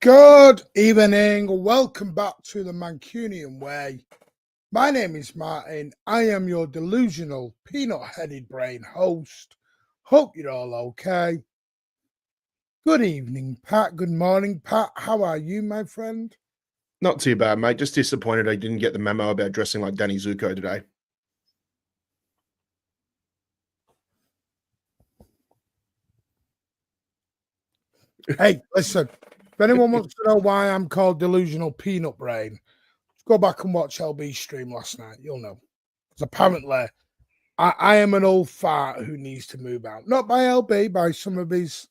Good evening. Welcome back to the Mancunian way. My name is Martin. I am your delusional, peanut-headed brain host. Hope you're all okay. Good evening, Pat. Good morning, Pat. How are you, my friend? Not too bad, mate. Just disappointed I didn't get the memo about dressing like Danny Zuko today. Hey, listen. If anyone wants to know why I'm called delusional peanut brain, go back and watch LB's stream last night. You'll know. Because apparently, I am an old fart who needs to move out. Not by LB, by some of his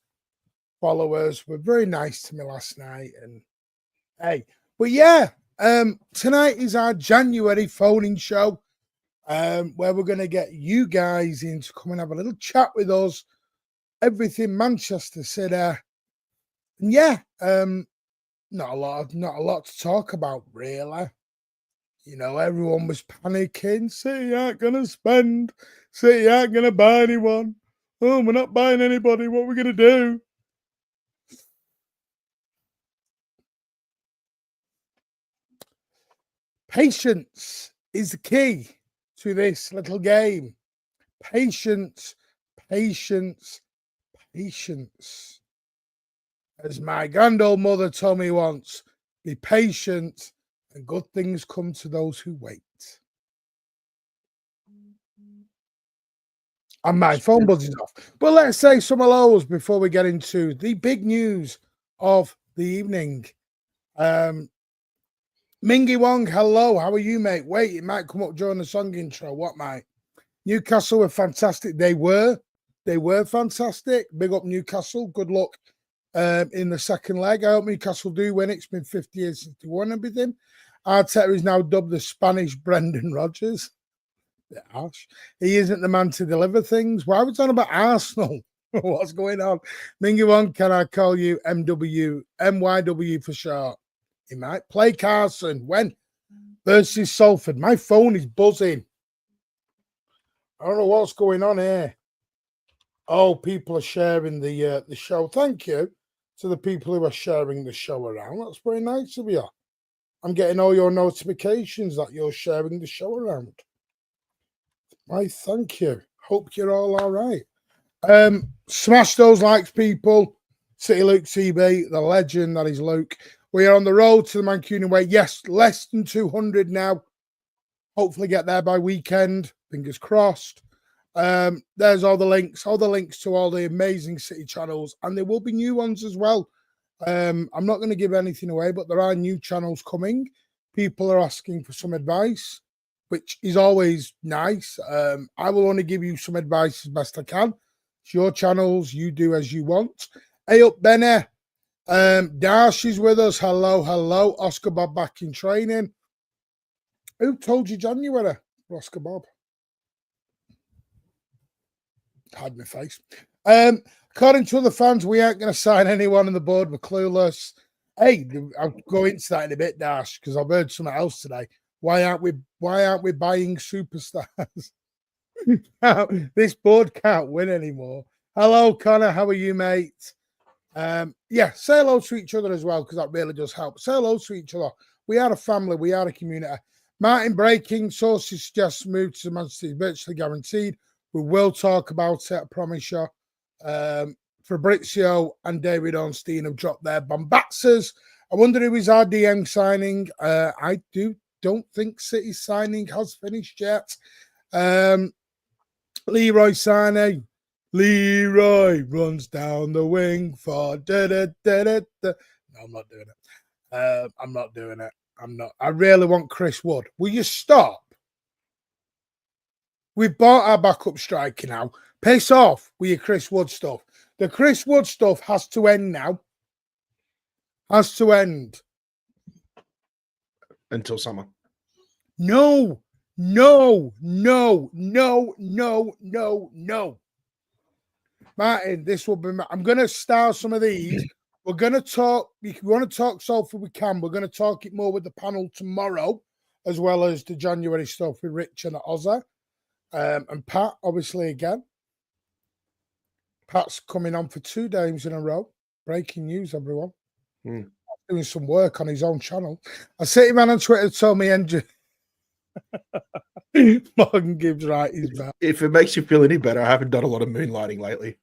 followers. Were very nice to me last night. And hey, but yeah, tonight is our January phoning show, where we're going to get you guys in to come and have a little chat with us. Everything Manchester City. And yeah, not a lot to talk about, really. You know, everyone was panicking. City aren't going to spend. City aren't going to buy anyone. Oh, we're not buying anybody. What are we going to do? Patience is the key to this little game. Patience, patience, patience. As my grand old mother told me once, be patient and good things come to those who wait. And my phone buzzes off. But let's say some hellos before we get into the big news of the evening. Mingy Wong, hello. How are you, mate? Wait, it might come up during the song intro. What, mate? Newcastle were fantastic. They were fantastic. Big up Newcastle. Good luck in the second leg. I hope Newcastle do win. It's been 50 years since they won everything. Arteta is now dubbed the Spanish Brendan Rodgers. Bit harsh. He isn't the man to deliver things. Why are we talking about Arsenal? What's going on? Mingy Wong, can I call you MW? MYW for short. He might play Carson. When? Versus Salford. My phone is buzzing. I don't know what's going on here. Oh, people are sharing the show. Thank you to the people who are sharing the show around. That's very nice of you. I'm getting all your notifications that you're sharing the show around. Why, thank you. Hope you're all right. Smash those likes, people. City Luke CB, the legend that is Luke. We are on the road to the Mancunian way. Yes, less than 200 now. Hopefully get there by weekend. Fingers crossed. There's all the links to all the amazing City channels, and there will be new ones as well. I'm not going to give anything away, but there are new channels coming. People are asking for some advice. which is always nice. I will only give you some advice as best I can. It's your channels. You do as you want. Hey up, Benny. Dash is with us. Hello, hello. Oscar Bob back in training. Who told you January? Oscar Bob. Had my face. According to other fans, we aren't going to sign anyone on the board. We're clueless. Hey, I'll go into that in a bit, Dash, because I've heard something else today. Why aren't we buying superstars? This board can't win anymore. Hello, Connor. How are you, mate? Yeah, say hello to each other as well, because that really does help. Say hello to each other. We are a family. We are a community. Martin breaking sources suggest move to Manchester is virtually guaranteed. We will talk about it, I promise you. Fabrizio and David Ornstein have dropped their bombaxers. I wonder who is our DM signing. I don't think City signing has finished yet. Leroy Sané. Leroy runs down the wing for da-da-da-da-da. No, I'm not doing it. I'm not doing it. I'm not. I really want Chris Wood. Will you stop? We've bought our backup striker now. Piss off with your Chris Wood stuff. The Chris Wood stuff has to end now. Has to end. Until summer. No. No. No. No. No. No. No. Martin, this will be... I'm going to start some of these. We're going to talk... If you want to talk Salford, we can. We're going to talk it more with the panel tomorrow, as well as the January stuff with Rich and Ozza. And Pat, obviously, again. Pat's coming on for 2 days in a row. Breaking news, everyone. Doing some work on his own channel. A City man on Twitter told me Andrew... Morgan Gibbs, right, he's back. If it makes you feel any better, I haven't done a lot of moonlighting lately.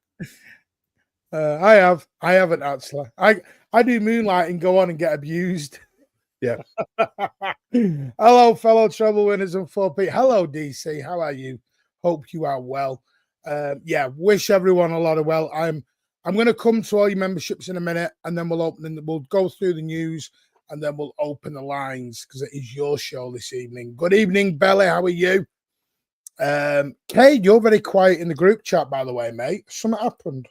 I haven't actually. I do moonlighting, go on and get abused. Yeah. Hello, fellow treble winners and 4P. Hello, DC. How are you? Hope you are well. Yeah, wish everyone a lot of well. I'm going to come to all your memberships in a minute, and then we'll go through the news, and then we'll open the lines because it is your show this evening. Good evening, Belly. How are you? Kay, you're very quiet in the group chat, by the way, mate. Something happened.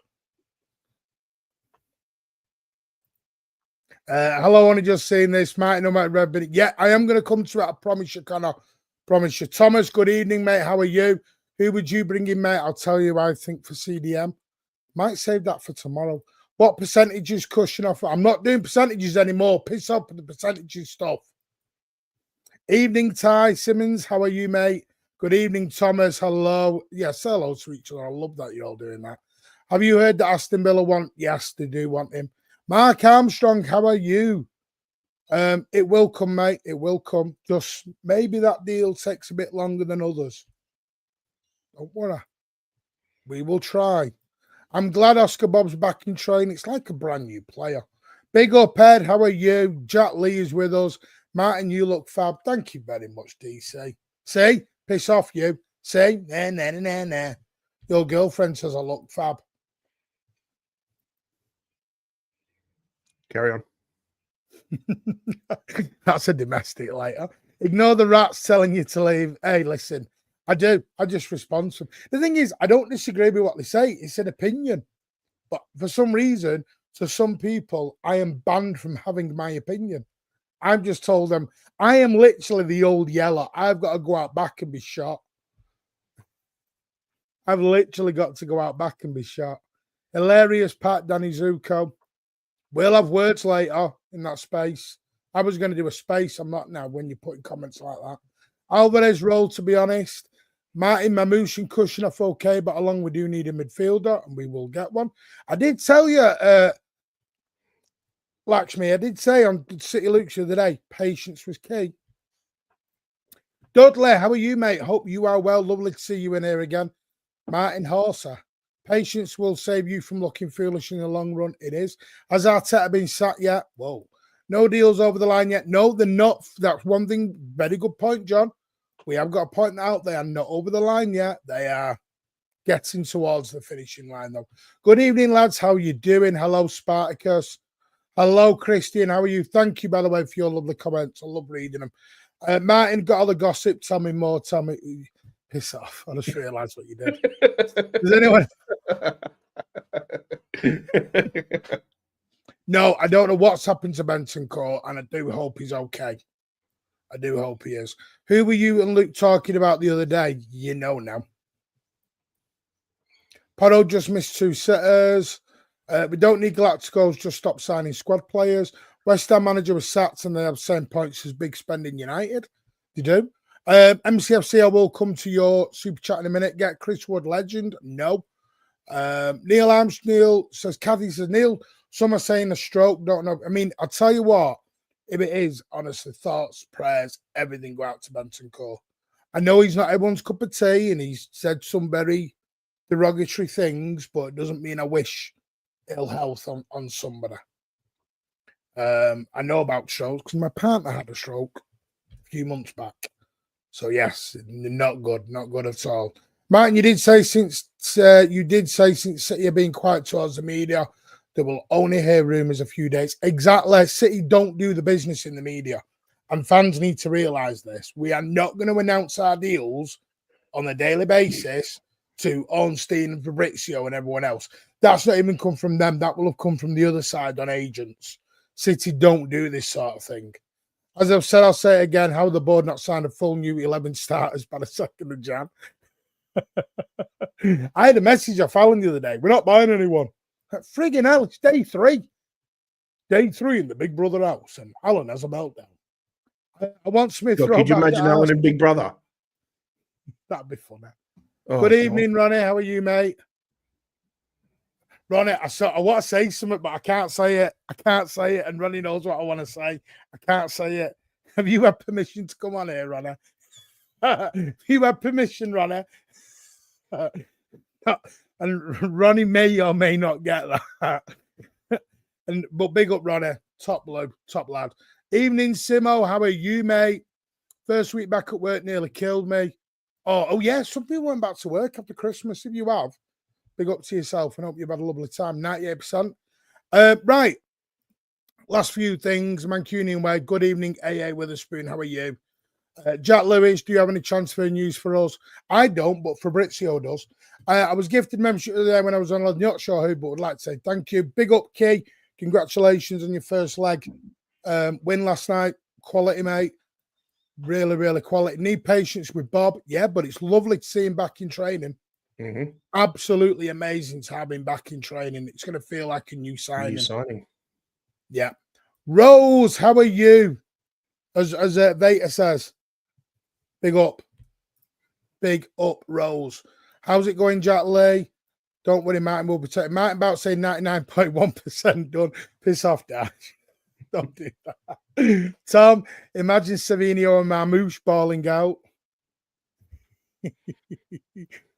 Hello, only just seeing this. Martin, no matter red, but yeah, I am going to come to it. I promise you, Connor. Promise you. Thomas, good evening, mate. How are you? Who would you bring in, mate? I'll tell you, I think for CDM. Might save that for tomorrow. What percentages cushion off? I'm not doing percentages anymore. Piss off with the percentages stuff. Evening, Ty Simmons. How are you, mate? Good evening, Thomas. Hello. Yes, hello to each other. I love that you're all doing that. Have you heard that Aston Villa want? Yes, they do want him. Mark Armstrong, how are you? It will come, mate. It will come. Just maybe that deal takes a bit longer than others. Don't worry. We will try. I'm glad Oscar Bob's back in training. It's like a brand new player. Big up, Ed. How are you? Jack Lee is with us. Martin, you look fab. Thank you very much, DC. See? Piss off, you. See? Nah. Your girlfriend says I look fab. Carry on. That's a domestic later. Ignore the rats telling you to leave. Hey, listen. I do. I just respond to them. The thing is, I don't disagree with what they say. It's an opinion. But for some reason, to some people, I am banned from having my opinion. I've just told them, I am literally the old yeller. I've got to go out back and be shot. I've literally got to go out back and be shot. Hilarious, Pat, Danny Zuko. We'll have words later in that space. I was going to do a space. I'm not now when you're putting comments like that. Alvarez role, to be honest. Martin Mamouche and Kushnoff, okay, but along we do need a midfielder, and we will get one. I did tell you, Lakshmi, I did say on City Luke's the other day, patience was key. Dudley, how are you, mate? Hope you are well. Lovely to see you in here again. Martin Horser, patience will save you from looking foolish in the long run. It is. Has Arteta been sat yet? Whoa. No deals over the line yet. No, they're not. That's one thing. Very good point, John. We have got to point that out. They are not over the line yet. They are getting towards the finishing line, though. Good evening, lads. How are you doing? Hello, Spartacus. Hello, Christian. How are you? Thank you, by the way, for your lovely comments. I love reading them. Martin, got all the gossip. Tell me more. Tell me. Piss off. I just realised what you did. Does anyone? No, I don't know what's happened to Benton Court, and I do hope he's okay. I do hope he is. Who were you and Luke talking about the other day? You know now. Porro just missed 2 sitters. We don't need Galacticos, just stop signing squad players. West Ham manager was sacked and they have the same points as Big Spending United. They do. MCFC, I will come to your super chat in a minute. Get Chris Wood legend? No. Neil says, Kathy says, Neil, some are saying a stroke, don't know. I mean, I'll tell you what, if it is, honestly, thoughts, prayers, everything go out to Benton Cole. I know he's not everyone's cup of tea and he's said some very derogatory things, but it doesn't mean I wish ill health on somebody. I know about strokes because my partner had a stroke a few months back. So yes, not good at all. Martin, you did say since City are being quiet towards the media, they will only hear rumours a few days. Exactly. City don't do the business in the media. And fans need to realise this. We are not going to announce our deals on a daily basis to Ornstein and Fabrizio and everyone else. That's not even come from them. That will have come from the other side on agents. City don't do this sort of thing. As I've said, I'll say it again, how the board not signed a full new 11 starters by the 2nd of Jan. I had a message off Alan the other day. We're not buying anyone. Friggin' hell, it's day 3. Day 3 in the Big Brother house, and Alan has a meltdown. I want Smith. Could you imagine Alan and Big Brother? That'd be funny. Oh, Good evening, Ronnie. How are you, mate? Ronnie, I want to say something, but I can't say it. I can't say it, and Ronnie knows what I want to say. I can't say it. Have you had permission to come on here, Ronnie? Have you had permission, Ronnie? And Ronnie may or may not get that. But big up, Ronnie. Top blue, top lad. Evening, Simo. How are you, mate? First week back at work nearly killed me. Oh yeah. Some people went back to work after Christmas. If you have, big up to yourself and hope you've had a lovely time. 98%. Right. Last few things. Mancunian way. Good evening, AA Witherspoon. How are you? Jack Lewis, do you have any transfer news for us? I don't, but Fabrizio does. I was gifted membership today when I was on. I'm not sure who, but would like to say thank you. Big up, Key. Congratulations on your first leg win last night. Quality, mate. Really, really quality. Need patience with Bob. Yeah, but it's lovely to see him back in training. Mm-hmm. Absolutely amazing to have him back in training. It's going to feel like a new signing. Yeah. Rose, how are you? As Veta says, big up. Big up, Rose. How's it going, Jack Lee? Don't worry, Martin will be taking. Martin about saying 99.1% done. Piss off, Dash. Don't do that. Tom, imagine Savinio and Marmouche balling out.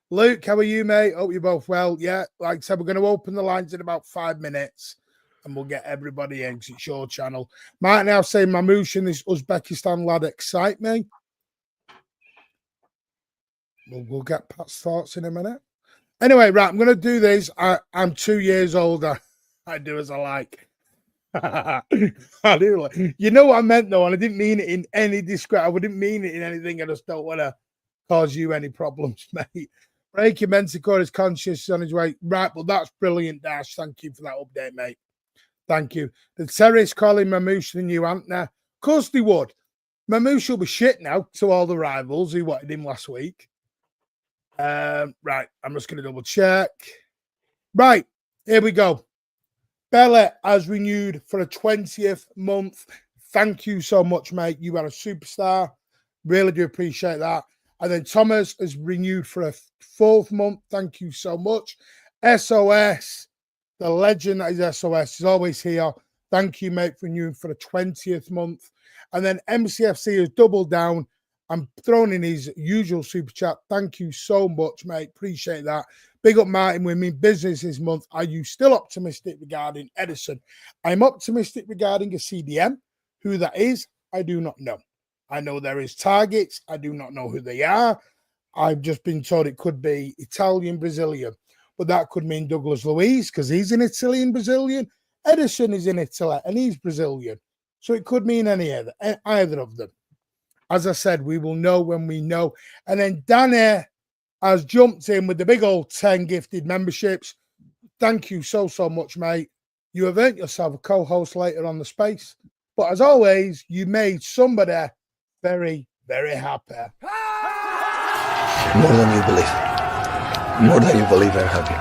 Luke, how are you, mate? Hope you're both well. Yeah, like I said, we're going to open the lines in about 5 minutes and we'll get everybody in because it's your channel. Martin now saying Marmouche and this Uzbekistan lad excite me. We'll get Pat's thoughts in a minute. Anyway, right, I'm going to do this. I'm 2 years older. I do as I like. I do like. You know what I meant, though, and I didn't mean it in any discredit. I wouldn't mean it in anything. I just don't want to cause you any problems, mate. Breaking Menticore is conscious on his way. Right, well, that's brilliant, Dash. Thank you for that update, mate. Thank you. The terrorists calling Mamouche the new Antner. Of course they would. Mamouche will be shit now to all the rivals who wanted him last week. Right, I'm just going to double check. Right, here we go. Bella has renewed for a 20th month. Thank you so much, mate. You are a superstar. Really do appreciate that. And then Thomas has renewed for a 4th month. Thank you so much. SOS, the legend that is SOS, is always here. Thank you, mate, for renewing for the 20th month. And then MCFC has doubled down. I'm throwing in his usual super chat. Thank you so much, mate. Appreciate that. Big up, Martin. We mean business this month. Are you still optimistic regarding Edison? I'm optimistic regarding a CDM. Who that is, I do not know. I know there is targets. I do not know who they are. I've just been told it could be Italian, Brazilian. But that could mean Douglas Luiz because he's an Italian, Brazilian. Edison is in Italy and he's Brazilian. So it could mean either of them. As I said, we will know when we know. And then Danny has jumped in with the big old 10 gifted memberships. Thank you so much, mate. You have earned yourself a co-host later on the space. But as always, you made somebody very, very happy. More than you believe. More than you believe, I'm happy.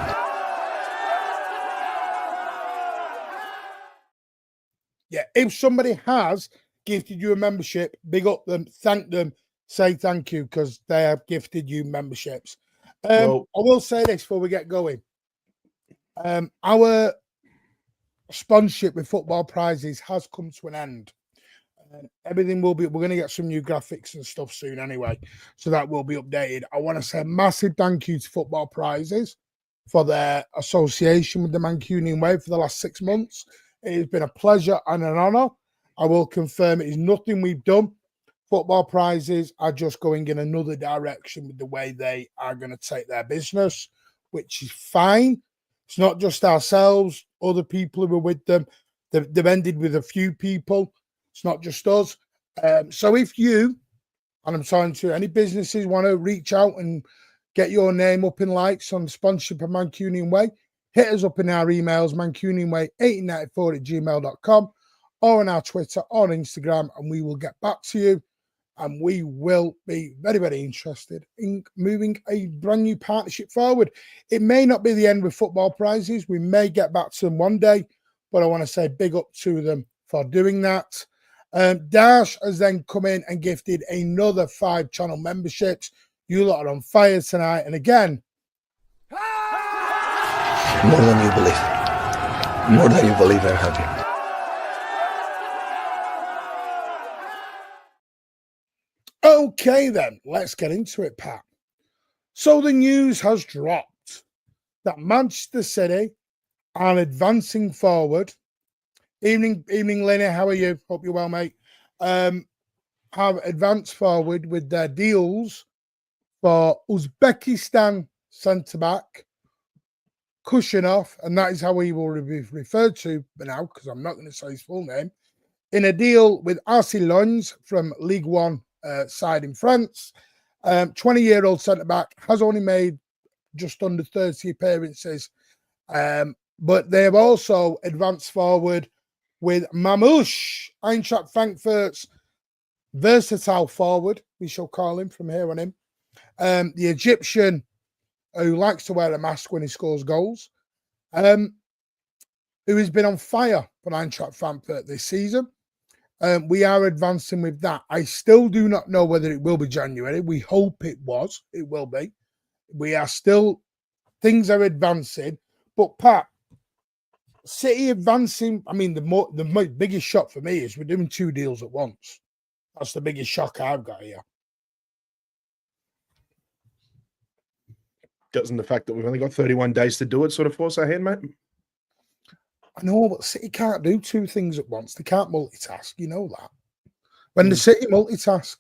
Yeah, if somebody has gifted you a membership, big up them, thank them, say thank you, because they have gifted you memberships. Well, I will say this before we get going. Our sponsorship with Football Prizes has come to an end. Everything will be, we're going to get some new graphics and stuff soon anyway, so that will be updated. I want to say a massive thank you to Football Prizes for their association with the Mancunian way for the last 6 months. It has been a pleasure and an honor. I will confirm it is nothing we've done. Football Prizes are just going in another direction with the way they are going to take their business, which is fine. It's not just ourselves, other people who are with them. They've ended with a few people. It's not just us. So if you, and I'm talking to any businesses, want to reach out and get your name up in lights on the sponsorship of Mancunian Way, hit us up in our emails, mancunianway1894@gmail.com, or on our Twitter or Instagram, and we will get back to you. And we will be very, very interested in moving a brand new partnership forward. It may not be the end with Football Prizes. We may get back to them one day, but I want to say big up to them for doing that. Dash has then come in and gifted another 5 channel memberships. You lot are on fire tonight. And again, More than you believe. More than you believe, I'm happy. okay then, let's get into it, Pat. So the news has dropped that Manchester City are advancing forward. Evening, Lenny. How are you? Hope you're well, mate. Have advanced forward with their deals for Uzbekistan centre-back Kushinov, and that is how he will be referred to now, because I'm not going to say his full name, in a deal with RC Lens from League One side in France. 20-year-old centre-back, has only made just under 30 appearances, but they have also advanced forward with Mamouche, Eintracht Frankfurt's versatile forward, we shall call him from here on in. The Egyptian who likes to wear a mask when he scores goals, who has been on fire for Eintracht Frankfurt this season. We are advancing with that. I still do not know whether it will be January. We hope it will be. We are still, things are advancing. But Pat, City advancing, I mean, the biggest shock for me is we're doing 2 deals at once. That's the biggest shock I've got here. doesn't the fact that we've only got 31 days to do it sort of force our hand, mate? I know, but City can't do 2 things at once. They can't multitask. You know that. When the City multitask,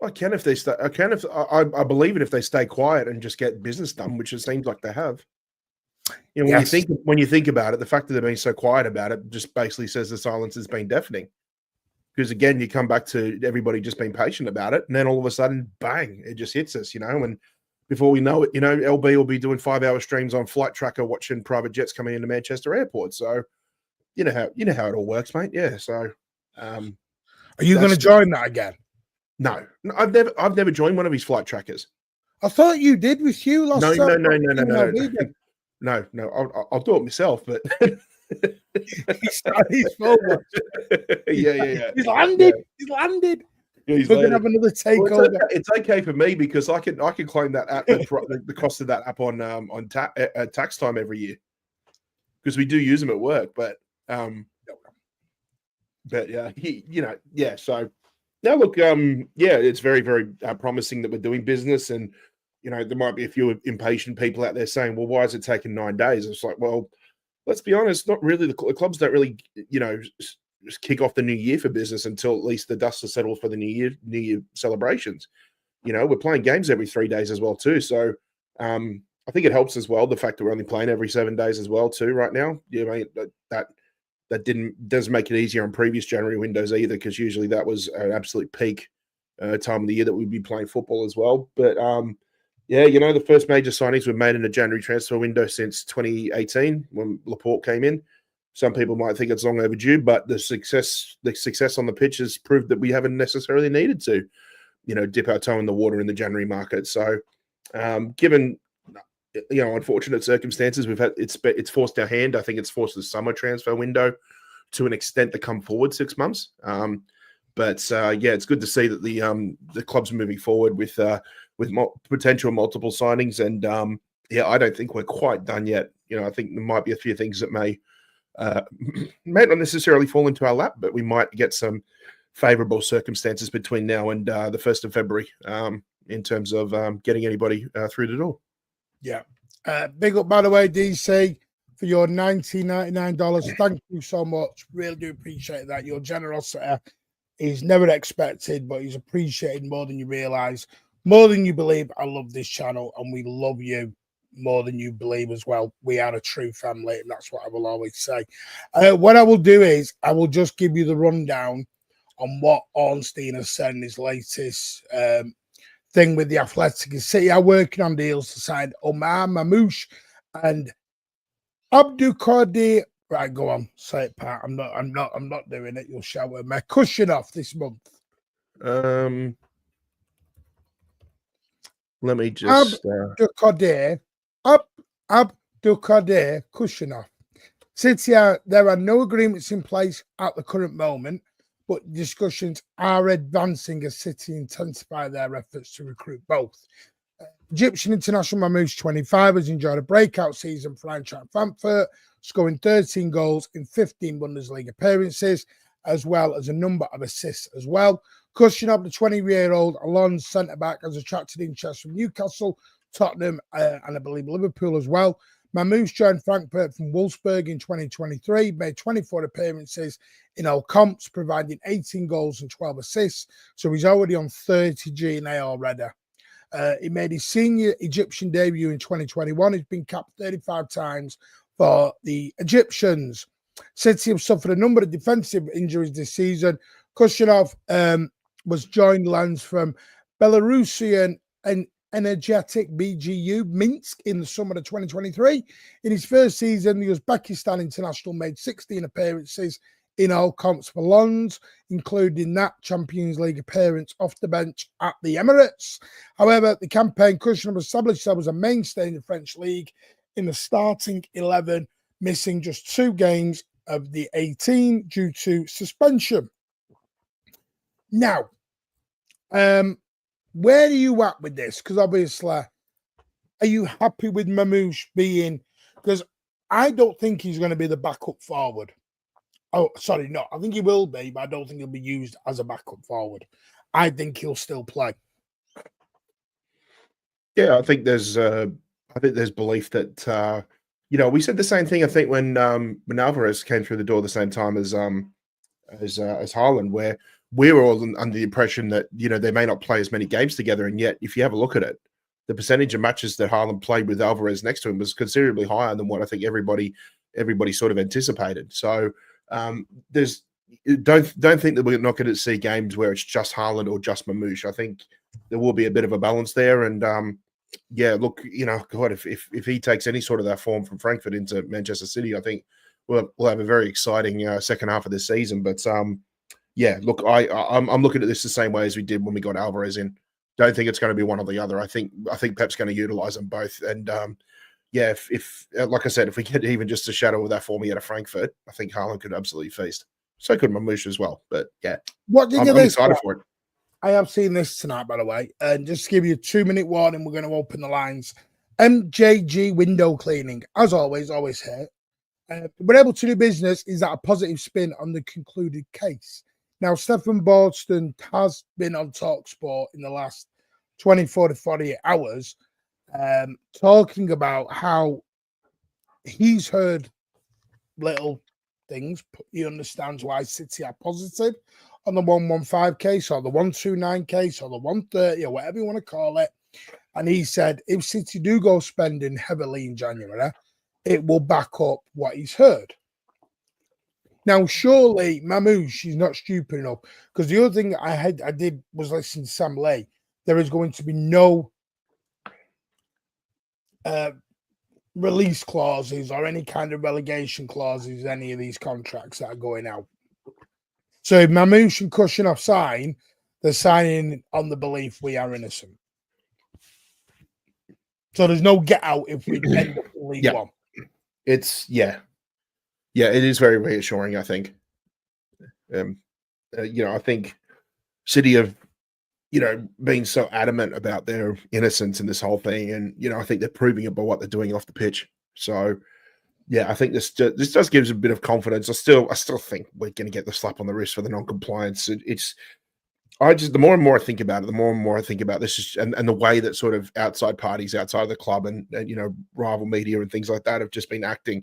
I can if they stay. I believe it if they stay quiet and just get business done, which it seems like they have. You know, when you think about it, the fact that they're being so quiet about it just basically says the silence has been deafening. Because again, you come back to everybody just being patient about it, and then all of a sudden, bang, it just hits us, you know. And before we know it, you know, LB will be doing 5-hour streams on Flight Tracker, watching private jets coming into Manchester Airport. So, you know how it all works, mate. Yeah. So, are you going to join that again? No, I've never joined one of his flight trackers. I thought you did with Hugh last time. No. I'll do it myself, but he's forward. Yeah. He's landed. Yeah, we're gonna have another takeover. Well, it's okay for me because I can claim that app, the cost of that app on tax time every year because we do use them at work. But yeah, So now look, it's very, very promising that we're doing business, and you know there might be a few impatient people out there saying, "Well, why is it taking 9 days?" It's like, well, let's be honest, not really. The clubs don't really, just kick off the new year for business until at least the dust has settled for the new year celebrations. You know, we're playing games every 3 days as well too. So I think it helps as well the fact that we're only playing every 7 days as well too right now. Yeah, I mean, that doesn't make it easier on previous January windows either, because usually that was an absolute peak time of the year that we'd be playing football as well. But yeah, you know, the first major signings were made in the January transfer window since 2018 when Laporte came in. Some people might think it's long overdue, but the success on the pitch has proved that we haven't necessarily needed to, you know, dip our toe in the water in the January market. So, given, you know, unfortunate circumstances, it's forced our hand. I think it's forced the summer transfer window to an extent to come forward 6 months. But yeah, it's good to see that the club's moving forward with potential multiple signings. And yeah, I don't think we're quite done yet. You know, I think there might be a few things that may not necessarily fall into our lap, but we might get some favourable circumstances between now and the 1st of February in terms of getting anybody through the door. Yeah. Big up, by the way, DC, for your $19.99. Thank you so much. Really do appreciate that. Your generosity is never expected, but is appreciated more than you realise, more than you believe. I love this channel, and we love you more than you believe as well. We are a true family, and that's what I will always say. What I will do is I will just give you the rundown on what Ornstein has said in his latest thing with the Athletic. City are working on deals to sign Omar Mamouche and Abdul Qadir. Right, go on, say it, Pat. I'm not doing it. You'll shout at me. Cushion off this month. Let me just Abdul Qadir Kushinoff. Since there are no agreements in place at the current moment, but discussions are advancing as City intensify their efforts to recruit both. Egyptian international Mamouche, 25, has enjoyed a breakout season for Eintracht Frankfurt, scoring 13 goals in 15 Bundesliga appearances, as well as a number of assists as well. Kushinoff, the 20-year-old Alon's centre-back, has attracted interest from Newcastle, Tottenham, and I believe Liverpool as well. Mamouche joined Frankfurt from Wolfsburg in 2023, made 24 appearances in all comps, providing 18 goals and 12 assists, so he's already on 30 GNA already. He made his senior Egyptian debut in 2021. He's been capped 35 times for the Egyptians. City have suffered a number of defensive injuries this season. Kushinoff was joined lands from Belarusian and Energetic BGU Minsk in the summer of 2023. In his first season, the Uzbekistan international made 16 appearances in all comps for Lons, including that Champions League appearance off the bench at the Emirates. However, the campaign Kushinoff established himself as a mainstay in the French league in the starting 11, missing just 2 games of the 18 due to suspension. Now, where are you at with this? Because obviously, are you happy with Mamouche being? Because I don't think he's going to be the backup forward. Oh, sorry, no. I think he will be, but I don't think he'll be used as a backup forward. I think he'll still play. Yeah, I think there's belief that you know, we said the same thing. I think when Alvarez came through the door the same time as Haaland, where we were all under the impression that, you know, they may not play as many games together, and yet if you have a look at it, the percentage of matches that Haaland played with Alvarez next to him was considerably higher than what I think everybody sort of anticipated. So don't think that we're not going to see games where it's just Haaland or just Mamouche. I think there will be a bit of a balance there, and yeah, look, you know, God, if he takes any sort of that form from Frankfurt into Manchester City, I think we'll have a very exciting second half of this season. But yeah, look, I'm looking at this the same way as we did when we got Alvarez in. Don't think it's going to be one or the other. I think Pep's going to utilize them both. And yeah, if like I said, if we get even just a shadow of that form he had at Frankfurt, I think Haaland could absolutely feast. So could Mamouche as well. But yeah, I'm excited for it. I have seen this tonight, by the way. And just to give you a 2-minute warning, we're going to open the lines. MJG window cleaning, as always here. We're able to do business. Is that a positive spin on the concluded case? Now, Stefan Bordston has been on TalkSport in the last 24 to 48 hours, talking about how he's heard little things. He understands why City are positive on the 115 case or the 129 case or the 130 or whatever you want to call it. And he said if City do go spending heavily in January, it will back up what he's heard. Now, surely Mamouche, she's not stupid enough. Because the other thing I did was listen to Sam Lay. There is going to be no release clauses or any kind of relegation clauses, any of these contracts that are going out. So if Mamouche and Kushinov sign, they're signing on the belief we are innocent. So there's no get out if we end up in League One. It's it is very reassuring, I think. I think City have, been so adamant about their innocence in this whole thing, and I think they're proving it by what they're doing off the pitch. So, yeah, I think this does gives a bit of confidence. I still think we're going to get the slap on the wrist for the non-compliance. The more and more I think about it, the more and more I think about this, and the way that sort of outside parties outside of the club and rival media and things like that have just been acting.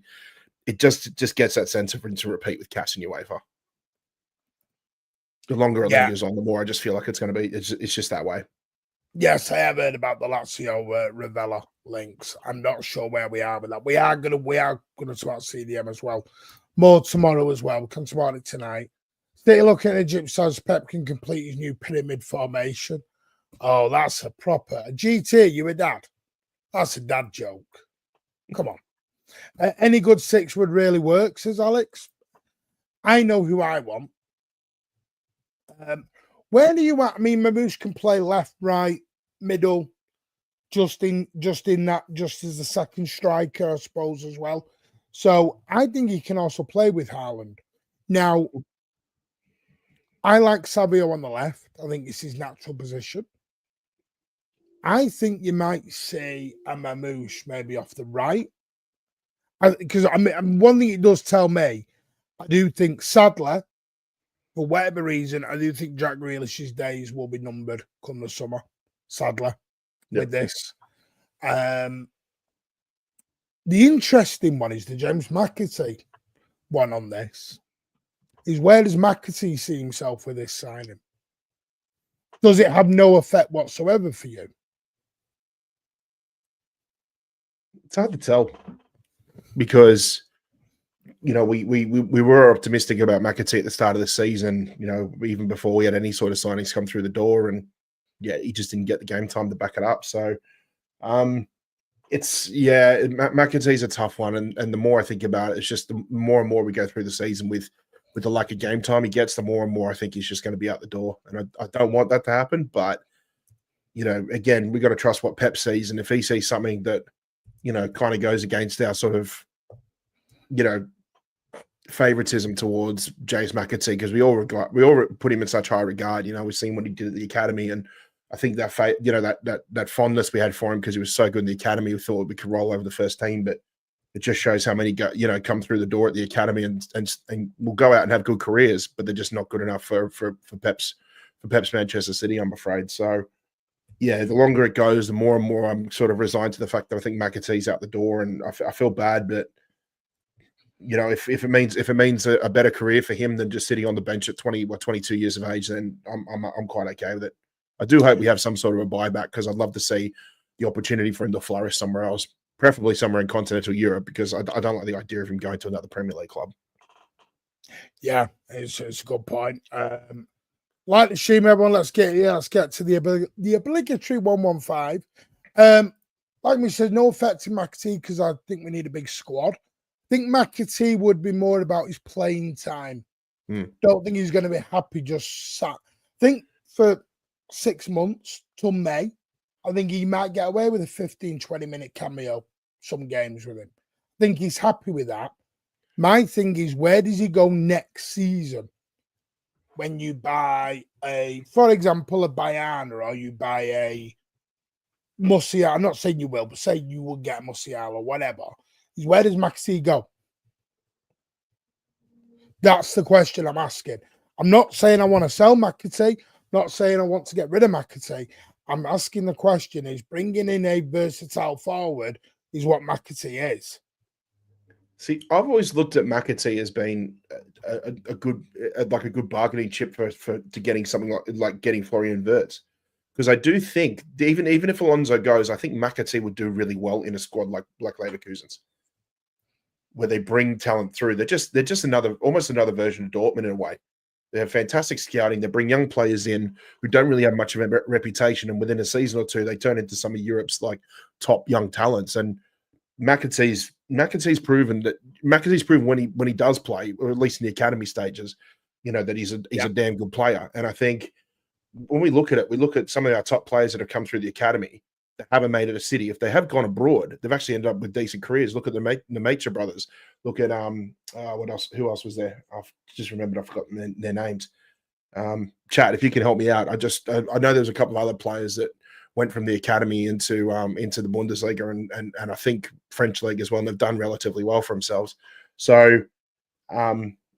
It just gets that sense of rinse and repeat with CAS and UEFA. The longer it lingers on, the more I just feel like it's going to be. It's just that way. Yes, I have heard about the Lazio Ravella links. I'm not sure where we are with that. We are gonna talk about CDM as well. More tomorrow as well. We can talk about it tonight. Still looking at Egypt says Pep can complete his new pyramid formation. Oh, that's a GT. You a dad? That's a dad joke. Come on. Any good six would really work, says Alex. I know who I want. Where do you at? I mean, Mamouche can play left, right, middle, just as the second striker, I suppose, as well. So I think he can also play with Haaland. Now, I like Savio on the left. I think it's his natural position. I think you might see a Mamouche maybe off the right. Because one thing it does tell me, I do think, sadly, for whatever reason, I do think Jack Grealish's days will be numbered come the summer, sadly, with this. The interesting one is the James McAtee one on this. Is where does McAtee see himself with this signing? Does it have no effect whatsoever for you? It's hard to tell because we were optimistic about McAtee at the start of the season, even before we had any sort of signings come through the door, and he just didn't get the game time to back it up. So McAtee's a tough one, and the more I think about it, it's just the more and more we go through the season with the lack of game time he gets, the more and more I think he's just going to be out the door. And I don't want that to happen, but again, we got to trust what Pep sees, and if he sees something that kind of goes against our sort of favoritism towards James McAtee, because we all put him in such high regard. We've seen what he did at the academy, and I think that that fondness we had for him because he was so good in the academy, we thought we could roll over the first team. But it just shows how many come through the door at the academy and will go out and have good careers, but they're just not good enough for Pep's Manchester City, I'm afraid. So yeah, the longer it goes, the more and more I'm sort of resigned to the fact that I think McAtee's out the door, and I feel bad, but if it means a better career for him than just sitting on the bench at 22 years of age, then I'm quite okay with it. I do hope we have some sort of a buyback, because I'd love to see the opportunity for him to flourish somewhere else, preferably somewhere in continental Europe, because I don't like the idea of him going to another Premier League club. Yeah, it's a good point. Like the stream, everyone, let's get to the obligatory 115. Like we said, no effect in McAtee, because I think we need a big squad. I think McAtee would be more about his playing time. Don't think he's going to be happy just sat. I think for 6 months till May, I think he might get away with a 15-20 minute cameo some games with him. I think he's happy with that. My thing is, where does he go next season? When you buy for example, a Bayana, or you buy a Musiala, I'm not saying you will, but say you will get Musiala or whatever, is where does McAtee go? That's the question I'm asking. I'm not saying I want to sell McAtee, not saying I want to get rid of McAtee. I'm asking the question, is bringing in a versatile forward is what McAtee is. See, I've always looked at McAtee as being a good bargaining chip to getting something like getting Florian Wirtz, because I do think even if Alonso goes, I think McAtee would do really well in a squad like Leverkusen's. where they bring talent through. They're just almost another version of Dortmund in a way. They have fantastic scouting. They bring young players in who don't really have much of a reputation, and within a season or two, they turn into some of Europe's like top young talents. And McAtee's proven when he does play, or at least in the academy stages, that he's a damn good player. And I think when we look at some of our top players that have come through the academy that haven't made it a city. If they have gone abroad, they've actually ended up with decent careers. Look at the Nature brothers. Look at what else? Who else was there? I've just remembered. I've forgotten their names. Chat, if you can help me out. I know there's a couple of other players that went from the academy into the Bundesliga and I think French league as well, and they've done relatively well for themselves. So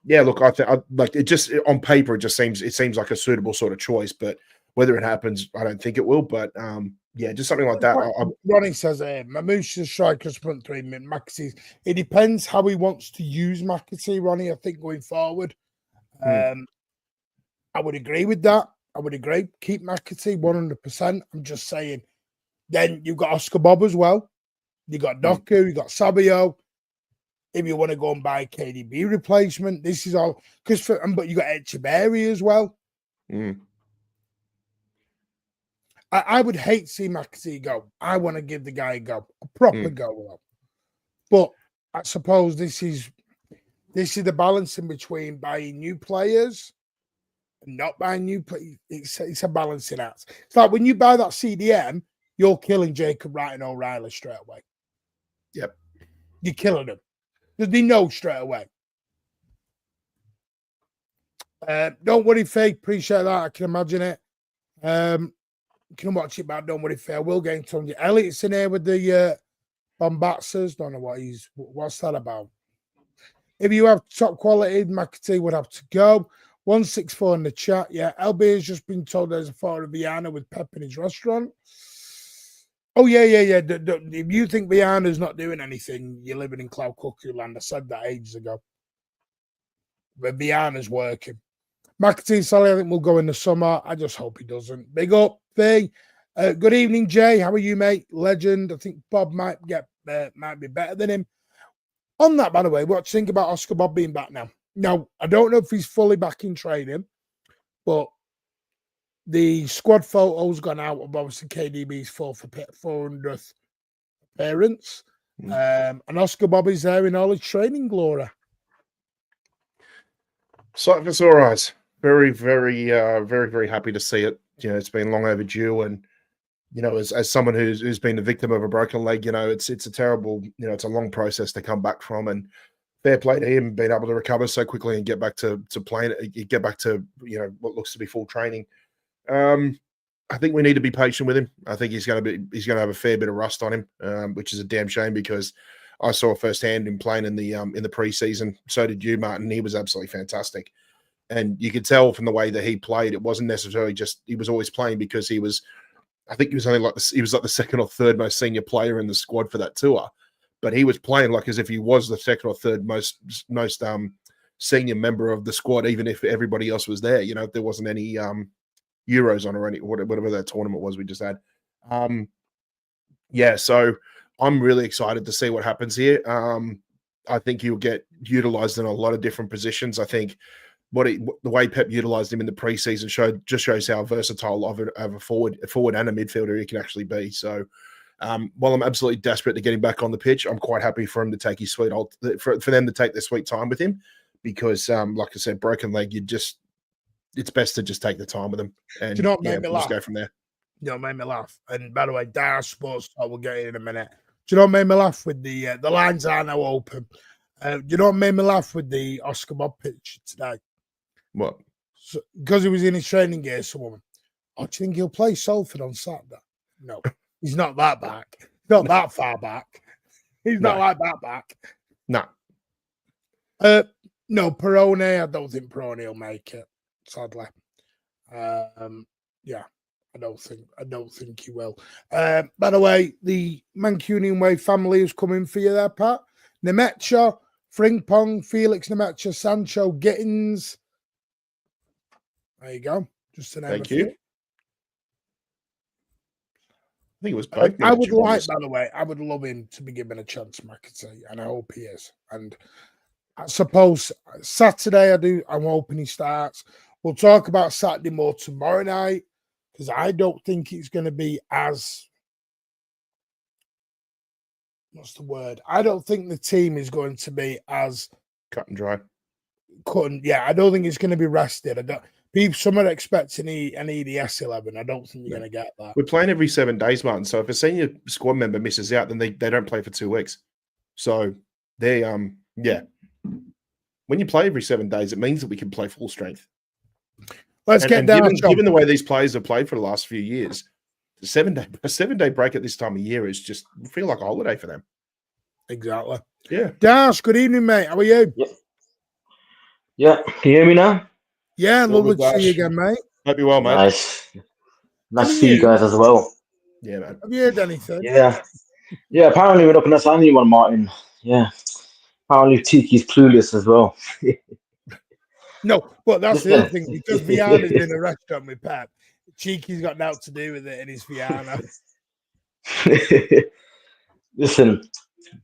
yeah, look, I think like it just on paper it seems like a suitable sort of choice, but whether it happens, I don't think it will. But yeah, just something like that. Ronnie says, Mamouche strikers front three, McAtee. It depends how he wants to use McAtee, Ronnie, I think, going forward. I would agree with that. I would agree. Keep McAtee 100%. I'm just saying. Then you've got Oscar Bob as well. You got Doku, you got Sabio. If you want to go and buy KDB replacement, this is all but you got Echeverri as well. I would hate to see McAtee go. I want to give the guy a go, a proper go. But I suppose this is the balance in between buying new players and not buying new players. It's a balancing act. It's like when you buy that CDM, you're killing Jacob Wright and O'Reilly straight away. Yep. You're killing them. They know straight away. Don't worry, Faye. Appreciate that. I can imagine it. You can watch it back. Don't worry, Faye. I will get into it. Elliot's in here with the Bombatsers. Don't know what's that about. If you have top quality, McAtee would have to go. 164 in the chat. Yeah, LB has just been told there's a photo of Viana with Pep in his restaurant. Oh, yeah. If you think Viana's not doing anything, you're living in cloud cuckoo land. I said that ages ago. But Viana's working. McAtee, Sally, I think we'll go in the summer. I just hope he doesn't. Big up, Faye. Good evening, Jay. How are you, mate? Legend. I think Bob might be better than him. On that, by the way, what do you think about Oscar Bob being back now? Now, I don't know if he's fully back in training, but the squad photo's gone out of obviously KDB's 400th appearance. And Oscar Bob is there in all his training glory. Sight for sore eyes. Very, very, very, very happy to see it. It's been long overdue, and as someone who's been the victim of a broken leg, it's a terrible, it's a long process to come back from, and fair play to him being able to recover so quickly and get back to playing, get back to what looks to be full training. I think we need to be patient with him. I think he's going to have a fair bit of rust on him, which is a damn shame because I saw firsthand him playing in the preseason. So did you, Martin. He was absolutely fantastic. And you could tell from the way that he played, it wasn't necessarily just he was always playing because I think he was only like the second or third most senior player in the squad for that tour, but he was playing like as if he was the second or third most senior member of the squad, even if everybody else was there. If there wasn't any Euros on or any whatever that tournament was we just had. Yeah, so I'm really excited to see what happens here. I think he'll get utilized in a lot of different positions. I think the way Pep utilized him in the preseason shows how versatile of a forward and a midfielder he can actually be. So while I'm absolutely desperate to get him back on the pitch, I'm quite happy for him to take his for them to take their sweet time with him because, like I said, broken leg, it's best to just take the time with him. And do you know what made me laugh? Just go from there. You know what made me laugh? And by the way, Dire Sports Talk, we'll get in a minute. Do you know what made me laugh with the lines are now open? Do you know what made me laugh with the Oscar Bob pitch today? What? So, because he was in his training gear, someone. Oh, do you think he'll play Salford on Saturday? No, he's not that back. He's not that far back. He's not like that back. No. No, Perone, I don't think Perone will make it, sadly. Yeah, I don't think he will. By the way, the Mancunian Way family is coming for you there, Pat. Nemecha, Frimpong, Felix Nemecha, Sancho, Gittins. There you go. Just to name Thank you. think it was both. I would Mitrovic and like, by the way, I would love him to be given a chance, McAtee, and I hope he is. And I suppose Saturday, I'm hoping he starts. We'll talk about Saturday more tomorrow night because I don't think it's going to be as. What's the word? I don't think the team is going to be as cut and dry. Yeah, I don't think it's going to be rested. Some are expecting an EDS 11. I don't think you're going to get that. We're playing every 7 days, Martin. So if a senior squad member misses out, then they don't play for 2 weeks. So they when you play every 7 days, it means that we can play full strength. Let's get down. Given the way these players have played for the last few years, a 7-day break at this time of year is just feel like a holiday for them. Exactly. Yeah. Dash, good evening, mate. How are you? Yeah. Can you hear me now? Yeah, lovely to see you again, mate. Hope you're well, mate. Nice to see you guys as well. Yeah, man. Have you heard anything? Yeah. Apparently we're not going to sign anyone, Martin. Yeah. Apparently Tiki's clueless as well. No, but that's the other thing, because Viana's in a restaurant with Pep. Cheeky's got nothing to do with it, and it's Viana. Listen,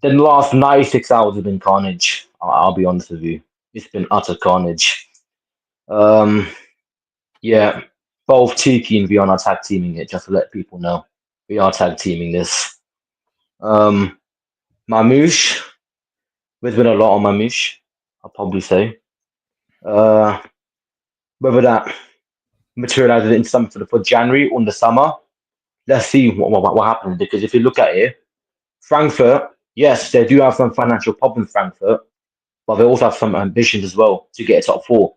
the last 96 hours have been carnage. I'll be honest with you. It's been utter carnage. Yeah, both Tiki and Viana are tag teaming it, just to let people know. We are tag teaming this. Mamouche, there's been a lot on Mamouche, I'll probably say. Whether that materializes into something for January or in the summer, let's see what happens. Because if you look at it, Frankfurt, yes, they do have some financial problems, Frankfurt, but they also have some ambitions as well to get a top 4.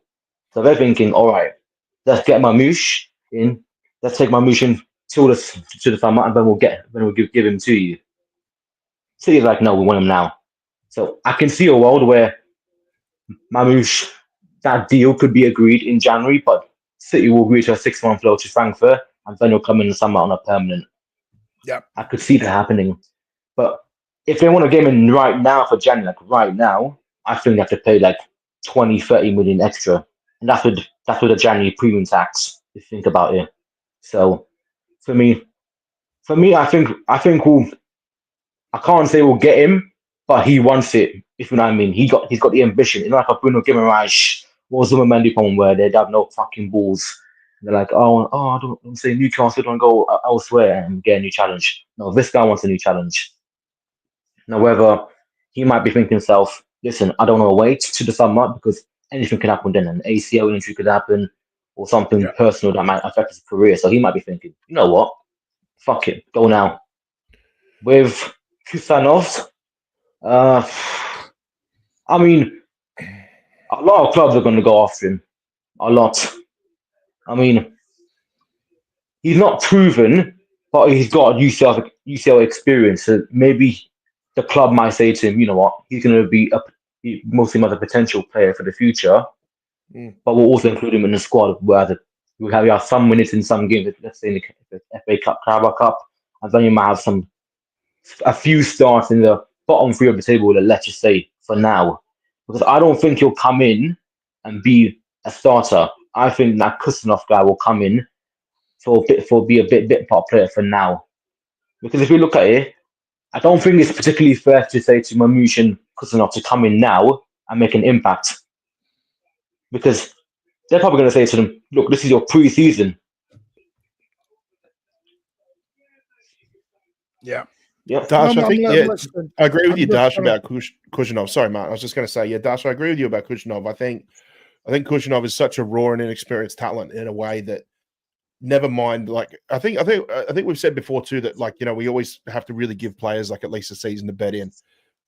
So they're thinking, all right, let's get Mamouche in. Let's take Mamouche in to the summer, and then we'll give him to you. City's like, no, we want him now. So I can see a world where Mamouche, that deal could be agreed in January, but City will agree to a 6-month loan to Frankfurt, and then he'll come in the summer on a permanent. Yeah, I could see that happening. But if they want to get him in right now for January, like right now, I think they have to pay like 20-30 million extra. And that's with the January premium tax, if you think about it. So for me, I think I can't say we'll get him, but he wants it, if you know what I mean. He's got the ambition. It's not like a Bruno Guimaraes or Zuma Mendipon where they'd have no fucking balls. They're like, I don't say Newcastle, don't go elsewhere and get a new challenge. No, this guy wants a new challenge. Now, whether he might be thinking to himself, listen, I don't want to wait to the summer because anything can happen then. An ACL injury could happen or something personal that might affect his career. So he might be thinking, you know what? Fuck it, go now. With Kusanov, I mean, a lot of clubs are going to go after him. A lot. I mean, he's not proven, but he's got UCL experience. So maybe the club might say to him, you know what, he's going to be mostly as a potential player for the future, but we'll also include him in the squad where we have some minutes in some games, let's say in the FA Cup, Carabao Cup, and then you might have a few starts in the bottom 3 of the table, let's just say, for now. Because I don't think he'll come in and be a starter. I think that Kusanov guy will come in be a bit part player for now. Because if you look at it, I don't think it's particularly fair to say to Mamouche and Kusanov to come in now and make an impact. Because they're probably going to say to them, look, this is your pre-season. Yeah. Yeah, Dash, I agree with you, Dash, about Kusanov. Sorry, Martin. I was just going to say, Dash, I agree with you about Kusanov. I think Kusanov is such a raw and inexperienced talent in a way that, never mind. Like I think we've said before too that, like, you know, we always have to really give players like at least a season to bed in.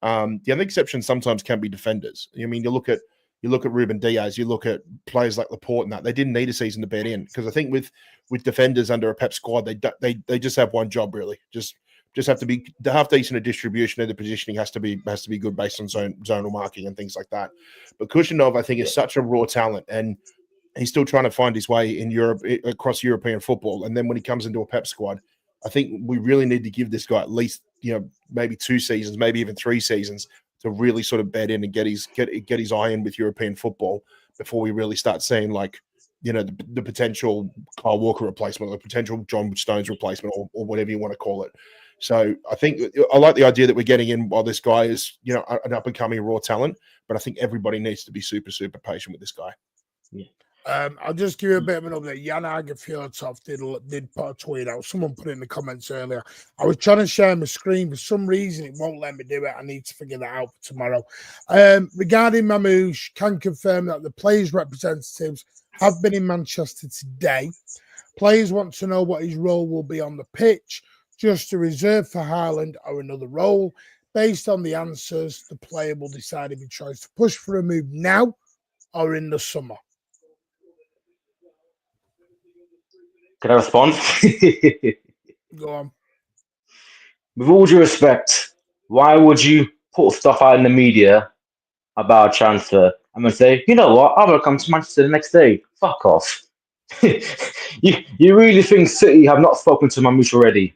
The only exception sometimes can be defenders. I mean, you look at Ruben Diaz, you look at players like Laporte and that they didn't need a season to bed in because I think with defenders under a Pep squad, they just have one job really, just have to be half decent at distribution, and the positioning has to be good based on zonal marking and things like that. But Kusanov, I think, is such a raw talent, and he's still trying to find his way in Europe, across European football. And then when he comes into a Pep squad, I think we really need to give this guy at least, you know, maybe 2 seasons, maybe even 3 seasons to really sort of bed in and get his eye in with European football before we really start seeing like the potential Kyle Walker replacement, or the potential John Stones replacement, or whatever you want to call it. So I think I like the idea that we're getting in while this guy is, an up and coming raw talent. But I think everybody needs to be super, super patient with this guy. Yeah. I'll just give you a bit of an update. Jan Agerfjordov did put a tweet out. Someone put it in the comments earlier. I was trying to share my screen. For some reason, it won't let me do it. I need to figure that out for tomorrow. Regarding Mamouche, can confirm that the players' representatives have been in Manchester today. Players want to know what his role will be on the pitch, just a reserve for Haaland or another role. Based on the answers, the player will decide if he tries to push for a move now or in the summer. Can I respond? Go on. With all due respect, why would you put stuff out in the media about a transfer and then say, you know what, I'm going to come to Manchester the next day? Fuck off. you really think City have not spoken to Mamouche already?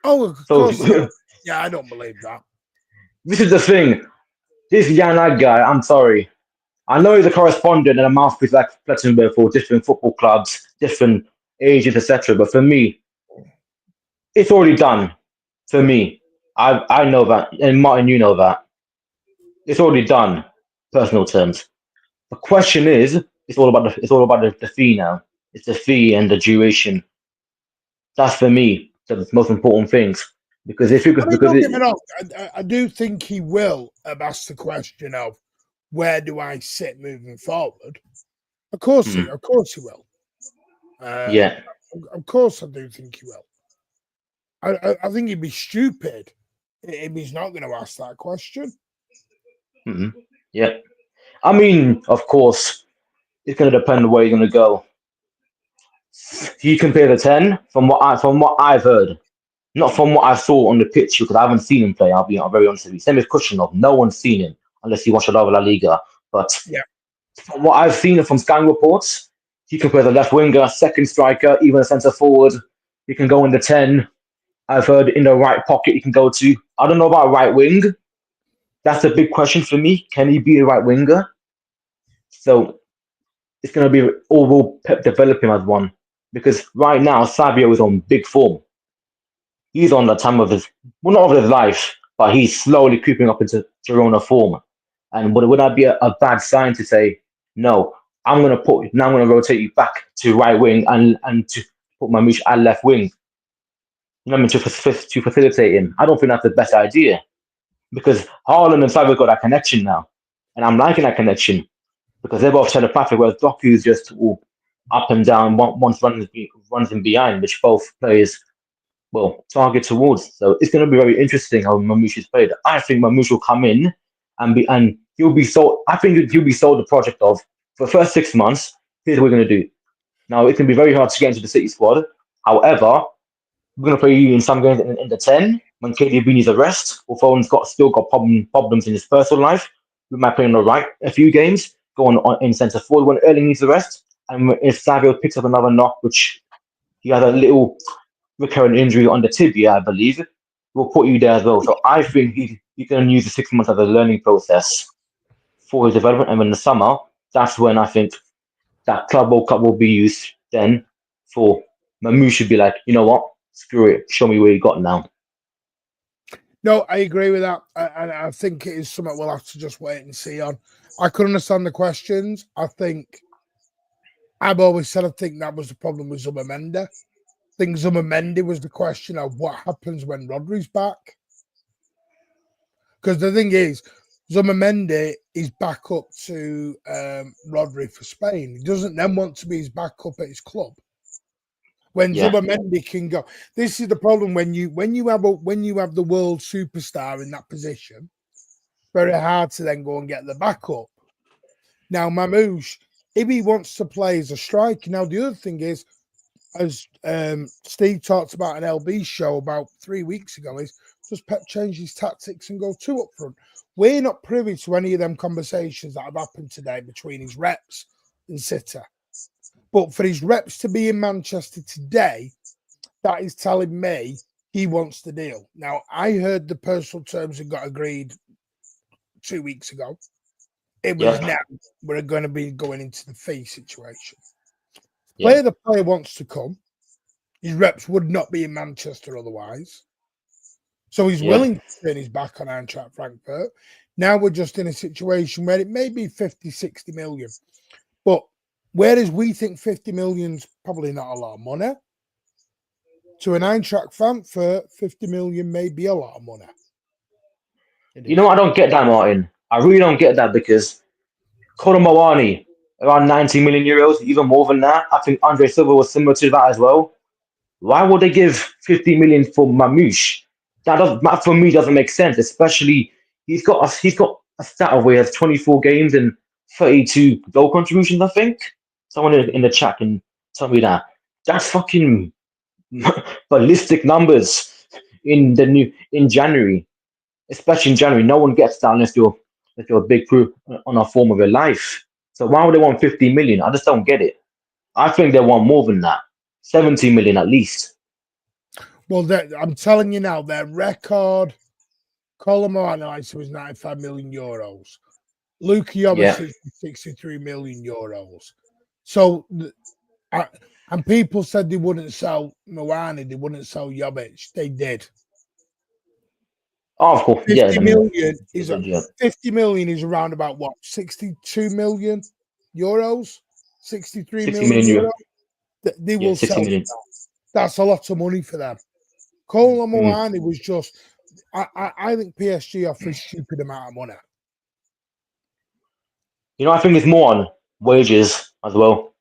Oh, of course. Yeah, I don't believe that. This is the thing. This Yanag guy, I'm sorry. I know he's a correspondent and a mouthpiece like Plettenberg for different football clubs, different ages, etc. But for me, it's already done. For me, I know that, and Martin, you know that. It's already done. Personal terms. The question is, it's all about the fee now. It's the fee and the duration. That's for me the most important things. Because if you don't get me wrong, I do think he will have asked the question of where do I sit moving forward. Of course, he will. Yeah. Of course, I do think he will. I think he'd be stupid if he's not going to ask that question. Yeah. I mean, of course, it's going to depend on where you're going to go. You compare the 10 from what I've heard, not from what I saw on the pitch, because I haven't seen him play. I'm very honest with you. Same with Kushner. No one's seen him unless you watch a lot of La Liga. But from what I've seen from Sky reports, he can play the left winger, second striker, even a centre forward. He can go in the 10. I've heard in the right pocket he can go to. I don't know about right wing. That's a big question for me. Can he be a right winger? So it's going to be overall Pep develop him as one. Because right now, Savio is on big form. He's on the time of his, well, not of his life, but he's slowly creeping up into Girona form. And would that be a bad sign to say, no, I'm going to rotate you back to right wing and to put Mamouche at left wing? You know what I mean? To facilitate him. I don't think that's the best idea. Because Haaland and Savio got that connection now. And I'm liking that connection. Because they're both telepathic, whereas Doku's just up and down, once runs in behind, which both players target towards. So it's going to be very interesting how Mamouche is played. I think Mamouche will come in and he'll be sold. I think he'll be sold the project of, for the first 6 months, here's what we're going to do. Now, it can be very hard to get into the City squad. However, we're going to play you in some games in the 10 when KDB needs a rest, or Foden's still got problems in his personal life. We might play on the right a few games, go on in centre forward when Erling needs a rest. And if Savio picks up another knock, which he had a little recurrent injury on the tibia, I believe, we'll put you there as well. So I think he's going to use the 6 months as a learning process for his development. And in the summer, that's when I think that Club World Cup will be used then for Mamouche should be like, you know what, screw it, show me where you got now. No, I agree with that. And I think it is something we'll have to just wait and see on. I could understand the questions. I've always said I think that was the problem with Zubimendi. I think Zubimendi was the question of what happens when Rodri's back. Because the thing is, Zubimendi is back up to Rodri for Spain. He doesn't then want to be his backup at his club. When Zubimendi can go, this is the problem when you have the world superstar in that position. Very hard to then go and get the backup. Now Mamouche, if he wants to play as a striker, now the other thing is, as Steve talked about an LB show about 3 weeks ago, is does Pep change his tactics and go 2 up front? We're not privy to any of them conversations that have happened today between his reps and City. But for his reps to be in Manchester today, that is telling me he wants the deal. Now, I heard the personal terms had got agreed 2 weeks ago. It was now we're going to be going into the fee situation. The player wants to come. His reps would not be in Manchester otherwise. So he's willing to turn his back on Eintracht Frankfurt. Now we're just in a situation where it may be 50, 60 million. But whereas we think 50 million's probably not a lot of money, to an Eintracht Frankfurt, 50 million may be a lot of money. You know, I don't get that, Martin. I really don't get that because Colin Mawani, around 90 million euros, even more than that. I think Andre Silva was similar to that as well. Why would they give 50 million for Mamouche? That for me doesn't make sense, especially he's got a stat of where he has 24 games and 32 goal contributions, I think. Someone in the chat can tell me that. That's fucking ballistic numbers in January. Especially in January. No one gets that unless you're a big proof on a form of your life. So why would they want 50 million? I just don't get it. I think they want more than that. 70 million at least. Well, I'm telling you now, their record, Colin Mawani was 95 million euros. Luka Jovic is 63 million euros. So, and people said they wouldn't sell Mawani, they wouldn't sell Jovic. They did. Oh, of course. 50 million is around about what? 62 million euros? 63 million euros? They will sell it. That's a lot of money for them. Colin Mawani was just, I think PSG offers a stupid amount of money. You know, I think it's more on wages as well.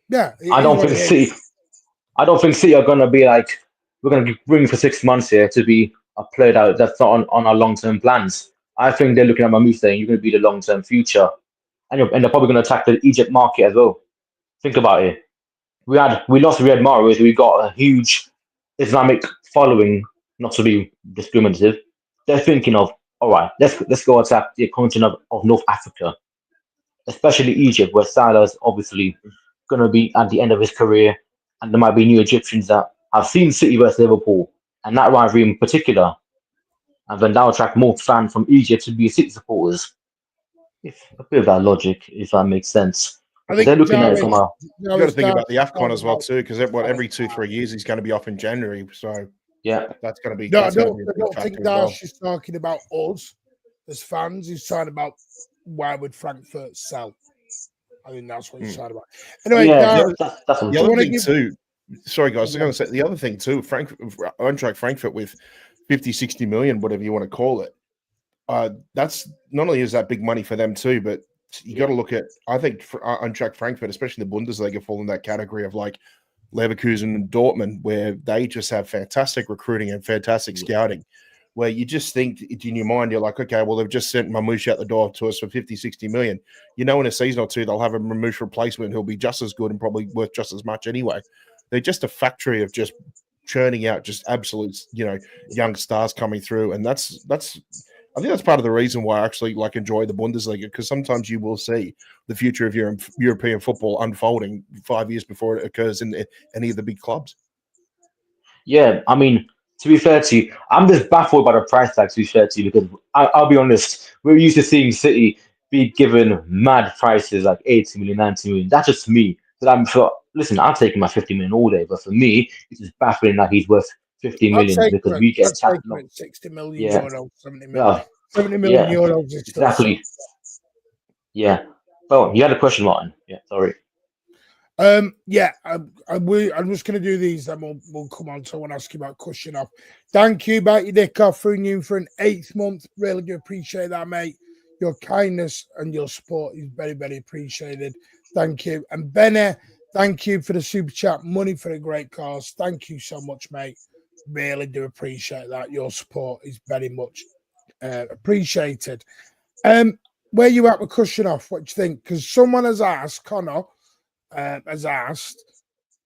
Yeah. I don't think City are going to be like, we're going to bring for 6 months here to be a player that's not on our long-term plans. I think they're looking at Mamouche saying you're going to be the long-term future. And they're probably going to attack the Egypt market as well. Think about it. We lost Riyad Mahrez. We got a huge Islamic following, not to be discriminative. They're thinking of, all right, let's go attack the continent of North Africa, especially Egypt, where Salah's obviously going to be at the end of his career, and there might be new Egyptians that have seen City versus Liverpool, and that rivalry in particular, and then that will attract more fans from Egypt to be City supporters. If a bit of that logic, if that makes sense. I think they're looking at it from a. You got to think about the AFCON as well too, because every 2-3 years he's going to be off in January, so that's going to be. No, I don't think Dash is talking about us as fans. He's talking about why would Frankfurt sell. I think that's what he's talking about. Anyway, that's the other thing too. Sorry, guys, I was going to say the other thing too. Eintracht Frankfurt with 50, 60 million, whatever you want to call it. That's not only is that big money for them too, but you got to look at, I think, Eintracht Frankfurt, especially the Bundesliga, fall in that category of like Leverkusen and Dortmund, where they just have fantastic recruiting and fantastic scouting, where you just think in your mind, you're like, okay, well, they've just sent Mamouche out the door to us for 50, 60 million. You know, in a season or two, they'll have a Mamouche replacement who'll be just as good and probably worth just as much anyway. They're just a factory of just churning out just absolute, young stars coming through. And that's I think that's part of the reason why I actually enjoy the Bundesliga, because sometimes you will see the future of your European football unfolding 5 years before it occurs in any of the big clubs. Yeah, I mean, to be fair to you, I'm just baffled by the price tag, to be fair to you, because I'll be honest, we're used to seeing City be given mad prices like 80 million, 90 million. That's just me. Listen, I'm taking my 50 million all day, but for me, it's just baffling that he's worth 50 million because we get taxed. 60 million euros, 70 million. 70 million euros is exactly. Yeah. Oh, you had a question, Martin. Yeah, sorry. I'm just going to do these, then we'll come on. So I want to ask you about Kushinoff. Thank you, about your dick off for you for an 8th month. Really do appreciate that, mate. Your kindness and your support is very, very appreciated. Thank you. And Benny, thank you for the super chat. Money for a great cause. Thank you so much, mate. Really do appreciate that. Your support is very much appreciated. Where you at with Kushinoff? What do you think? Because someone has asked, Connor has asked,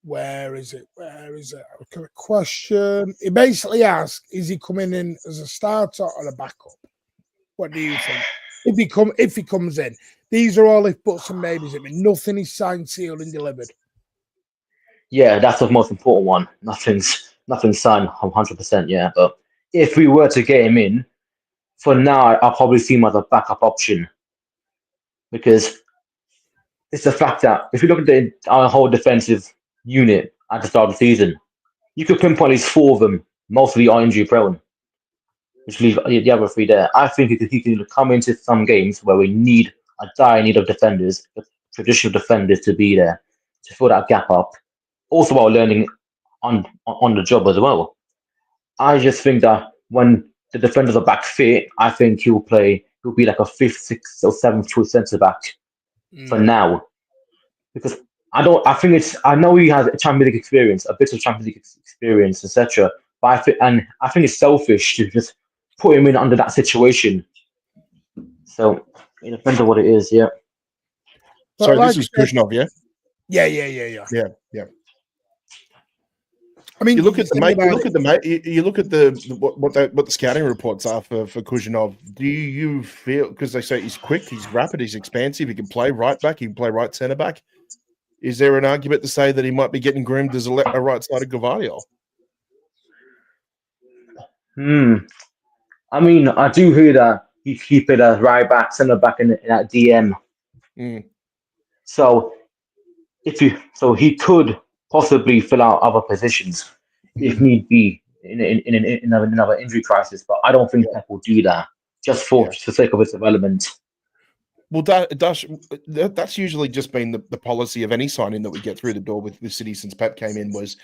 where is it? Okay, question. He basically asked, is he coming in as a starter or a backup? What do you think? If he comes in, these are all if buts and maybes. I mean, nothing is signed, sealed, and delivered. Yeah, that's the most important one. Nothing's signed 100%. Yeah, but if we were to get him in, for now, I'll probably see him as a backup option. because it's the fact that if you look at our whole defensive unit at the start of the season, you could pinpoint at least 4 of them, mostly are injury prone, which leave the other 3 there. I think he can come into some games where we need a dire need of defenders, the traditional defenders, to be there to fill that gap up. Also, while learning on the job as well. I just think that when the defenders are back fit, I think he'll be like a 5th, 6th, or 7th choice centre back for now. Because I know he has a Champions League experience, a bit of Champions League experience, etc. But I think it's selfish to just put him in under that situation. So it depends on what it is, yeah. So this is Kuznov, yeah? Yeah. Yeah. I mean, you look at what the scouting reports are for Kuznov. Do you feel, because they say he's quick, he's rapid, he's expansive, he can play right back, he can play right centre back? Is there an argument to say that he might be getting groomed as a right-sided Gavardio? I mean, I do hear that he played a right back, centre back in that DM. So he could possibly fill out other positions if need be in another injury crisis. But I don't think Pep will do that just for the sake of his development. Well, that's usually just been the policy of any signing that we get through the door with City since Pep came in. Was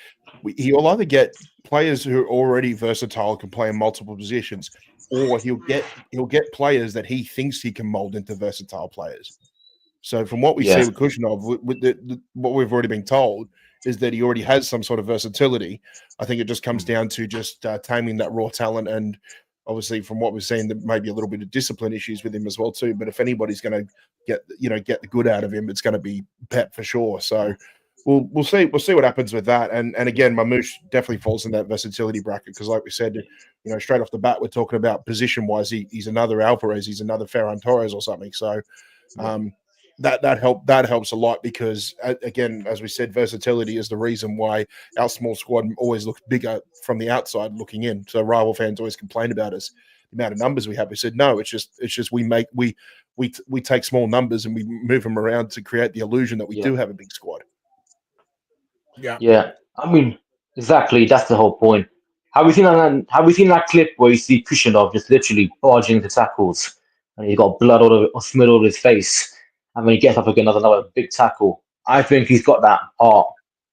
he'll either get players who are already versatile, can play in multiple positions, or he'll get players that he thinks he can mold into versatile players. So from what we see with Kuznov, what we've already been told is that he already has some sort of versatility. I think it just comes down to just taming that raw talent, and obviously from what we've seen, there may be a little bit of discipline issues with him as well too. But if anybody's going to get the good out of him, it's going to be Pep for sure. So we'll see what happens with that. And again, Mamouche definitely falls in that versatility bracket because, like we said, straight off the bat, we're talking about position wise, he's another Alvarez, he's another Ferran Torres or something. So that helps a lot because, again, as we said, versatility is the reason why our small squad always looks bigger from the outside looking in. So rival fans always complain about us, the amount of numbers we have. We said no, it's just we take small numbers and we move them around to create the illusion that we do have a big squad. Yeah. I mean, exactly. That's the whole point. Have we seen that clip where you see Kuznov just literally barging into tackles and he's got blood or smeared all over his face? And when he gets up again, another big tackle. I think he's got that heart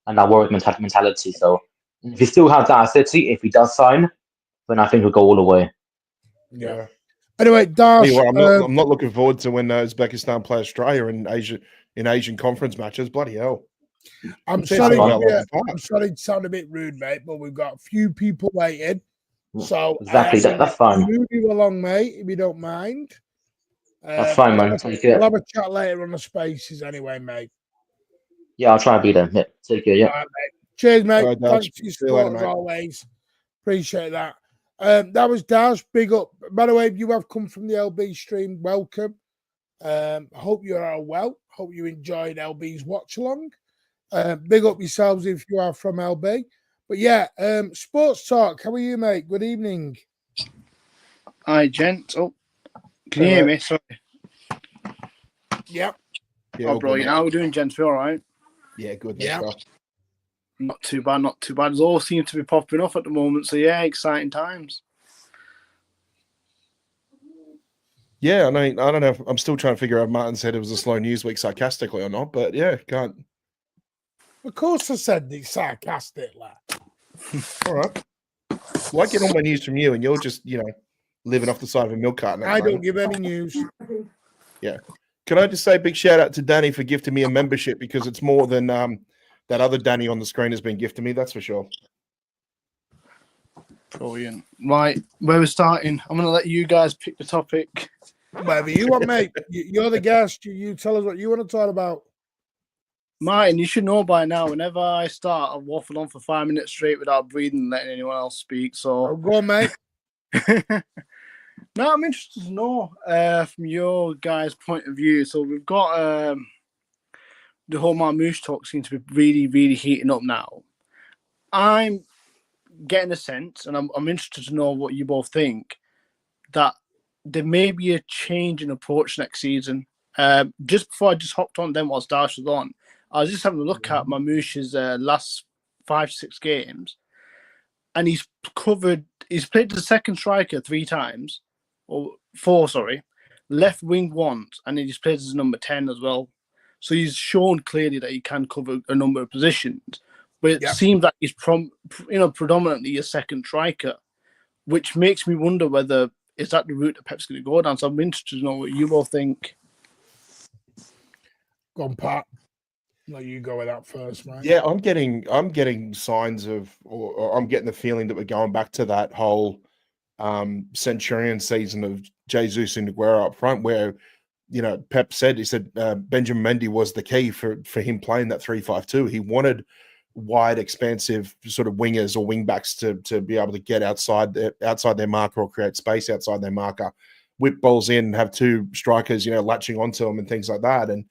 and that warrior mentality. So if he still has that ability, if he does sign, then I think he'll go all the way. Yeah. Anyway, Dash, I'm not looking forward to when Uzbekistan play Australia in Asian conference matches. Bloody hell! I'm sorry to sound a bit rude, mate, but we've got a few people waiting. So exactly, that's fine. Move you along, mate, if you don't mind. That's fine, man. We'll have a chat later on the spaces anyway, mate. Yeah, I'll try and be there. Yeah, take care. Yeah. All right, mate. Cheers, mate. Right, thanks for your support as always. Appreciate that. That was Dash. Big up. By the way, if you have come from the LB stream, welcome. Hope you're all well. Hope you enjoyed LB's watch along. Big up yourselves if you are from LB. But yeah, sports talk. How are you, mate? Good evening. Hi, gents. Oh, can you hear me? Sorry. Yep. Oh, brilliant. How are we doing, gents? We all right? Yeah, good. Yeah. Not too bad, not too bad. It all seems to be popping off at the moment. So, yeah, exciting times. Yeah, I mean, I don't know. I'm still trying to figure out if Martin said it was a slow news week sarcastically or not, but yeah, can't. Of course I said it's sarcastic, lad. All right. Well, I get all my news from you, and you're just, living off the side of a milk carton. I don't give any news. Yeah. Can I just say a big shout out to Danny for gifting me a membership because it's more than that other Danny on the screen has been gifting me, that's for sure. Brilliant. Right, where we're starting, I'm going to let you guys pick the topic. Whatever you want, mate. You're the guest. You tell us what you want to talk about. Martin, you should know by now, whenever I start, I'll waffle on for 5 minutes straight without breathing and letting anyone else speak. So go on, mate. No, I'm interested to know from your guys' point of view. So we've got the whole Marmouche talk seems to be really, really heating up now. I'm getting a sense, and I'm interested to know what you both think, that there may be a change in approach next season. Just before I just hopped on then whilst Dash was on, I was just having a look at Mamouche's last 5-6 games, and he's played the second striker 3 times, or 4, sorry, left wing once, and then he's played as number 10 as well. So he's shown clearly that he can cover a number of positions, but it seems like he's predominantly a second striker, which makes me wonder whether is that the route that Pep's going to go down. So I'm interested to know what you all think. Go on, Pat. Let you go with that first, mate. Yeah, I'm getting signs of, or I'm getting the feeling that we're going back to that whole Centurion season of Jesus and Aguero up front, where Pep said Benjamin Mendy was the key for him playing that 3-5-2. He wanted wide, expansive sort of wingers or wing backs to be able to get outside their marker or create space outside their marker, whip balls in, have 2 strikers, latching onto them and things like that. And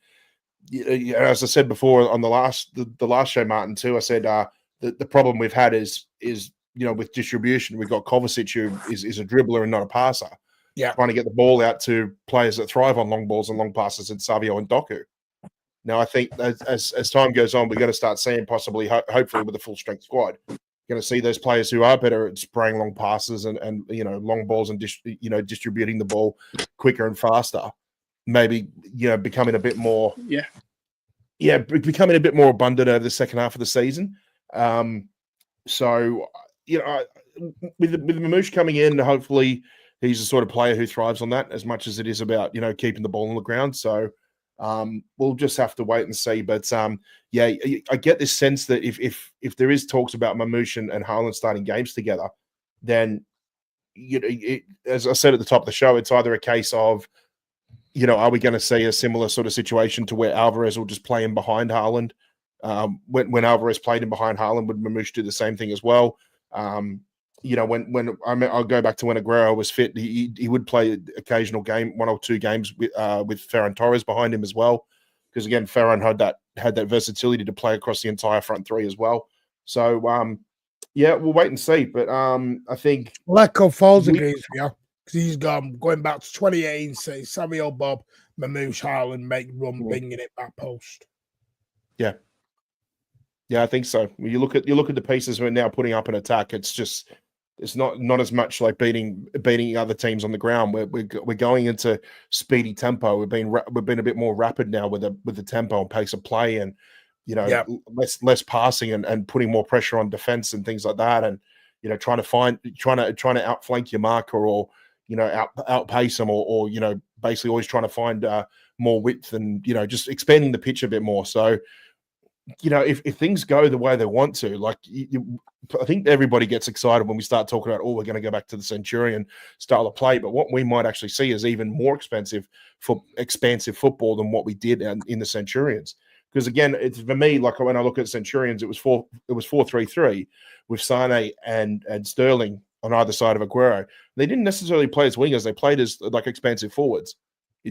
as I said before on the last show, Martin, too, I said the problem we've had is with distribution. We've got Kovacic, who is a dribbler and not a passer. Yeah, trying to get the ball out to players that thrive on long balls and long passes, and Savio and Doku. Now, I think as time goes on, we're going to start seeing possibly, hopefully, with a full strength squad, you're going to see those players who are better at spraying long passes and long balls and distributing the ball quicker and faster. Maybe becoming a bit more, becoming a bit more abundant over the second half of the season. So with Mamouche coming in, hopefully he's the sort of player who thrives on that as much as it is about keeping the ball on the ground. So we'll just have to wait and see. But I get this sense that if there is talks about Mamouche and Haaland starting games together, then as I said at the top of the show, it's either a case of are we going to see a similar sort of situation to where Alvarez will just play in behind Haaland? When Alvarez played in behind Haaland, would Mamouche do the same thing as well? I'll go back to when Aguero was fit, he would play occasional game, 1 or 2 games with Ferran Torres behind him as well, because again, Ferran had that versatility to play across the entire front 3 as well. So we'll wait and see. But I think Lecco Falls agrees with you. He's going back to 2018, say Savio, Bob, Mamouche, Haaland, make run, bringing it back post. Yeah, I think so. When you look at the pieces we're now putting up in attack, it's not as much like beating other teams on the ground. We're going into speedy tempo. We've been a bit more rapid now with the tempo and pace of play, and less passing and putting more pressure on defense and things like that, and trying to outflank your marker or outpace them or basically always trying to find more width and just expanding the pitch a bit more. So if things go the way they want to, I think everybody gets excited when we start talking about, we're going to go back to the Centurion style of play. But what we might actually see is even more expansive football than what we did in the Centurions. Because again, it's for me, like when I look at Centurions, it was 4-3-3 with Sane and Sterling on either side of Aguero. They didn't necessarily play as wingers; they played as like expansive forwards.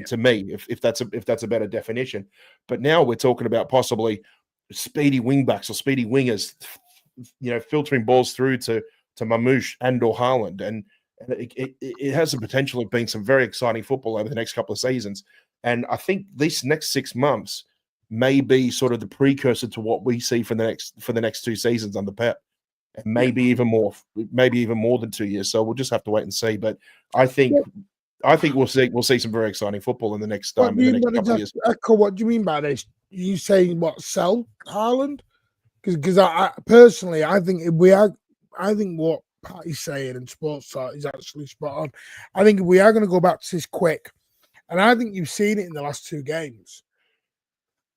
To me, if that's a better definition. But now we're talking about possibly speedy wingbacks or speedy wingers, filtering balls through to Mamouche and or Haaland, and it has the potential of being some very exciting football over the next couple of seasons. And I think these next 6 months may be sort of the precursor to what we see for the next 2 seasons under Pep, and maybe even more than 2 years. So we'll just have to wait and see. But I think we'll see some very exciting football in the next couple of years. Echo, what do you mean by this? You saying sell Haaland? Because I personally, I think what Patty's saying and Sports Talk is actually spot on. I think we are going to go back to this quick, and I think you've seen it in the last 2 games.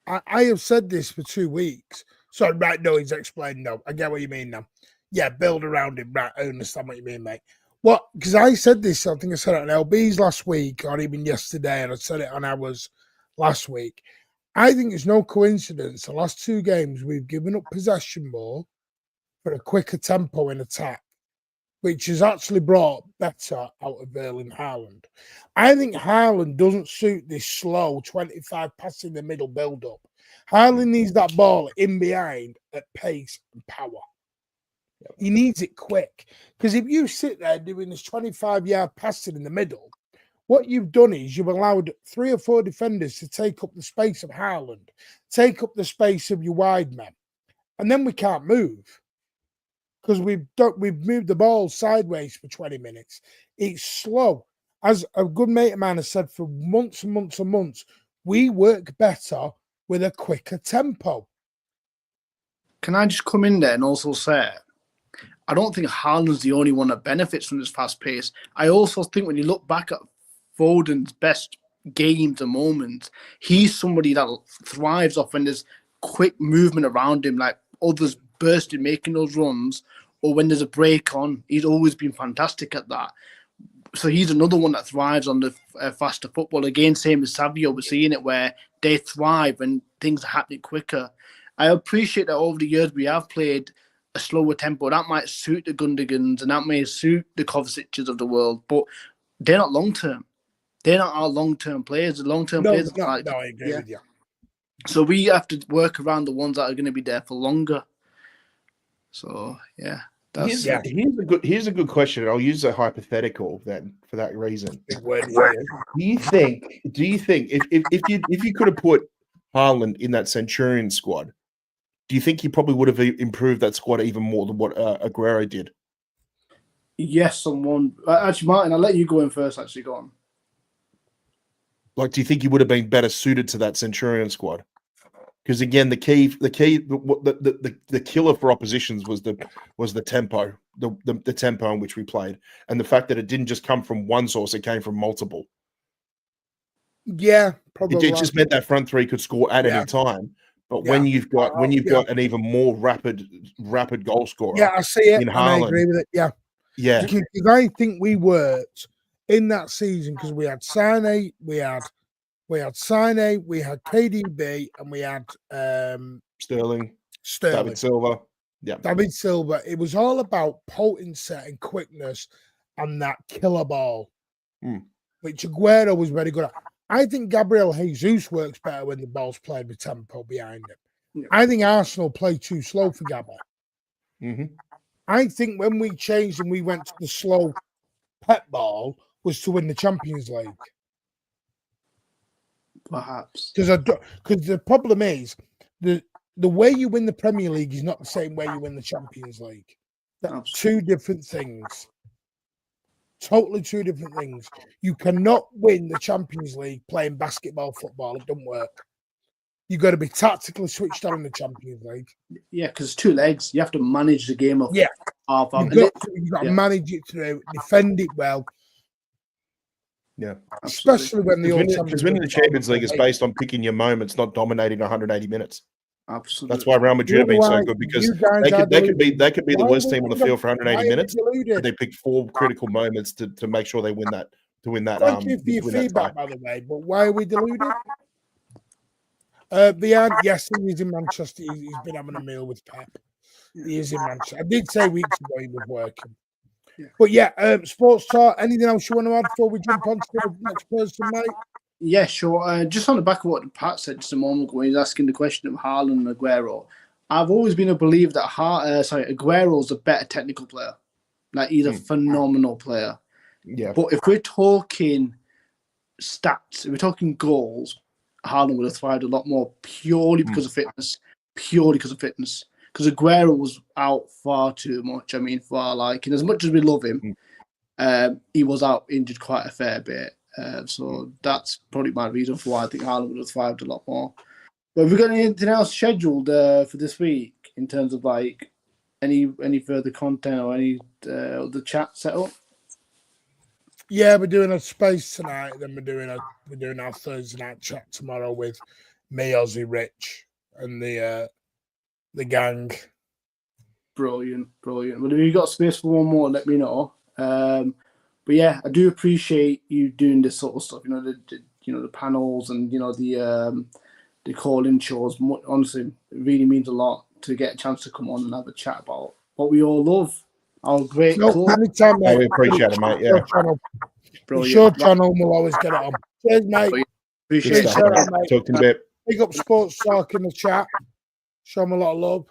I have said this for 2 weeks. So right, no, he's explained. No, I get what you mean now. Yeah, build around him. Right, I understand what you mean, mate. What? Because I said this. I think I said it on LB's last week, or even yesterday, and I said it on ours last week. I think it's no coincidence. The last 2 games, we've given up possession more for a quicker tempo in attack, which has actually brought better out of Erling Haaland. I think Haaland doesn't suit this slow 25 pass in the middle build-up. Haaland needs that ball in behind at pace and power. He needs it quick. Because if you sit there doing this 25-yard passing in the middle, what you've done is you've allowed 3 or 4 defenders to take up the space of Haaland, take up the space of your wide men, and then we can't move because we've moved the ball sideways for 20 minutes. It's slow. As a good mate of mine has said for months and months and months, we work better with a quicker tempo. Can I just come in there and also say, I don't think Haaland's the only one that benefits from this fast pace. I also think when you look back at Foden's best games and moments, he's somebody that thrives off when there's quick movement around him, like others bursting, making those runs, or when there's a break on. He's always been fantastic at that. So he's another one that thrives on the faster football. Again, same as Savio, we're seeing it where they thrive when things are happening quicker. I appreciate that over the years we have played a slower tempo. That might suit the Gundigans and that may suit the Kovacic's of the world, but they're not long-term. They're not our long-term players. The long-term players are like... No, I agree with you. So we have to work around the ones that are going to be there for longer. So, yeah. Here's a good question, and I'll use a hypothetical then for that reason. Big word. Do you think if you could have put Haaland in that Centurion squad, do you think he probably would have improved that squad even more than what Aguero did? Yes, someone. Actually, Martin, I'll let you go in first. Actually, go on. Like, do you think he would have been better suited to that Centurion squad? Because again, the killer for oppositions was the tempo, the tempo in which we played, and the fact that it didn't just come from one source; it came from multiple. Yeah, probably. It just meant that front three could score at any time. But when you've got an even more rapid goal scorer, I see it, in and I Haaland, agree with it. Yeah. Because I think we worked in that season because we had Sane, we had Sane, we had KDB, and we had Sterling, David Silva. Yeah, David Silva. It was all about potency and quickness and that killer ball, which Aguero was very good at. I think Gabriel Jesus works better when the ball's played with tempo behind him. Yeah. I think Arsenal play too slow for Gabba. Mm-hmm. I think when we changed and we went to the slow pep ball was to win the Champions League. Perhaps. Because the problem is the way you win the Premier League is not the same way you win the Champions League. That's two different things. Totally two different things. You cannot win the Champions League playing basketball, football. It doesn't work. You've got to be tactically switched on in the Champions League. Yeah, because it's 2 legs. You have to manage the game of half. You've got to manage it through, defend it well. Yeah, especially when winning the Champions League is based on picking your moments, not dominating 180 minutes. Absolutely. That's why Real Madrid have been so good, because they could be the worst team on the field for 180 minutes. But they picked 4 critical moments to make sure they win that. Thank you for your feedback, by the way. But why are we deluded? Yes, he is in Manchester. He's been having a meal with Pep. He is in Manchester. I did say weeks ago he was working. Yeah. But sports talk. Anything else you want to add before we jump on to the next person, mate? Yeah, sure. Just on the back of what Pat said just a moment ago, when he was asking the question of Haaland and Aguero, I've always been a believer that Aguero's a better technical player. Like, he's a phenomenal player. Yeah. But if we're talking stats, if we're talking goals, Haaland would have thrived a lot more purely because of fitness. Because Aguero was out far too much. I mean, and as much as we love him, he was out injured quite a fair bit. So that's probably my reason for why I think Haaland would have thrived a lot more. But have we got anything else scheduled for this week in terms of like any further content or any other chat set up? Yeah, we're doing a space tonight. Then we're doing our Thursday night chat tomorrow with me, Ozzy, Rich, and the gang. Brilliant. Well, if you've got space for one more, let me know. But yeah, I do appreciate you doing this sort of stuff. The panels and the call-in shows. Honestly, it really means a lot to get a chance to come on and have a chat about what we all love. Our great club. Anytime, mate. We appreciate it, mate. Yeah. Your channel will always get it on. Cheers, mate. Appreciate it, mate. Talk to you in a bit. Pick up Sports Talk in the chat. Show them a lot of love.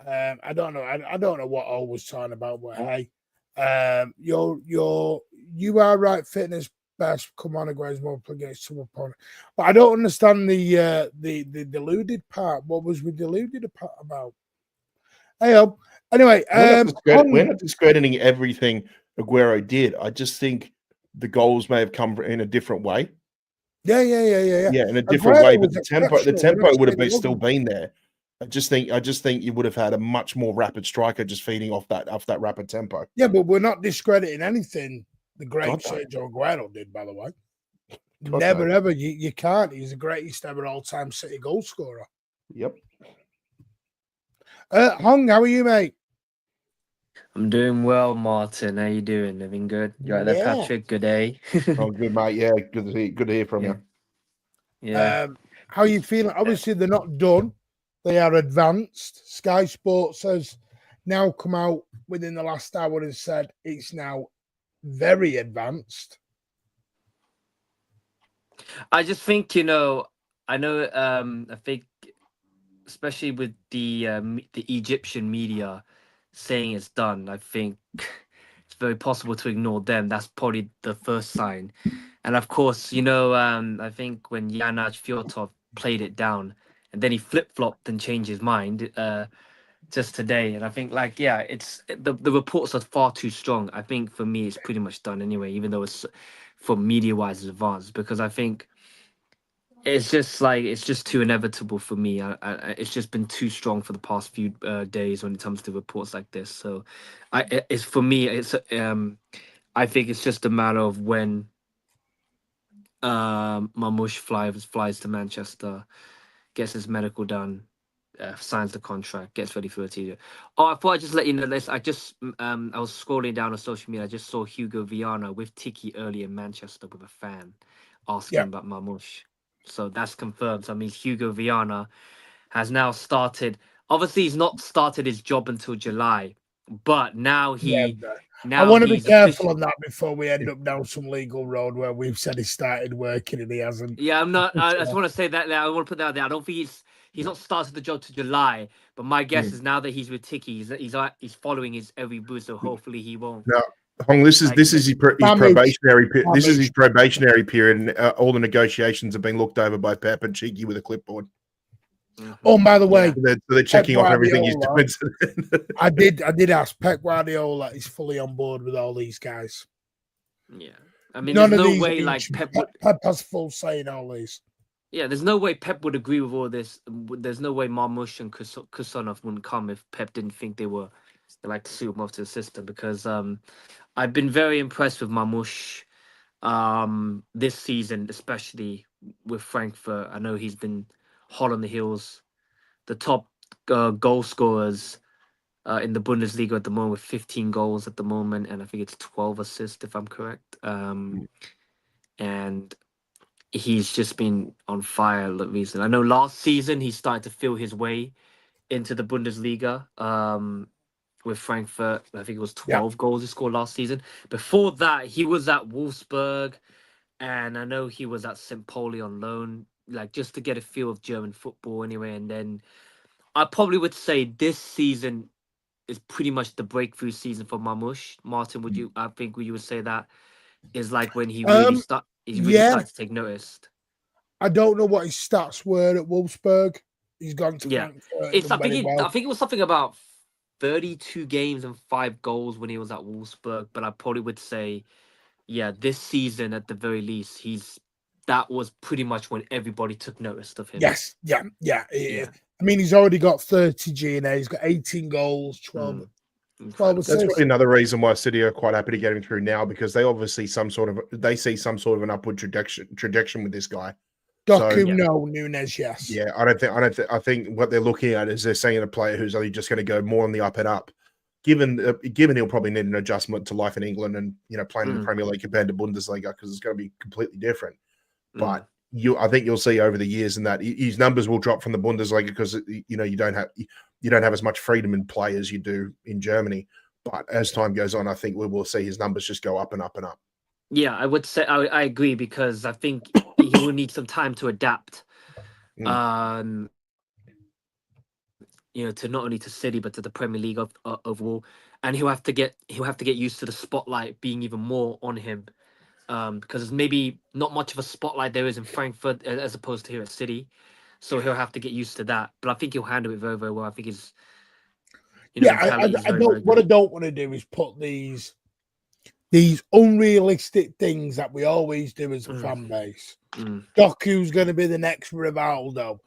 I don't know what I was talking about, but hey, you are right fitness best. Come on, Aguero's more against some opponent. But I don't understand the deluded part. What was we deluded about? Hey, anyway, we're not discrediting everything Aguero did. I just think the goals may have come in a different way. Yeah, in a different way. But the tempo would have still been there. I just think you would have had a much more rapid striker just feeding off that rapid tempo. Yeah, but we're not discrediting anything the great Sergio Aguero did, by the way. Never ever. You can't. He's the greatest ever all-time City goal scorer. Yep. Hong, how are you, mate? I'm doing well, Martin. How you doing? Living good? You right there, Patrick? Good day. Oh, good, mate. Yeah, good to hear from you. Yeah. How are you feeling? Obviously, they're not done. They are advanced. Sky Sports has now come out within the last hour and said it's now very advanced. I just think, I think especially with the Egyptian media saying it's done, I think it's very possible to ignore them. That's probably the first sign. And of course, I think when Yanaj Fyodorov played it down and then he flip-flopped and changed his mind just today. And I think it's the reports are far too strong. I think for me, it's pretty much done anyway, even though it's for media-wise advanced, because I think it's just too inevitable for me. It's just been too strong for the past few days when it comes to reports like this. So, it's for me. I think it's just a matter of when Marmoush flies to Manchester, gets his medical done, signs the contract, gets ready for the team. Oh, I thought I'd just let you know this. I was scrolling down on social media. I just saw Hugo Viana with Tiki early in Manchester with a fan asking about Marmoush. So that's confirmed. So I mean, Hugo Viana has now started. Obviously, he's not started his job until July, but now I want to be careful on that before we end up down some legal road where we've said he started working and he hasn't. Yeah, I'm not. I just want to say that. I want to put that out there. I don't think he's not started the job to July, but my guess is now that he's with Tiki, he's following his every boost. So hopefully he won't. No. Hong, this is his probationary period. This is his probationary period, and all the negotiations have been looked over by Pep and Cheeky with a clipboard. Mm-hmm. Oh, by the way, they're checking off everything he's doing. I did ask Pep Guardiola is fully on board with all these guys. Yeah, I mean, there's no way Pep has full say in all these. Yeah, there's no way Pep would agree with all this. There's no way Marmoush and Kusanov wouldn't come if Pep didn't think they like to suit him off to the system, because I've been very impressed with Marmoush this season, especially with Frankfurt. I know he's been hot on the heels, the top goal scorers in the Bundesliga at the moment with 15 goals at the moment, and I think it's 12 assists if I'm correct. And he's just been on fire recently. I know last season he started to feel his way into the Bundesliga. With Frankfurt, I think it was 12 goals he scored last season. Before that, he was at Wolfsburg, and I know he was at St. Pauli on loan, like just to get a feel of German football anyway. And then I probably would say this season is pretty much the breakthrough season for Marmoush. Martin, would you would say that is like when he really started to take notice? I don't know what his stats were at Wolfsburg. He's gone to Frankfurt. I think it was something about 32 games and 5 goals when he was at Wolfsburg, but I probably would say, this season at the very least, that was pretty much when everybody took notice of him. Yes, yeah. I mean, he's already got 30 G&A. He's got 18 goals, 12 assists. That's probably another reason why City are quite happy to get him through now, because they obviously see some sort of an upward trajectory with this guy. Nunes, yes. Yeah, I think what they're looking at is they're seeing a player who's only just going to go more on the up and up. Given he'll probably need an adjustment to life in England and playing in the Premier League compared to Bundesliga, because it's going to be completely different. But I think you'll see over the years and that his numbers will drop from the Bundesliga because you don't have as much freedom in play as you do in Germany. But as time goes on, I think we will see his numbers just go up and up and up. Yeah, I would say I agree, because I think he will need some time to adapt. To not only to City but to the Premier League overall, and he'll have to get used to the spotlight being even more on him because there's maybe not much of a spotlight there is in Frankfurt as opposed to here at City. So he'll have to get used to that. But I think he'll handle it very, very well. I think his mentality is very, very what I good. don't want to do is put these unrealistic things that we always do as a fan base. Doku's going to be the next Rivaldo.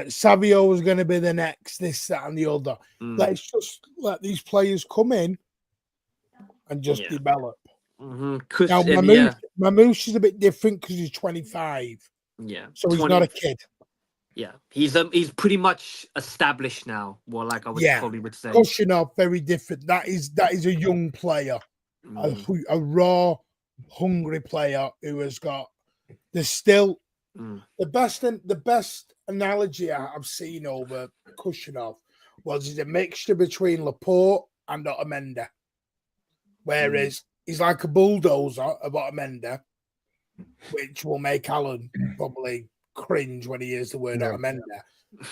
Savio is going to be the next this, that, and the other. Let's just let these players come in and just develop. Now, Mamouche is a bit different because he's 25. Yeah. So he's not a kid. Yeah. He's pretty much established now. Well, like I would probably would say. Kushinov, very different. That is a young player. A raw, hungry player who has got the best analogy I've seen over Kushinov was a mixture between Laporte and Otamendi. Whereas he's like a bulldozer of Otamendi, which will make Alan probably cringe when he hears the word Otamendi.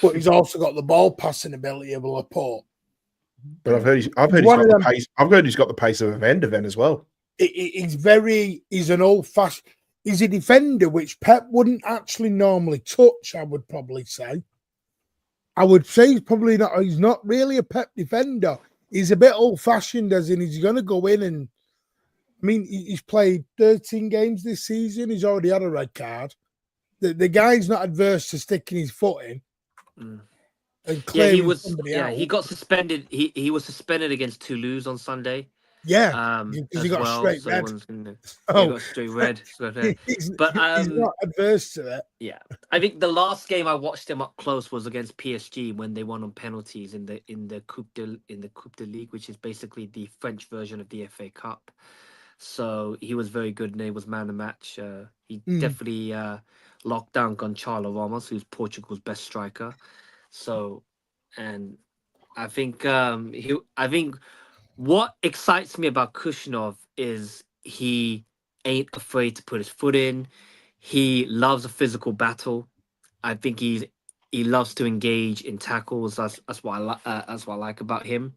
But he's also got the ball passing ability of a Laporte. But I've heard he's got the pace. I've heard he's got the pace of a Van de Ven as well. He's an old-fashioned. He's a defender which Pep wouldn't actually normally touch. I would probably say. I would say he's probably not. He's not really a Pep defender. He's a bit old-fashioned, as in he's going to go in and. I mean, he's played 13 games this season. He's already had a red card. The guy's not adverse to sticking his foot in. And he got suspended. He was suspended against Toulouse on Sunday. Yeah, because he got well, straight red. He got straight red. He's not adverse to it. Yeah, I think the last game I watched him up close was against PSG when they won on penalties in the Coupe de Ligue, which is basically the French version of the FA Cup. So he was very good and he was man of the match. He definitely locked down Gonçalo Ramos, who's Portugal's best striker. So, and I think what excites me about Kushinov is he ain't afraid to put his foot in. He loves a physical battle. I think he loves to engage in tackles. That's what I like about him.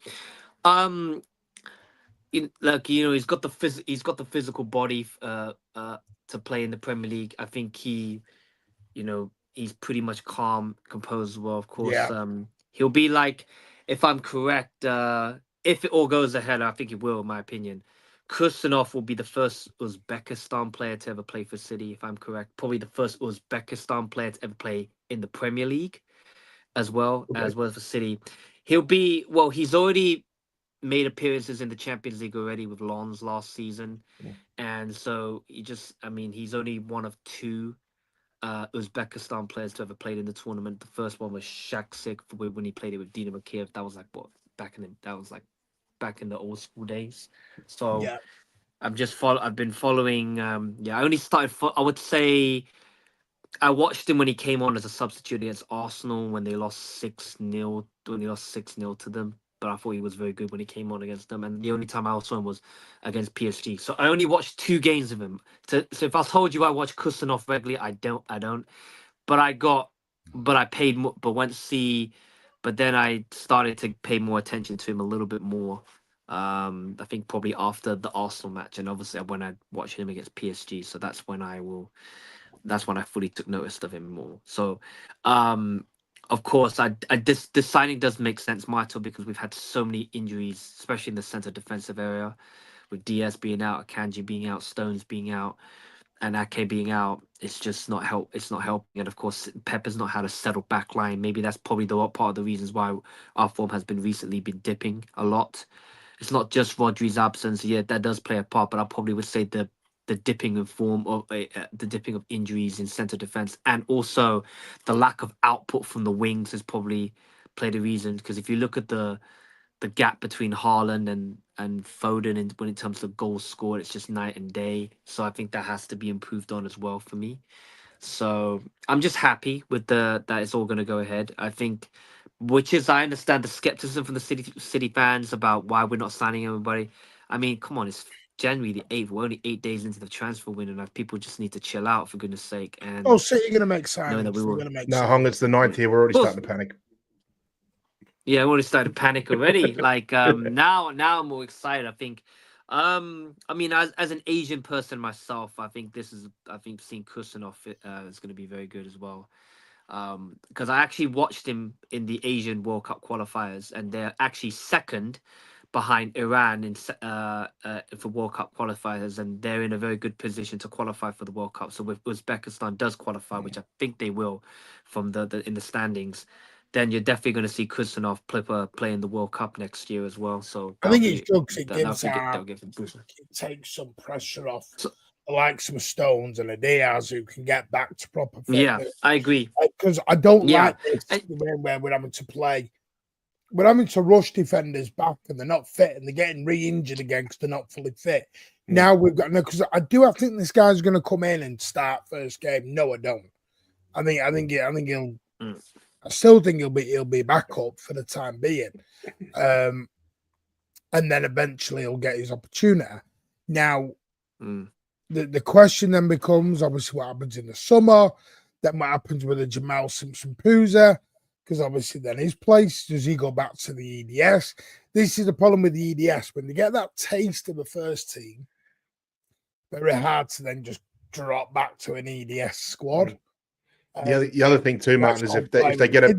He's got the physical body to play in the Premier League. I think he's pretty much calm, composed. Well, of course, he'll be like, if I'm correct, if it all goes ahead, I think it will, in my opinion. Kusanov will be the first Uzbekistan player to ever play for City, if I'm correct. Probably the first Uzbekistan player to ever play in the Premier League, as well for City. He's already made appearances in the Champions League already with Lens last season. And so he's only one of two Uzbekistan players to ever played in the tournament. The first one was Shaksik when he played it with Dinamo Kiev. That was back in the old school days. So I've been following. I only started. I would say I watched him when he came on as a substitute against Arsenal when they lost 6-0. When they lost 6-0 to them. But I thought he was very good when he came on against them. And the only time I saw him was against PSG. So I only watched 2 games of him. So if I told you I watch Kusanov regularly, I don't. But I paid more. But then I started to pay more attention to him a little bit more. I think probably after the Arsenal match, and obviously when I watched him against PSG. So that's when I fully took notice of him more. So, of course, this signing does make sense, Maito, because we've had so many injuries, especially in the centre defensive area, with Diaz being out, Akanji being out, Stones being out, and Ake being out. It's just not help. It's not helping, and of course, Pep has not had a settled back line. Maybe that's probably part of the reasons why our form has been recently dipping a lot. It's not just Rodri's absence. Yeah, that does play a part, but I probably would say the dipping of form of the dipping of injuries in centre defence, and also the lack of output from the wings has probably played a reason. Because if you look at the gap between Haaland and Foden, and when it comes to goals scored, it's just night and day. So I think that has to be improved on as well for me. So I'm just happy with that it's all going to go ahead. I think, I understand the skepticism from the City fans about why we're not signing everybody. I mean, come on, it's January the 8th. We're only 8 days into the transfer window, and people just need to chill out, for goodness sake. And City are going to make signings. Hung, it's the 9th here. We're already starting to panic. Yeah, I'm already starting to panic already. Now I'm more excited. I think I mean, as an Asian person myself, I think seeing Kusanov is going to be very good as well. Because I actually watched him in the Asian World Cup qualifiers, and they're actually second behind Iran for World Cup qualifiers, and they're in a very good position to qualify for the World Cup. So if Uzbekistan does qualify, which I think they will, from the in the standings, then you're definitely going to see Kusanov play in the World Cup next year as well. So I think it's good because that'll give him boost. It takes some pressure off. So, like some Stones and a Diaz who can get back to proper fitness. Yeah, I agree. Because I don't like this where we're having to play. We're having to rush defenders back and they're not fit and they're getting re-injured again because they're not fully fit. Now we've got because I think this guy's going to come in and start first game. No, I don't. I think he'll. I still think he'll be back up for the time being, and then eventually he'll get his opportunity. Now. The question then becomes obviously what happens in the summer, then what happens with the Jamal Simpson-Pouza, because obviously then his place, does he go back to the EDS? This is the problem with the EDS. When they get that taste of the first team, very hard to then just drop back to an EDS squad. The other thing too, Martin, is if they get a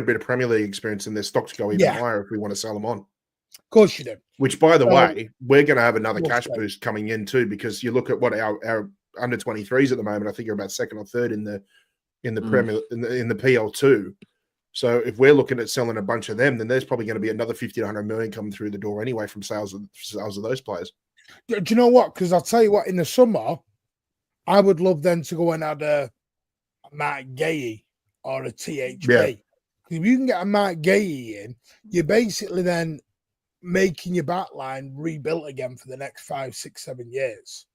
bit of Premier League experience, and their stocks go even higher if we want to sell them on. Of course you do. Which, by the way, we're going to have another cash boost coming in too, because you look at what our under 23s at the moment. I think you're about second or third in the Premier in the PL2. So if we're looking at selling a bunch of them, then there's probably going to be another 50 to 100 million coming through the door anyway from sales of those players. Do you know what? Because I'll tell you what, in the summer, I would love them to go and add a Matt Gay or a THB. Yeah. If you can get a Matt Gay in, you're basically then making your back line rebuilt again for the next 5, 6, 7 years,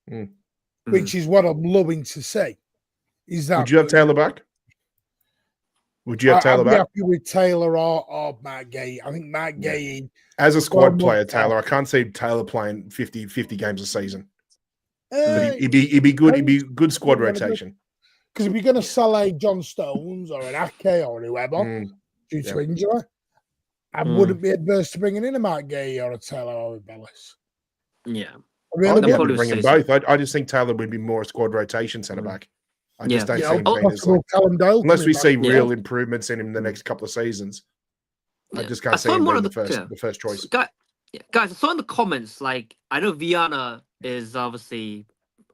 which is what I'm loving to see. Is that would you have Taylor back? Would you have Taylor back? I'd be happy with Taylor or Matt Gay. I think Matt Gay as a squad player, Taylor. I can't see Taylor playing 50 games a season. But he'd be good. He'd be good squad rotation. Because if you're going to sell a John Stones or an Ake or whoever due to injury, I wouldn't be adverse to bringing in a Matt Gay or a Taylor or a Bellis. Yeah. I'd probably bring both. I just think Taylor would be more a squad rotation centre back. I just don't see him being as unless we see real improvements in him in the next couple of seasons. I just can't see him being the first choice. Guys, I saw in the comments, like, I know Viana is obviously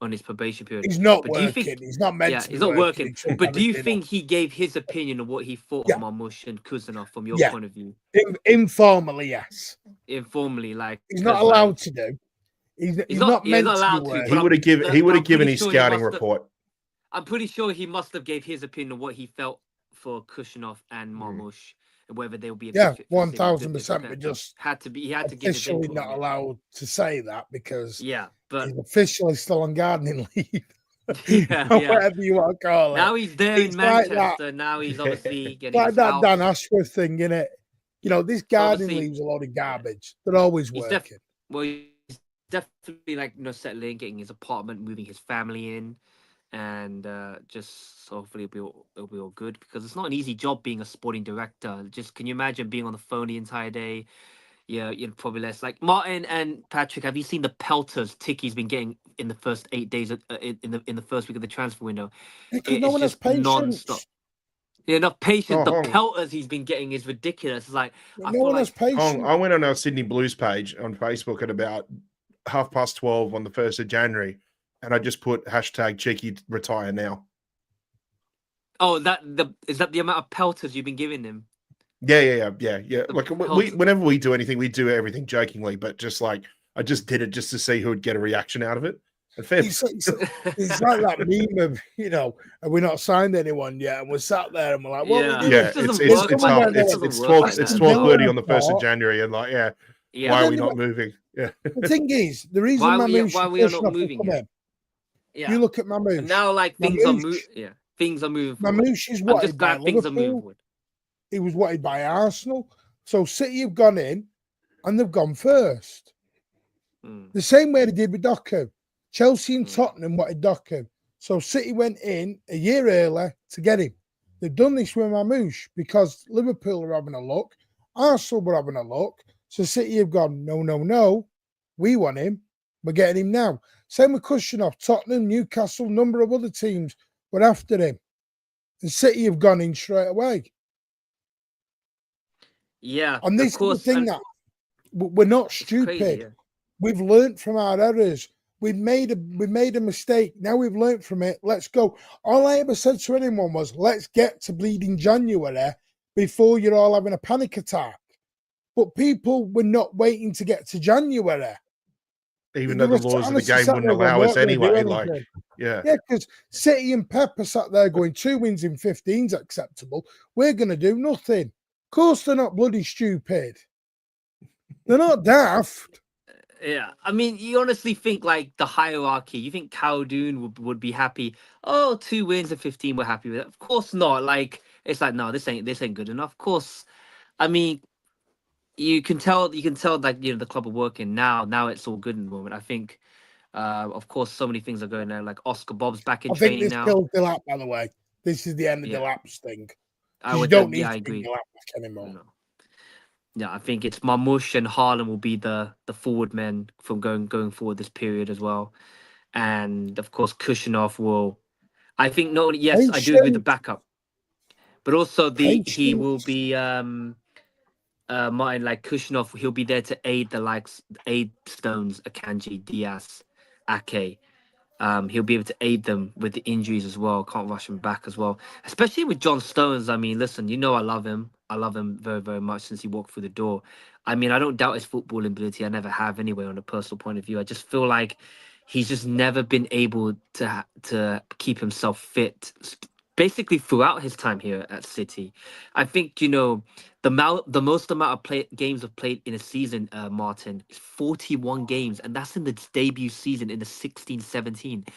on his probation period. He's not working. He's not meant to. He's not working. But do you think he gave his opinion of what he thought of Marmoush and Kusanov from your point of view? Informally, yes. Informally, like he's not allowed to do. He's not meant allowed to. He would have given his scouting report. I'm pretty sure he must have gave his opinion of what he felt for Kusanov and Marmoush, and whether they would be 1,000%. But just had to be. He had to give his officially input. not allowed to say that because but he's officially still on gardening leave. Whatever you want to call it. Now he's there in Manchester. Like now he's obviously getting like that Dan Ashworth thing, innit? You know, this gardening leave's a lot of garbage. They're always working. He's definitely settling, getting his apartment, moving his family in, and just hopefully it'll be all good, because it's not an easy job being a sporting director. Just can you imagine being on the phone the entire day? Yeah, you're probably less. Like Martin and Patrick, have you seen the pelters Ticky's been getting in the first 8 days in the first week of the transfer window? No one has patience. Non-stop. Yeah, enough patience. The pelters he's been getting is ridiculous. It's like no one has patience. I went on our Sydney Blues page on Facebook at about 12:30 on the 1st of January, and I just put #Cheeky retire now. Oh, is that the amount of pelters you've been giving him? Yeah. Like whenever we do anything, we do everything jokingly, but just like I just did it just to see who would get a reaction out of it. It's like that meme of, and we're not signed anyone yet, and we're sat there and we're like, well, it's 12:30 on the 1st of January, and like, why are we not moving? Yeah. The thing is, the reason why we are not moving. You look at Mamouche. Now, like things are moving. Yeah, things are moving. Mamouche is wanted by Liverpool. He was wanted by Arsenal. So City have gone in, and they've gone first. The same way they did with Doku. Chelsea and Tottenham wanted Doku. So City went in a year early to get him. They've done this with Mamouche because Liverpool are having a look. Arsenal were having a look. So City have gone, no. We want him. We're getting him now. Same with Kushnerov, Tottenham, Newcastle, number of other teams were after him. And City have gone in straight away. Yeah, And this of course. is the thing that we're not stupid. Crazy, yeah. We've learned from our errors. We made a mistake. Now we've learned from it. Let's go. All I ever said to anyone was, let's get to bleeding January before you're all having a panic attack. But people were not waiting to get to January. Even though the laws of the game wouldn't there allow going, us "We're not gonna do anyway. Like, anything." yeah. Yeah, because City and Pep are sat there going 2 wins in 15 is acceptable. We're going to do nothing. Of course, they're not bloody stupid. They're not daft. Yeah, I mean, you honestly think like the hierarchy. You think Khaldun would be happy? Oh, 2 wins and 15, we're happy with it. Of course not. Like it's like no, this ain't good enough. Of course, I mean, you can tell like the club are working now. Now it's all good in the moment. I think, of course, so many things are going there. Like Oscar Bob's back in I think training this now. kills Delap, by the way. This is the end of Yeah. Delap's thing. I You would. don't need Yeah, I to agree. bring Delap back anymore. No. Yeah, I think it's Marmoush and Haaland will be the forward men from going forward this period as well. And of course Kushinov will. I think not only yes, I do agree with the backup, but also he will be Martin like Kushinov. He'll be there to aid Stones, Akanji, Diaz, Ake. He'll be able to aid them with the injuries as well. Can't rush him back as well, especially with John Stones. I mean, listen, I love him. I love him very, very much since he walked through the door. I mean, I don't doubt his footballing ability. I never have anyway on a personal point of view. I just feel like he's just never been able to keep himself fit basically throughout his time here at City. I think, the most amount of games I've played in a season, Martin, is 41 games, and that's in the debut season in the 16-17.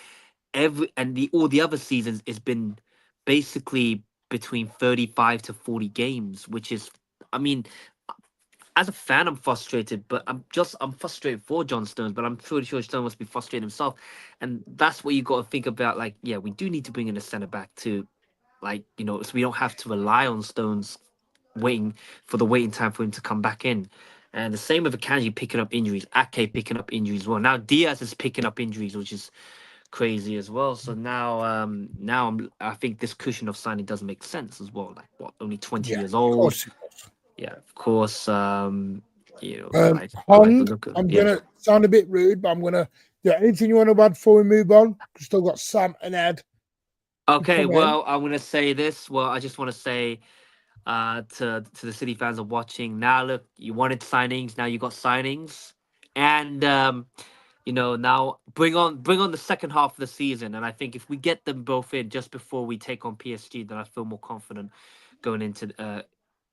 All the other seasons has been basically between 35 to 40 games, which is, I mean, as a fan, I'm frustrated, but I'm frustrated for John Stones, but I'm pretty sure Stone must be frustrated himself. And that's what you got to think about. Like, yeah, we do need to bring in a centre back to, like, so we don't have to rely on Stones waiting time for him to come back in. And the same with Akanji picking up injuries, Ake picking up injuries as well. Now Diaz is picking up injuries, which is crazy as well. So now I think this cushion of signing doesn't make sense as well. Like what, only 20 years old. Yeah, of course. Hong, look at, I'm gonna sound a bit rude, but I'm gonna do anything you want to add before we move on. We've still got Sam and Ed. Okay, well, I'm gonna say this. Well, I just want to say to the City fans are watching. Now look, you wanted signings, now you got signings. And now bring on the second half of the season. And I think if we get them both in just before we take on PSG, then I feel more confident going into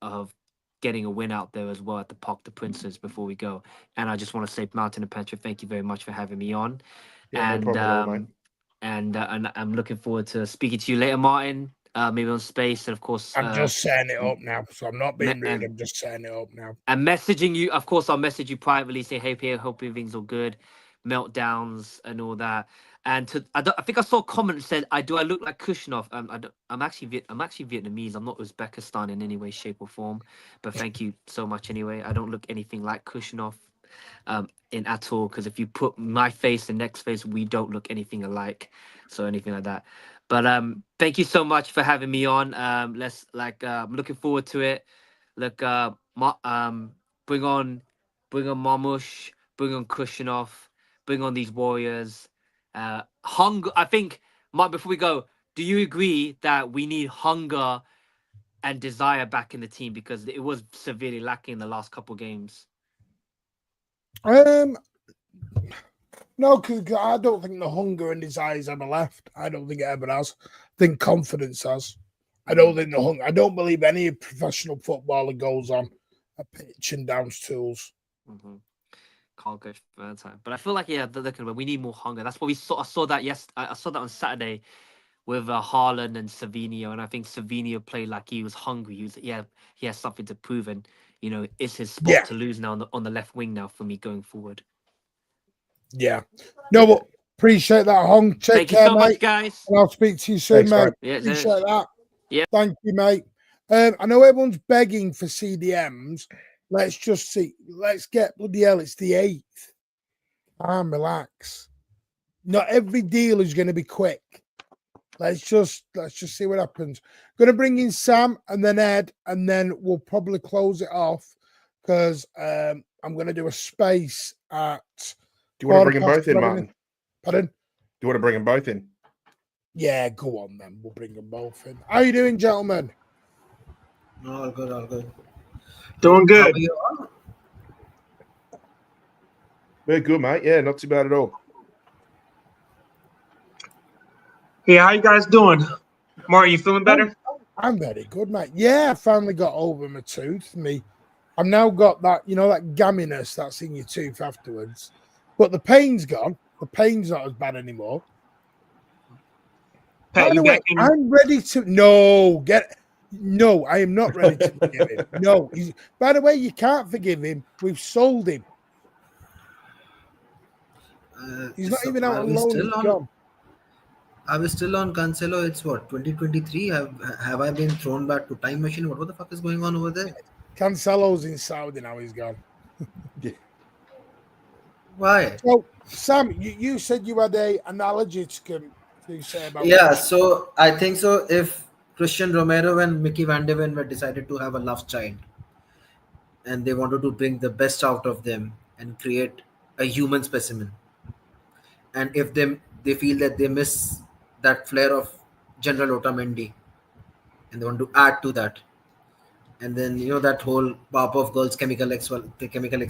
of getting a win out there as well at the Parc des Princes before we go. And I just want to say, Martin and Petra, thank you very much for having me on. Yeah, no problem at all, mate. And I'm looking forward to speaking to you later, Martin. Maybe on Space, and of course, I'm just setting it up now, so I'm not being rude. I'm just setting it up now. And messaging you, of course, I'll message you privately, say, "Hey, Pierre, hope everything's all good." Meltdowns and all that. And I think I saw a comment that said, I look like Kushinov? I'm actually Vietnamese. I'm not Uzbekistan in any way, shape, or form. But thank you so much anyway. I don't look anything like Kushinov in at all, because if you put my face and next face, we don't look anything alike. So anything like that. But thank you so much for having me on. I'm looking forward to it. Look, bring on Marmoush, bring on Kushinov, bring on these warriors. Hunger. I think, Mark, before we go, do you agree that we need hunger and desire back in the team, because it was severely lacking in the last couple of games? No, because I don't think the hunger and desires ever left. I don't think it ever has. I think confidence has. I don't think the hunger. I don't believe any professional footballer goes on a pitch and downs tools. Mm-hmm. Can't go for that time. But I feel like, we need more hunger. That's what we saw. I saw that I saw that on Saturday with Haaland and Savinho, and I think Savinho played like he was hungry. He has something to prove, and it's his spot to lose now on the left wing now for me going forward. Yeah. No, but appreciate that, Hong. Thank you so much, guys. And I'll speak to you soon, Thanks, mate. Yeah, appreciate that. Yeah. Thank you, mate. I know everyone's begging for CDMs. Let's just see. Let's get bloody hell. It's the 8th. Relax. Not every deal is going to be quick. Let's just see what happens. Going to bring in Sam and then Ed, and then we'll probably close it off because I'm going to do a space at. Do you want to bring them both in, Martin? Pardon? Do you want to bring them both in? Yeah, go on then. We'll bring them both in. How you doing, gentlemen? All good, all good. Doing good. Very good, mate. Yeah, not too bad at all. Yeah, how you guys doing? Mark, you feeling better? I'm very good, mate. Yeah, I finally got over my tooth. I've now got that, that gamminess that's in your tooth afterwards. But the pain's gone. The pain's not as bad anymore. Pat, By the way, I'm ready to. No, I am not ready to forgive him. No. By the way, you can't forgive him. We've sold him. He's not even out on loan. He's gone. I was still on Cancelo. It's what, 2023? Have I been thrown back to time machine? What the fuck is going on over there? Cancelo's in Saudi now. He's gone. Why? So, Sam, you said you had a analogy to say about. Yeah, so I think so. If Christian Romero and Mickey Van de Ven were decided to have a love child, and they wanted to bring the best out of them and create a human specimen, and if they feel that they miss that flair of General Otamendi, and they want to add to that, and then that whole Powerpuff Girls Chemical X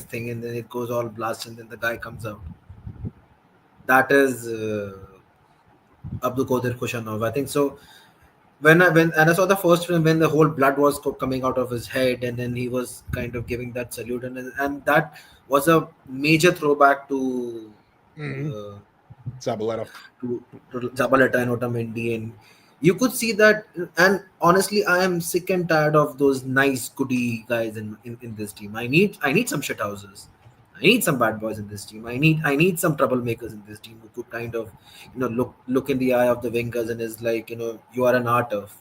thing, and then it goes all blast, and then the guy comes out. That is Abdul Qadir Kushanov. I think so. When I saw the first film, when the whole blood was coming out of his head, and then he was kind of giving that salute, and that was a major throwback to Zabaleta. To Zabaleta and Otamendi, and you could see that. And honestly, I am sick and tired of those nice goody guys in this team. I need some shithouses. I need some bad boys in this team. I need some troublemakers in this team who could kind of look in the eye of the wingers and is like, you are an artist.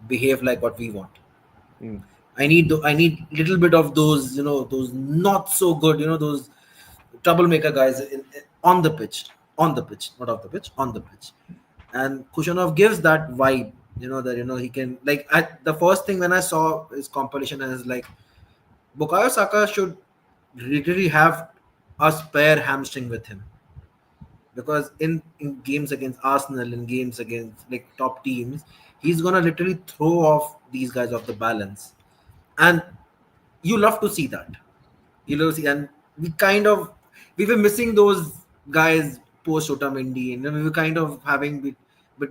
Behave like what we want. I need little bit of those, those not so good, those troublemaker guys on the pitch, not off the pitch, on the pitch. And Kushanov gives that vibe, that he can, like, the first thing when I saw his compilation, and is like, Bukayo Saka should literally have a spare hamstring with him, because in games against Arsenal, in games against like top teams, he's gonna literally throw off these guys off the balance, and you love to see that. And we were missing those guys post Otamendi, and we were kind of having bit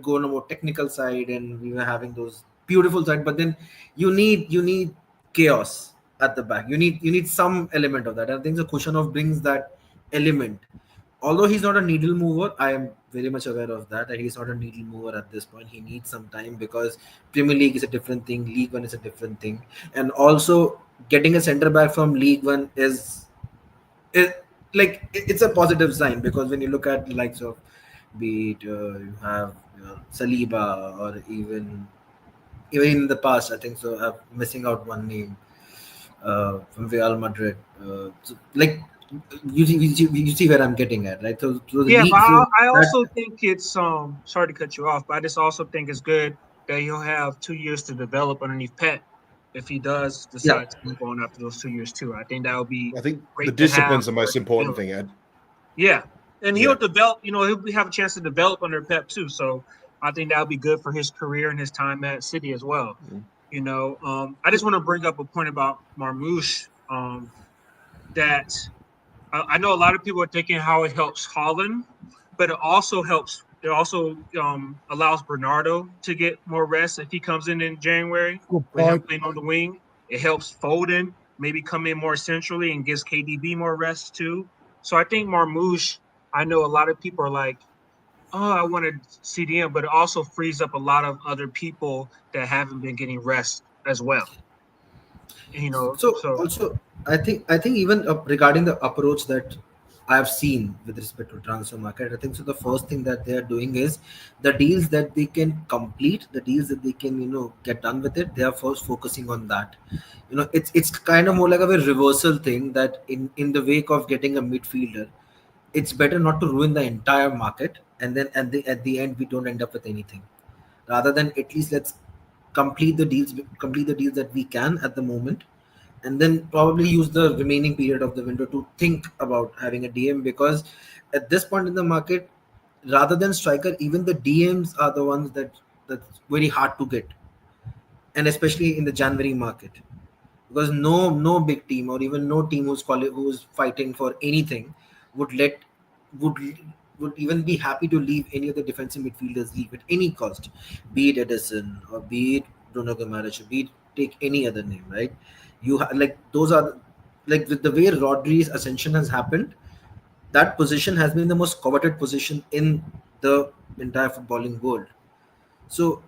go on a more technical side, and we were having those beautiful side. But then you need chaos at the back. You need some element of that. I think the Kushanov brings that element. Although he's not a needle mover, I am very much aware of that. And he's not a needle mover at this point. He needs some time, because Premier League is a different thing. League One is a different thing. And also getting a centre back from League One it's a positive sign, because when you look at the likes of, be it you have Saliba, or even in the past, I think so. I'm missing out one name from Real Madrid. You see where I'm getting at, right? So yeah, but I also think it's sorry to cut you off, but I just also think it's good that he'll have 2 years to develop underneath Pep if he does decide to move on after those 2 years too. I think that would be. I think the discipline's the most important thing, Ed. Yeah, and he'll develop. He'll have a chance to develop under Pep too. So I think that would be good for his career and his time at City as well. I just want to bring up a point about Marmoush that. I know a lot of people are thinking how it helps Haaland, but it also helps. It also allows Bernardo to get more rest if he comes in January. With him playing on the wing, it helps Foden maybe come in more centrally and gives KDB more rest too. So I think Marmoush. I know a lot of people are like, "Oh, I wanted CDM," but it also frees up a lot of other people that haven't been getting rest as well. Also, I think even regarding the approach that I have seen with respect to transfer market, I think so. The first thing that they are doing is the deals that they can complete, the deals that they can get done with it. They are first focusing on that. It's kind of more like a very reversal thing, that in the wake of getting a midfielder, it's better not to ruin the entire market, and then at the end we don't end up with anything. Rather than at least let's complete the deals that we can at the moment, and then probably use the remaining period of the window to think about having a DM, because at this point in the market, rather than striker, even the DMs are the ones that's very hard to get, and especially in the January market, because no big team or even no team who's fighting for anything would let would would even be happy to leave any of the defensive midfielders leave at any cost, be it Edison or be it Bruno Guimaraes, or be it take any other name, right? Like those are, like with the way Rodri's ascension has happened, that position has been the most coveted position in the entire footballing world. So,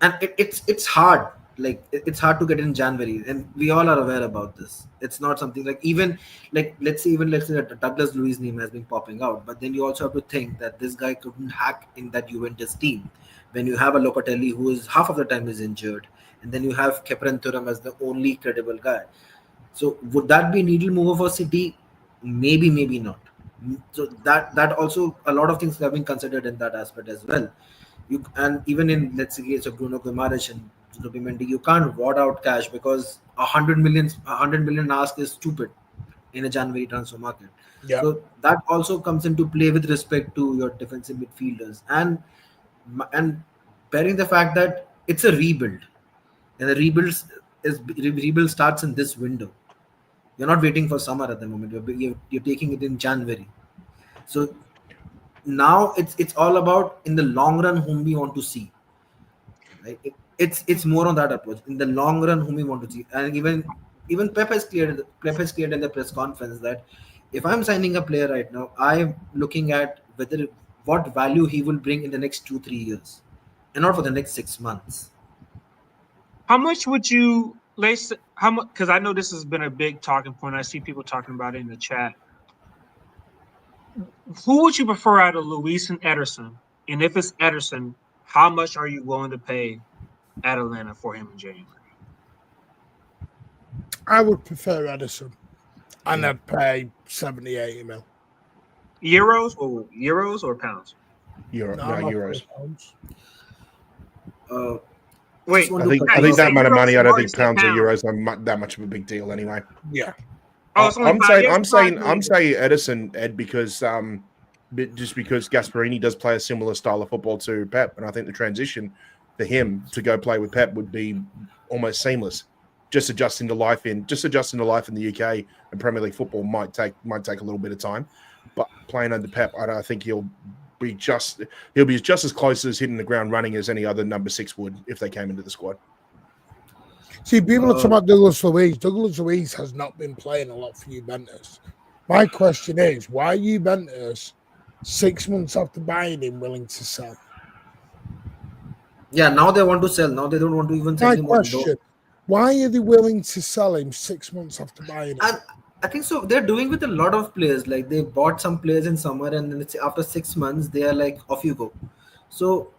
and it's hard, like it's hard to get in January, and we all are aware about this. It's not something like, even like let's say that Douglas Luiz's name has been popping out, but then you also have to think that this guy couldn't hack in that Juventus team when you have a Locatelli who is half of the time is injured, and then you have Kepren Thuram as the only credible guy. So would that be a needle mover for City? Maybe, maybe not. So that also, a lot of things have been considered in that aspect as well. And even in, let's say, case of Bruno Guimaraes and Zubimendi, you can't ward out cash, because 100 million ask is stupid in a January transfer market. Yeah. So that also comes into play with respect to your defensive midfielders, and bearing the fact that it's a rebuild, and the rebuild starts in this window. You're not waiting for summer at the moment. You're taking it in January. So now it's all about, in the long run, whom we want to see. Right? It's more on that approach. In the long run, whom we want to see. And even Pep has cleared in the press conference that if I'm signing a player right now, I'm looking at what value he will bring in the next 2-3 years, and not for the next 6 months. How much would you, how much? Because I know this has been a big talking point. I see people talking about it in the chat. Who would you prefer out of Luis and Ederson? And if it's Ederson, how much are you willing to pay Atalanta for him in January? I would prefer Edison, and I'd pay 70, 80 mil. Euros or pounds? Euros. Wait, I think that amount of money, I don't think pounds or euros are that much of a big deal anyway. Yeah. I'm saying Edison, Ed, because just because Gasperini does play a similar style of football to Pep, and I think the transition for him to go play with Pep would be almost seamless. Just adjusting to life in the UK and Premier League football might take a little bit of time, but playing under Pep, I think he'll be just as close as hitting the ground running as any other number 6 would if they came into the squad. See, people are talking about Douglas Luiz. Douglas Luiz has not been playing a lot for Juventus. My question is, why are Juventus 6 months after buying him willing to sell? Yeah, now they want to sell. Now they don't want to even sell him. My question, why are they willing to sell him 6 months after buying him? And I think so. They're doing with a lot of players. Like they bought some players in summer, and then after 6 months, they are like, off you go. So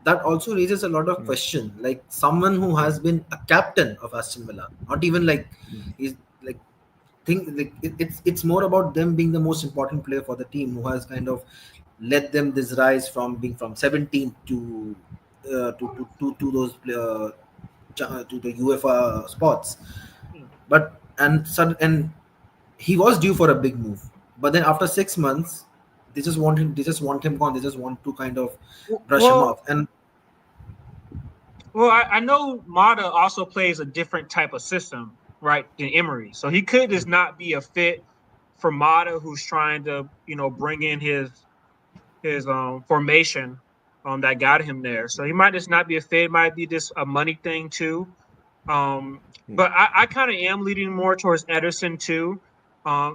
that also raises a lot of question. Like someone who has been a captain of Aston Villa, not even like he's like it's more about them being the most important player for the team, who has kind of led them this rise from being from 17th to those to the UEFA spots. But and he was due for a big move, but then after 6 months, they just want him gone. They just want to kind of brush him off. And I know Mata also plays a different type of system, right, than Emery. So he could just not be a fit for Mata, who's trying to, bring in his formation that got him there. So he might just not be a fit. It might be just a money thing too. But I kind of am leaning more towards Ederson too,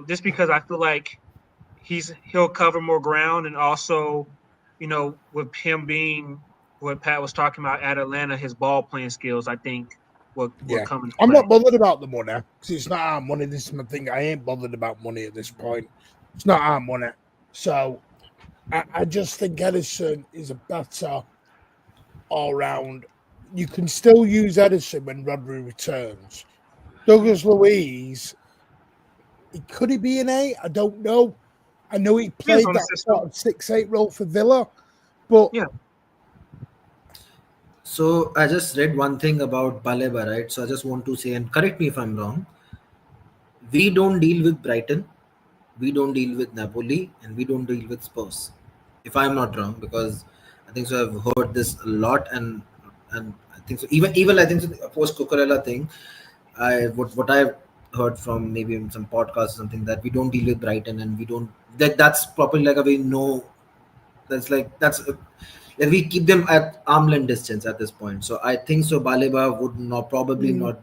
just because I feel like he'll cover more ground, and also, with him being what Pat was talking about at Atlanta, his ball playing skills, I think will come into play. I'm not bothered about the money, because it's not our money. This is my thing. I ain't bothered about money at this point. It's not our money. So I just think Edison is a better all-round. You can still use Edison when Rodri returns. Douglas Luiz, could he be an 8? I don't know. I know he played on the that system. sort of 6-8 role for Villa, but Yeah. So I just read one thing about Baleba, right? So I just want to say, and correct me if I'm wrong, we don't deal with Brighton, we don't deal with Napoli, and we don't deal with Spurs. If I'm not wrong, because I think so. I've heard this a lot, and I think so. Even I think so. The post Cucurella thing, what I've heard from maybe in some podcast or something, that we don't deal with Brighton, and we don't, that's probably like a way no. That's like that we keep them at arm length distance at this point. So I think so. Baleba would not probably not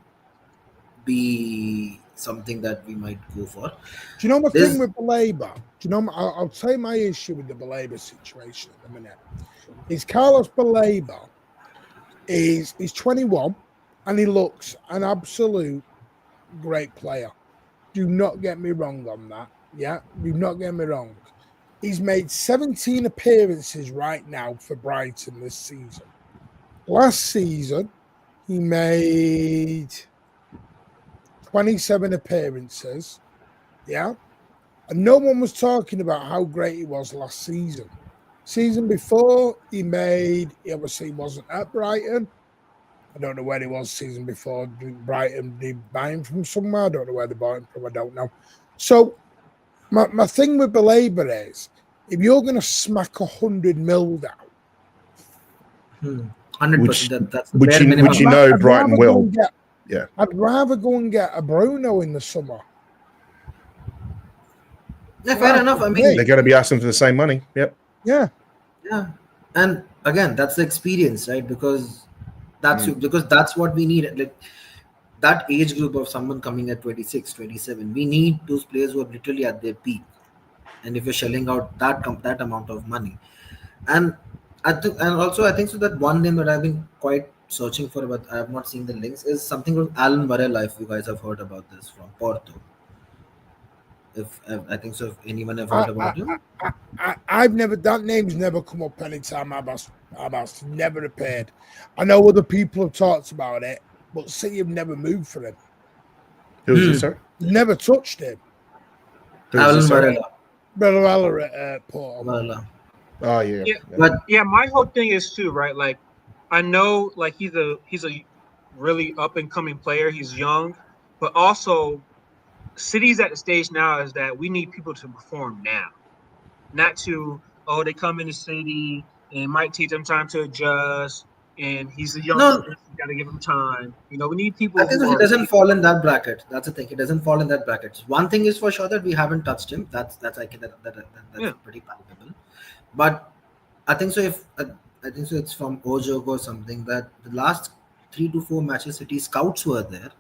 be something that we might go for. do you know my There's thing with Baleba? Do you know? I'll tell you my issue with the Baleba situation in a minute. Is Carlos Baleba he's 21 and he looks an absolute great player. Do not get me wrong on that. Yeah, do not get me wrong. He's made 17 appearances right now for Brighton this season. Last season, he made 27 appearances. Yeah. And no one was talking about how great he was last season. Season before, he obviously wasn't at Brighton. I don't know where he was season before. Brighton, did buy him from somewhere. I don't know where they bought him from. I don't know. So, my thing with Baleba is, if you're going to smack 100 mil down, 100%. That's the which bare you, minimum. which you know Brighton will. Yeah, I'd rather go and get a Bruno in the summer. Yeah, fair enough. I mean, they're going to be asking for the same money. Yep. Yeah. Yeah, and again, that's the experience, right? Because that's what we need. Like that age group of someone coming at 26, 27, we need those players who are literally at their peak. And if you're shelling out that amount of money, and I think so that one name that I've been quite searching for, but I have not seen the links, is something called Alan Varela. If you guys have heard about this, from Porto. If I think so, if anyone have heard about him, I've never. That name's never come up anytime I've asked. Never appeared. I know other people have talked about it, but City have never moved for him. Who's this, sir? Never touched him. Alan Varela. Varela at Porto. Varela. Oh yeah. But yeah, my whole thing is too, right? Like, I know, like he's a really up and coming player. He's young, but also City's at the stage now is that we need people to perform now, not to they come in the city and it might take them time to adjust. And he's a young player, you got to give him time. You know, we need people. I think he doesn't fall in that bracket. That's the thing. He doesn't fall in that bracket. One thing is for sure that we haven't touched him. That's pretty palpable. But I think so. I think so, it's from Ojog or something that the last 3 to 4 matches, City scouts were there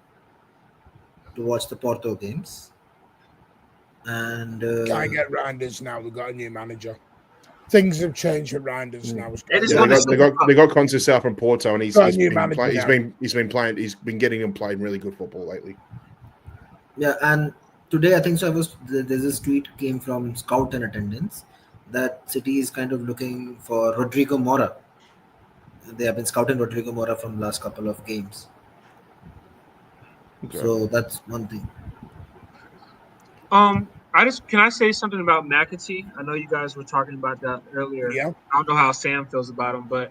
to watch the Porto games. And can't get Reinders now. They've got a new manager. Things have changed with Reinders now. They got Conceição from Porto, and he's been playing. He's been getting him playing really good football lately. Yeah, and today I think so. There's this tweet came from Scout in attendance that City is kind of looking for Rodrigo Mora. They have been scouting Rodrigo Mora from the last couple of games. Okay. So that's one thing. Can I say something about McAtee? I know you guys were talking about that earlier. Yeah. I don't know how Sam feels about him, but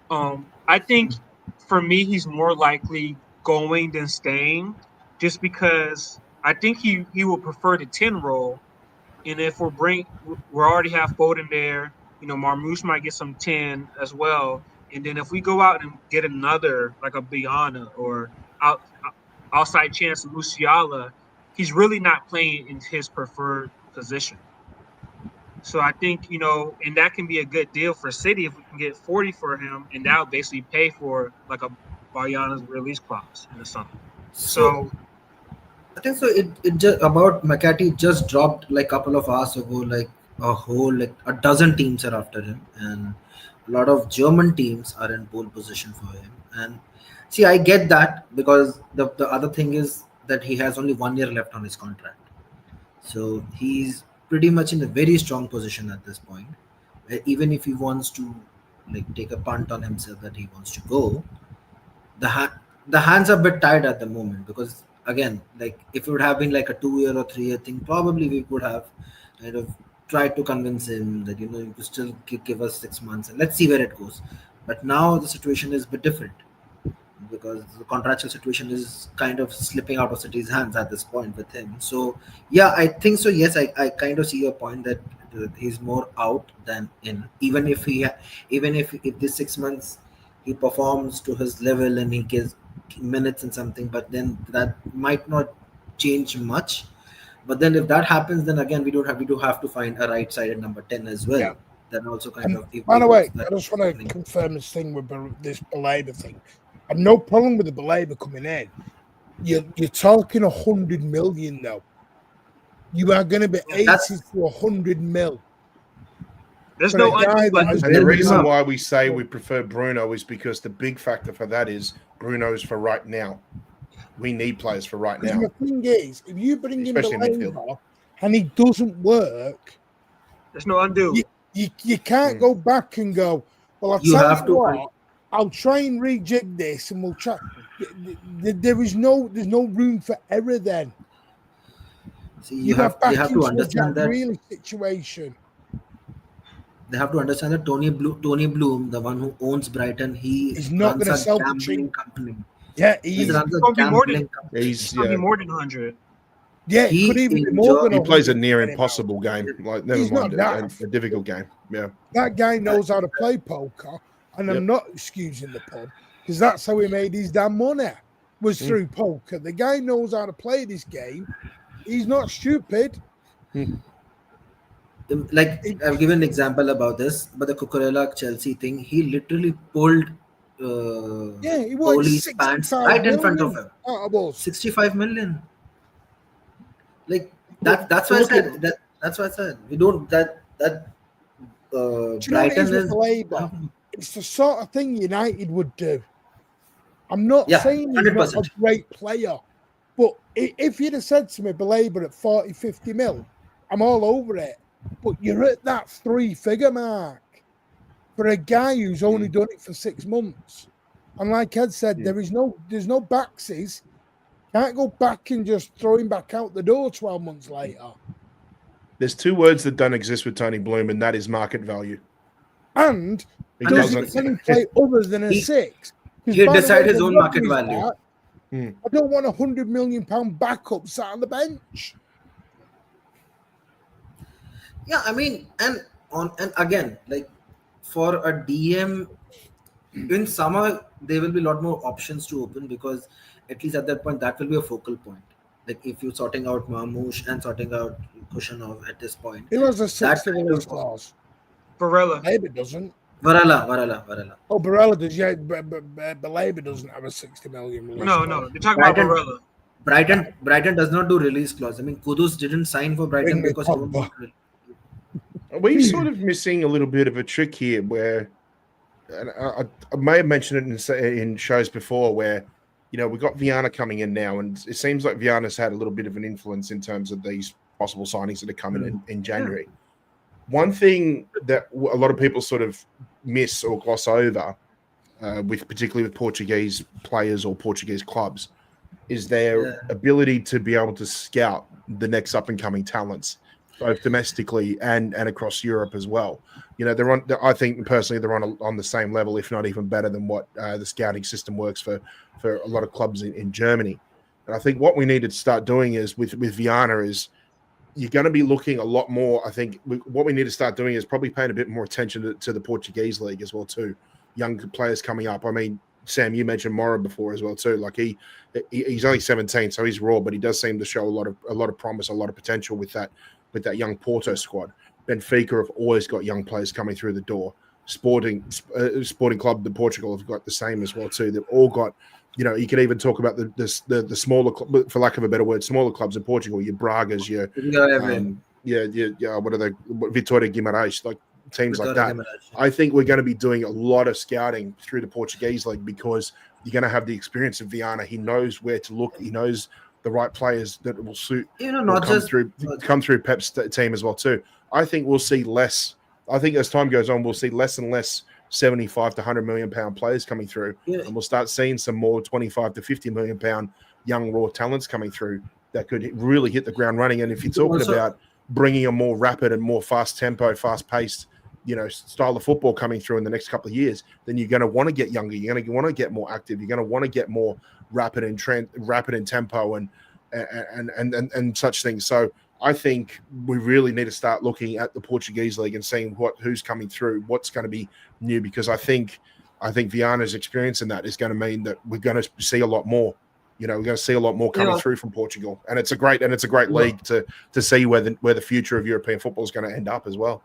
I think for me he's more likely going than staying, just because I think he will prefer the 10 role. And if we already have Foden there, you know, Marmoush might get some 10 as well. And then if we go out and get another like a Biana or outside chance of Musiala, he's really not playing in his preferred position. So I think, you know, and that can be a good deal for City if we can get 40 for him, and that'll basically pay for like a Biana's release clause in the summer. So I think so. It just about McAtee just dropped like a couple of hours ago. Like a dozen teams are after him, and a lot of German teams are in pole position for him. And see, I get that, because the other thing is that he has only 1 year left on his contract, so he's pretty much in a very strong position at this point. Even if he wants to like take a punt on himself that he wants to go, the hands are a bit tied at the moment, because again, like if it would have been like a 2 year or 3 year thing, probably we would have kind of tried to convince him that you could still give us 6 months and let's see where it goes. But now the situation is a bit different because the contractual situation is kind of slipping out of City's hands at this point with him. So yeah, I think so. Yes, I kind of see your point that he's more out than in. Even if if this 6 months he performs to his level and he gives minutes and something, but then that might not change much. But then if that happens, then again we do have to find a right-sided number 10 as well. Yeah. Then also kind And of. by the way, I just want to confirm this thing with this Baleba thing. I've no problem with the Baleba coming in. You're talking 100 million though. You are going to be 80 to 100 mil. There's For no a guy undo that button. has And the been reason around. why we say we prefer Bruno is because the big factor for that is Bruno's for right now. We need players for right Because now. the thing is, if you bring in Especially in midfield. Baleba and he doesn't work, There's no undo. you can't go back and go, well, I'll You tell have you to- what, I'll try and rejig this and we'll try. There's no room for error then. See, You are they back have to into a understand Jack that Grealish situation. they have to understand that Tony Bloom, the one who owns Brighton, he He's not runs gonna a sell the gambling cheap. company. Yeah, He he's runs a gonna be more than- gambling company. It's gonna be more than 100. yeah. It he could even be more than He plays a 100 near to get him out. impossible game. Like never He's not mind daft. a difficult game. Yeah. That guy knows how to play poker, and Yep. I'm not excusing the pun because that's how he made his damn money was through poker. The guy knows how to play this game. He's not stupid. Like I've given an example about this, but the Cucurella Chelsea thing, he literally pulled Yeah, he won Bowley's pants 65 right in front of million him. out of us. 65 million. Like But that's why I look at- said that's why I said we don't that Do you know what it Brighton is with is Labour? It's the sort of thing United would do. I'm not Yeah, saying he's not 100%. a great player, but if you'd have said to me, Belabor at 40, 50 mil, I'm all over it. But you're at that 3-figure mark for a guy who's only done it for 6 months. And like Ed said, there's no backsies. Can't go back and just throw him back out the door 12 months later. There's two words that don't exist with Tony Bloom, and that is market value. And He does doesn't. he play other than a He- 6? 'Cause he'd by the decide way, his when own market Rodri's value. back, I don't want £100 million backup sat on the bench. Yeah, I mean, and again, like for a DM in summer, there will be a lot more options to open because at least at that point, that will be a focal point. Like if you're sorting out Marmoush and sorting out Kushanov at this point, He has a that 60 kind release of clause. Barella. Maybe doesn't. Varela. Oh, Barella does. Yeah, but Belabor doesn't have a 60 million release No, clause. no. They're talking about Brighton- Barella. Brighton does not do release clause. I mean, Kudus didn't sign for Brighton Bring me because he don't Pogba. want release. We're sort of missing a little bit of a trick here where, and I may have mentioned it in shows before where, we got Viana coming in now, and it seems like Viana's had a little bit of an influence in terms of these possible signings that are coming in January. One thing that a lot of people sort of miss or gloss over, particularly with Portuguese players or Portuguese clubs, is their ability to be able to scout the next up-and-coming talents, both domestically and across Europe as well. They're on. I think personally they're on the same level, if not even better than what the scouting system works for a lot of clubs in Germany. And I think what we need to start doing is with Viana is you're going to be looking a lot more. I think what we need to start doing is probably paying a bit more attention to the Portuguese league as well too. Young players coming up. I mean, Sam, you mentioned Mora before as well too. Like he's only 17, so he's raw, but he does seem to show a lot of promise, a lot of potential with that young Porto squad. Benfica have always got young players coming through the door. Sporting Club in Portugal have got the same as well too. They've all got, you could even talk about the smaller, for lack of a better word, smaller clubs in Portugal. Your Bragas, what are they? Vitória Guimarães, like teams like that. I think we're going to be doing a lot of scouting through the Portuguese league because you're going to have the experience of Viana. He knows where to look. He knows the right players that will suit. Come through Pep's team as well too. I think we'll see less. I think as time goes on, we'll see less and less 75 to 100 million pound players coming through, and we'll start seeing some more 25 to 50 million pound young raw talents coming through that could really hit the ground running. And if you're talking about bringing a more rapid and more fast tempo, fast paced, style of football coming through in the next couple of years, then you're going to want to get younger. You're going to want to get more active. You're going to want to get more rapid in tempo and such things. So I think we really need to start looking at the Portuguese league and seeing who's coming through, what's going to be new, because I think Viana's experience in that is going to mean that we're going to see a lot more. We're going to see a lot more coming through from Portugal, and it's a great league to see where the future of European football is going to end up as well.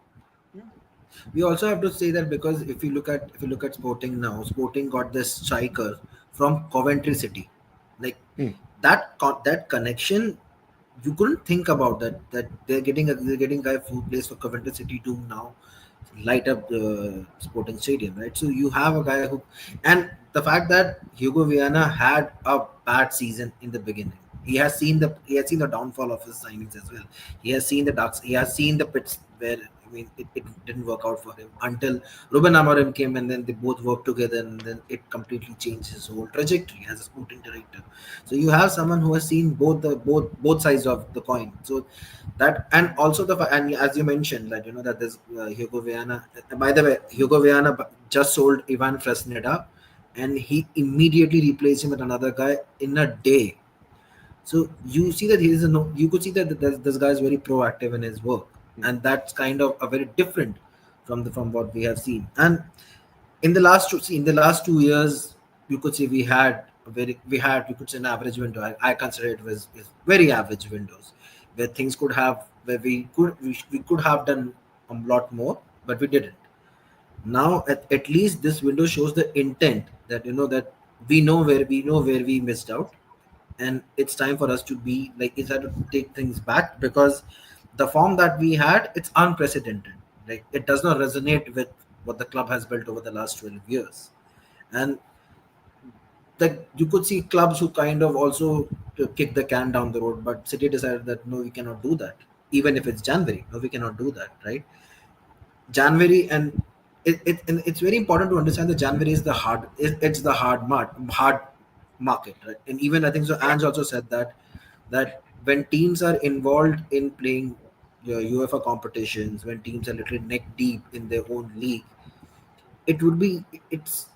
We also have to say that because if you look at Sporting now, Sporting got this striker from Coventry City, like that connection. You couldn't think about that they're getting a guy who plays for Coventry City to now light up the Sporting Stadium, right? So you have a guy who, and the fact that Hugo Viana had a bad season in the beginning. He has seen the downfall of his signings as well. He has seen the ducks. He has seen the pits where it didn't work out for him until Ruben Amorim came, and then they both worked together, and then it completely changed his whole trajectory as a sporting director. So you have someone who has seen both sides of the coin. So that, and also and as you mentioned that that there's Hugo Viana. By the way, Hugo Viana just sold Ivan Fresneda, and he immediately replaced him with another guy in a day. So you see that you could see that this guy is very proactive in his work. And that's kind of a very different from what we have seen. And in the last 2 years, you could say we could say an average window. I consider it was very average windows where things could have we could have done a lot more, but we didn't. Now at least this window shows the intent that that we know where we missed out, and it's time for us to be like it's time to take things back, because the form that we had, it's unprecedented. Like it does not resonate with what the club has built over the last 12 years. And like you could see clubs who kind of also kick the can down the road, but City decided that no, we cannot do that. Even if it's January, no, we cannot do that, right? January, and it's very important to understand that January is the hard market, right? And even I think so. Ange also said that when teams are involved in playing UEFA competitions, when teams are literally neck deep in their own league, it's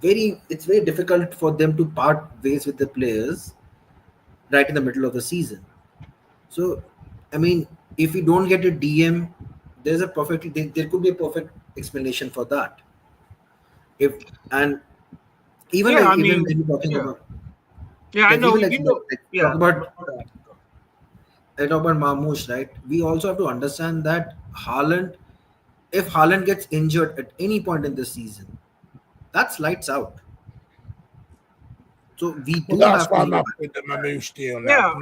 very difficult for them to part ways with the players right in the middle of the season. So, if you don't get a DM, there could be a perfect explanation for that. Even when you're talking about. Yeah, I know. I talk about Marmoush, right? We also have to understand that if Haaland gets injured at any point in the season, that's lights out. So we do that's have why to I'm with the Marmoush deal now.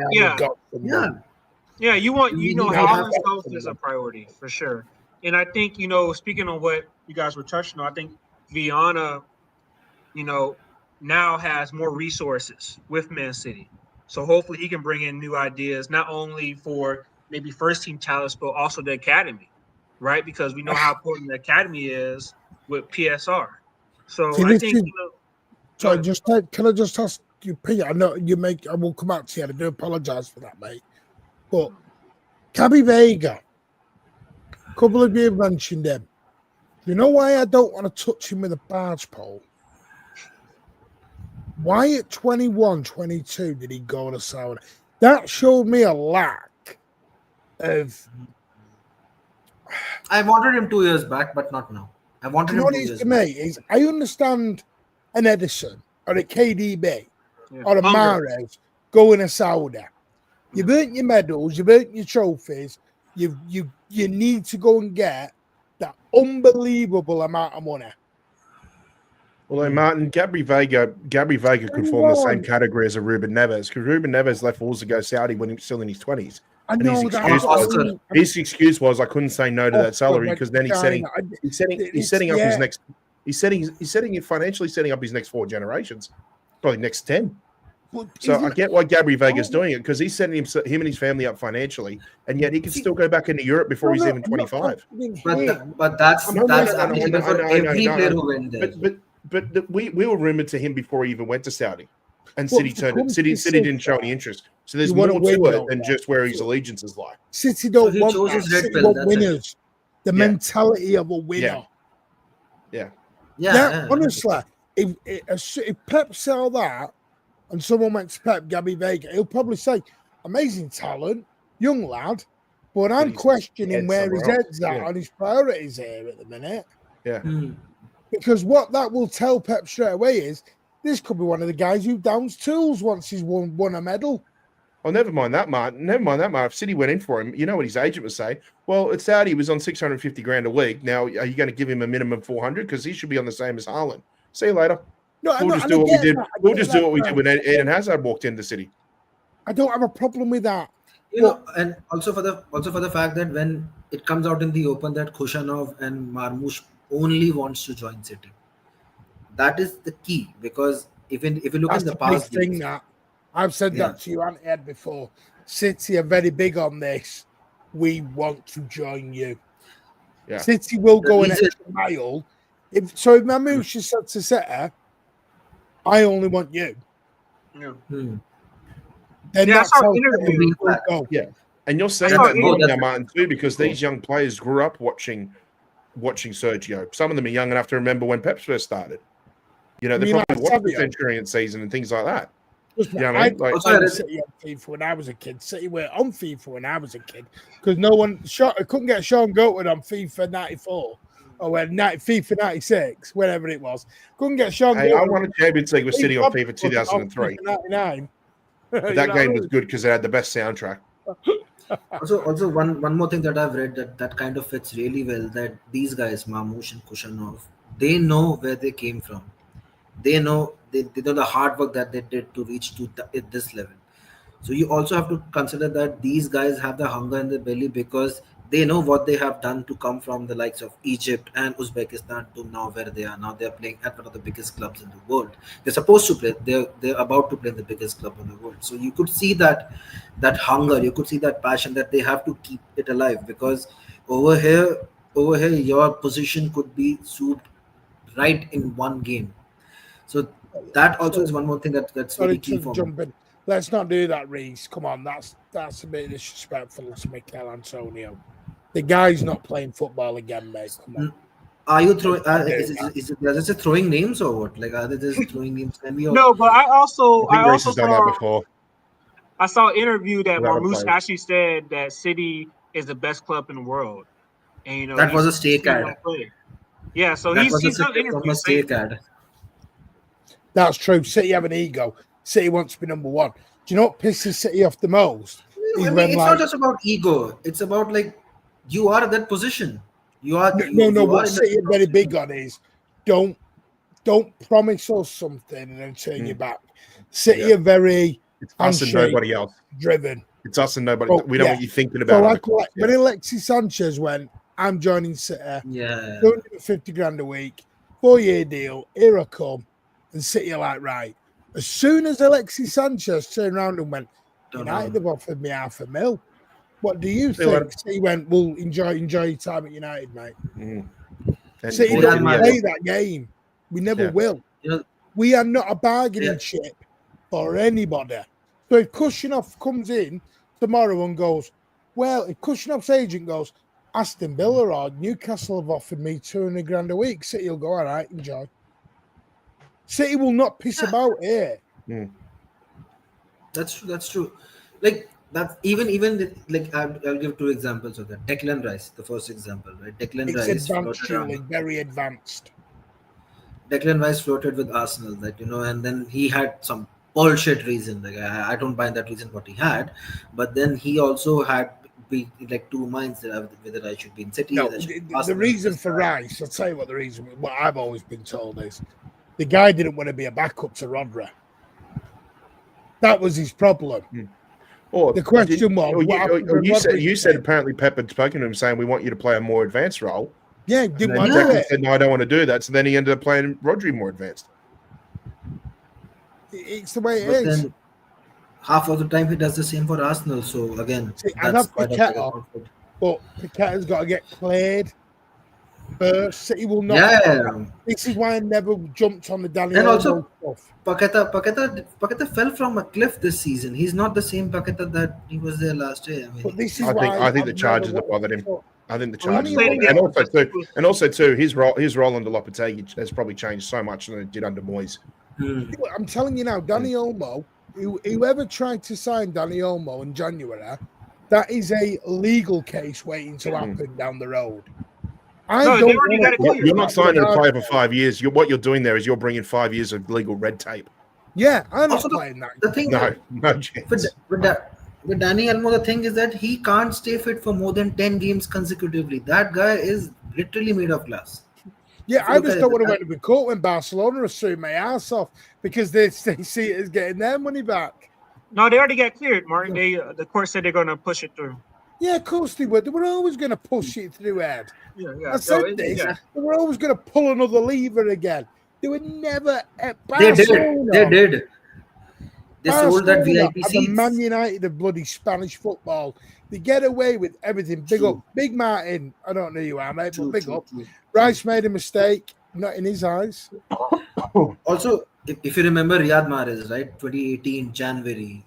Yeah. You want Haaland's health is a priority for sure. And I think speaking on what you guys were touching on, I think Viana, now has more resources with Man City. So hopefully he can bring in new ideas, not only for maybe first team talents, but also the academy, right? Because we know how important the academy is with PSR. So I think, Sorry, can I just ask you, Peter? I know I will come out to you. I do apologize for that, mate. But Gabby Vega, a couple of you mentioned him. You know why I don't want to touch him with a barge pole? Why at 21, 22 did he go to Saudi? That showed me a lack of. I wanted him 2 years back, but not now. I wanted him 2 years to me is I understand an Edison or a KDB or a Mahrez going to Saudi. You've earned your medals, you've earned your trophies. You need to go and get that unbelievable amount of money. Although Martin, Gabby Vega could form the same category as a Ruben Neves, because Ruben Neves left Wolves to go Saudi when he was still in his 20s. And his excuse was I couldn't say no to that salary, because then he's financially setting up his next 4 generations, probably next 10. So I get why Gabby Vega's doing it, because he's setting him and his family up financially, and yet he can still go back into Europe before he's even 25. But that's applicable for every player who went there. But we were rumored to him before he even went to Saudi. And But City if it turned it. comes City to didn't show City, any interest. So there's you more wanna to win, it don't than you? just where his allegiances lie. City don't he want chose that. his red City pill, want that's it. winners. The mentality of a winner. Yeah. Yeah, honestly, if Pep sell that and someone went to Pep, Gabby Vega, he'll probably say, amazing talent, young lad, but I'm he's questioning head where his somewhere else. head's at Yeah. on his priorities here at the minute. Yeah. Because what that will tell Pep straight away is this could be one of the guys who downs tools once he's won a medal. Oh, never mind that, Martin. Never mind that, Martin. If City went in for him, you know what his agent would say? Well, it's Saudi. He was on 650 grand a week. Now, are you going to give him a minimum 400? Because he should be on the same as Haaland. See you later. We'll just do what we did. We'll just do what we did when Eden Hazard walked into City. I don't have a problem with that. You know, and also for the fact that when it comes out in the open that Khushanov and Marmoush only wants to join City, that is the key. Because if you look That's in the the past big thing days, that I've said Yeah. that to you and Ed before. City are very big on this. We want to join you. Yeah. City will The go an reason- extra mile. If Mamouche said to City, I only want you. Yeah. Then Yeah, I that's saw how an interview. City will go. Yeah. And you're saying saw that an more now, interview. Martin, too, because these young players grew up watching Sergio. Some of them are young enough to remember when Pep first started. You know, they You mean probably like watched the Savio? Centurion season and things like that. Trust me, You know what I mean? Like, Also, played City on FIFA when I was a kid. City were on FIFA when I was a kid because no one couldn't get Sean Goatwood on FIFA 94 or FIFA 96, whatever it was. Couldn't get Sean hey, I Goatwood. won a Champions League with City on FIFA Steve Robinson on 2003. FIFA 99. But You that know game what I was mean? good because it had the best soundtrack. Also one more thing that I've read that kind of fits really well, that these guys, Marmoush and Khushanov, they know where they came from. They know they know the hard work that they did to reach to this level. So you also have to consider that these guys have the hunger in their belly because they know what they have done to come from the likes of Egypt and Uzbekistan to now where they are. Now they're playing at one of the biggest clubs in the world. They're supposed to play. They're about to play in the biggest club in the world. So you could see that hunger. You could see that passion that they have to keep it alive, because over here your position could be swooped right in one game. So that also is one more thing that's Sorry very key to for me. jump in. Let's not do that, Reese. Come on, that's a bit disrespectful to Mikel Antonio. The guy's not playing football again, mate. Come on. Are you throwing? Is it throwing names or what? Like, are they just throwing names? Can we? No, but I also Reece has done that saw before. I saw an interview that Without a Marmoush players. actually said that City is the best club in the world, and you know That was a he's steak seen ad. them play. Yeah, so That he's was done from a interviews saying steak ad. That's true. City have an ego. City wants to be number one. Do you know what pisses City off the most? I mean, it's not just about ego. It's about, like, you are at that position. You are. No. you What are in City that are very big on is don't promise us something and then turn your back. City are very It's us and handshake nobody else. driven. It's us and nobody. Oh, We know yeah. what you're thinking So about. like when Alexis Sanchez went, I'm joining City. Yeah. 250 grand a week, 4-year deal. Here I come, and City are like, right. As soon as Alexis Sanchez turned around and went, United have offered me $500,000. What do you think? City went, well, enjoy your time at United, mate. And City Real don't Madrid. play that game. We never will. You know, We are not a bargaining Yeah. chip for anybody. So if Kushinoff comes in tomorrow and goes, well, if Kushinov's agent goes, Aston Villa or Newcastle have offered me 200 grand a week, City will go, all right, enjoy. City will not piss about here. That's true. That's true. Like, that's even like, I'll give two examples of that. Declan Rice, the first example, right? Declan It's Rice advanced, floated around. Julie, very advanced. Declan Rice floated with Arsenal, that, and then he had some bullshit reason. Like, I don't buy that reason what he had, but then he also had like two minds whether I should be in City. No, whether I should be the Arsenal, reason for Rice, I'll tell you what the reason, what I've always been told is the guy didn't want to be a backup to Rodri. That was his problem. Or The question was, what happened when you Rodri said came? apparently Pep had spoken to him saying we want you to play a more advanced role. Yeah, And didn't then want to do Declan it. said, no, I don't want to do that. So then he ended up playing Rodri more advanced. It's the way it but is. then half of the time he does the same for Arsenal. So again, See, I that's love quite a big Paqueta, conflict. but Paqueta's got to get played. burst. City will not. Yeah. This is why I never jumped on the Danny And also, Olmo stuff. Paqueta fell from a cliff this season. He's not the same Paqueta that he was there last year. I mean, But this is I why think the I've charges never have bothered him. watched- I think the Well, charges, he played and against- also too, his role under Lopetegui has probably changed so much than it did under Moyes. I'm telling you now, Danny Olmo, whoever tried to sign Danny Olmo in January, that is a legal case waiting to happen down the road. No, they already got it cleared. You're not signing a player for 5 years. What you're doing there is you're bringing 5 years of legal red tape. Yeah, I'm not Also, playing that. the thing No chance. with Danny Elmo, the thing is that he can't stay fit for more than 10 games consecutively. That guy is literally made of glass. Yeah, If you I look just at don't it, want to win with court when Barcelona are suing my ass off because they see it as getting their money back. No, they already got cleared, Martin. They the court said they're going to push it through. Yeah, of course they were. They were always going to push it through, Ed. Yeah. I said this. Yeah. They were always going to pull another lever again. They were never at They Barcelona. did. They sold that Barcelona VIP are the seats. Man United of bloody Spanish football. They get away with everything. Big up. Big Martin. I don't know who you are, mate, but big up. Rice made a mistake. Not in his eyes. Also, if you remember Riyad Mahrez, right? 2018 January,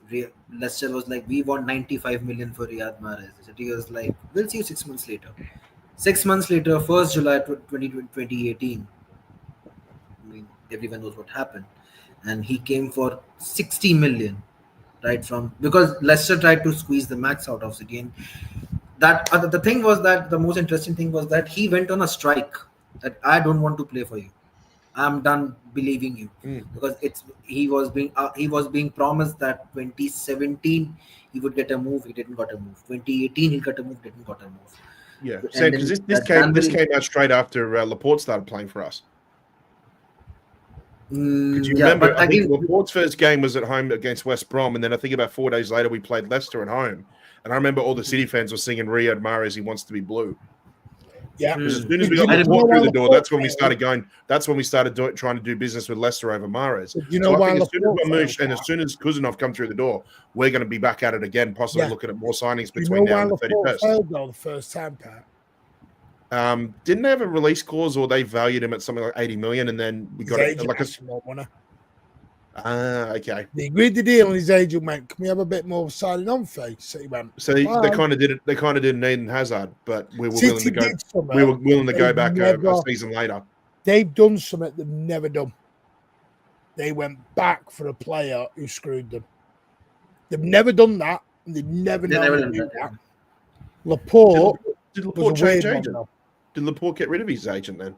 Leicester was like, we want 95 million for Riyad Mahrez. He was like, we'll see you 6 months later. 6 months later, 1st July 2018. I mean, everyone knows what happened. And he came for 60 million, right? Because Leicester tried to squeeze the max out of City. And that the thing was that the most interesting thing was that he went on a strike that I don't want to play for you. I'm done believing you because he was being promised that 2017 he would get a move. He didn't got a move. 2018 he got a move. Didn't got a move. Yeah, And because then this came out straight after Laporte started playing for us. Because you remember, but I think again, Laporte's first game was at home against West Brom, and then I think about 4 days later we played Leicester at home. And I remember all the City fans were singing Riyad Mahrez, he wants to be blue. Yeah. Because as soon as we got Laporte through the door, that's when we started going. That's when we started trying to do business with Leicester over Mahrez. You know why? As soon as Mamouche and as soon as Kuzanov come through the door, we're going to be back at it again, possibly looking at more signings between now and the 31st. Failed though the first time, Pat. Didn't they have a release clause, or they valued him at something like 80 million, and then we got it like money. Okay. They agreed the deal, and his agent went, "Can we have a bit more signing on fee?" So he went. So they kind of did it. They kind of did an Eden Hazard, but we were willing to go. We were willing to go back a season later. They've done something they've never done. They went back for a player who screwed them. They've never done that, and they've never done that. Laporte did Laporte change agent? Did Laporte get rid of his agent then?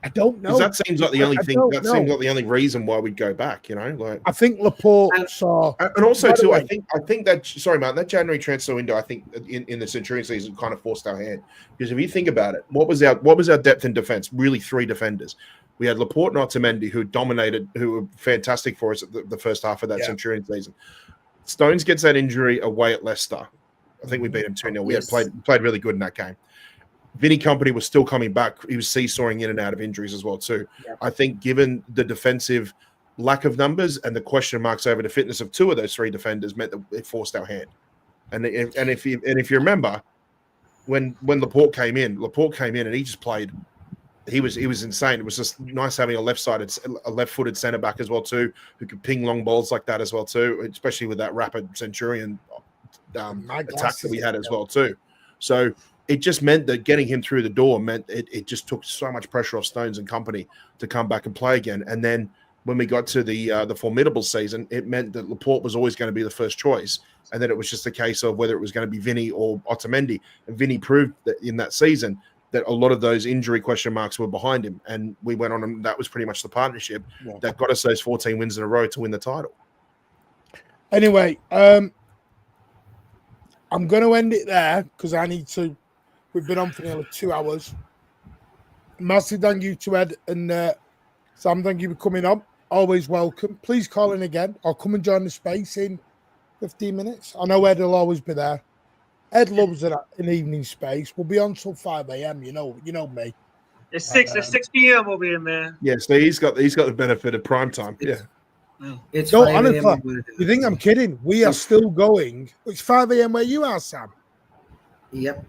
I don't know. That seems like the only thing. That seems like the only reason why we'd go back. You know, like I think Laporte saw, and also too. I think that. Sorry, Martin. That January transfer window, I think in the Centurion season, kind of forced our hand because if you think about it, what was our depth in defense? Really, 3 defenders. We had Laporte and Otamendi, who dominated, who were fantastic for us at the first half of that Centurion season. Stones gets that injury away at Leicester. I think we beat him 2-0. We had played really good in that game. Vinny Company was still coming back. He was seesawing in and out of injuries as well too. Yeah. I think given the defensive lack of numbers and the question marks over the fitness of 2 of those 3 defenders meant that it forced our hand. And if you remember, when Laporte came in and he just played. He was insane. It was just nice having a left-footed centre back as well too, who could ping long balls like that as well too, especially with that rapid Centurion attack that we had as well too. So it just meant that getting him through the door meant it just took so much pressure off Stones and company to come back and play again. And then when we got to the formidable season, it meant that Laporte was always going to be the first choice. And then it was just a case of whether it was going to be Vinny or Otamendi. And Vinny proved that in that season that a lot of those injury question marks were behind him. And we went on, and that was pretty much the partnership that got us those 14 wins in a row to win the title. Anyway, I'm going to end it there because I need to. We've been on for nearly 2 hours. Massive thank you to Ed and Sam. Thank you for coming on. Always welcome. Please call in again or come and join the space in 15 minutes. I know Ed will always be there. Ed loves an evening space. We'll be on till 5 a.m. You know me. It's 6 p.m. we'll be in, man. Yeah, so he's got the benefit of prime time. It's no, honestly, you think I'm kidding? We are still going. It's 5 a.m. where you are, Sam. Yep.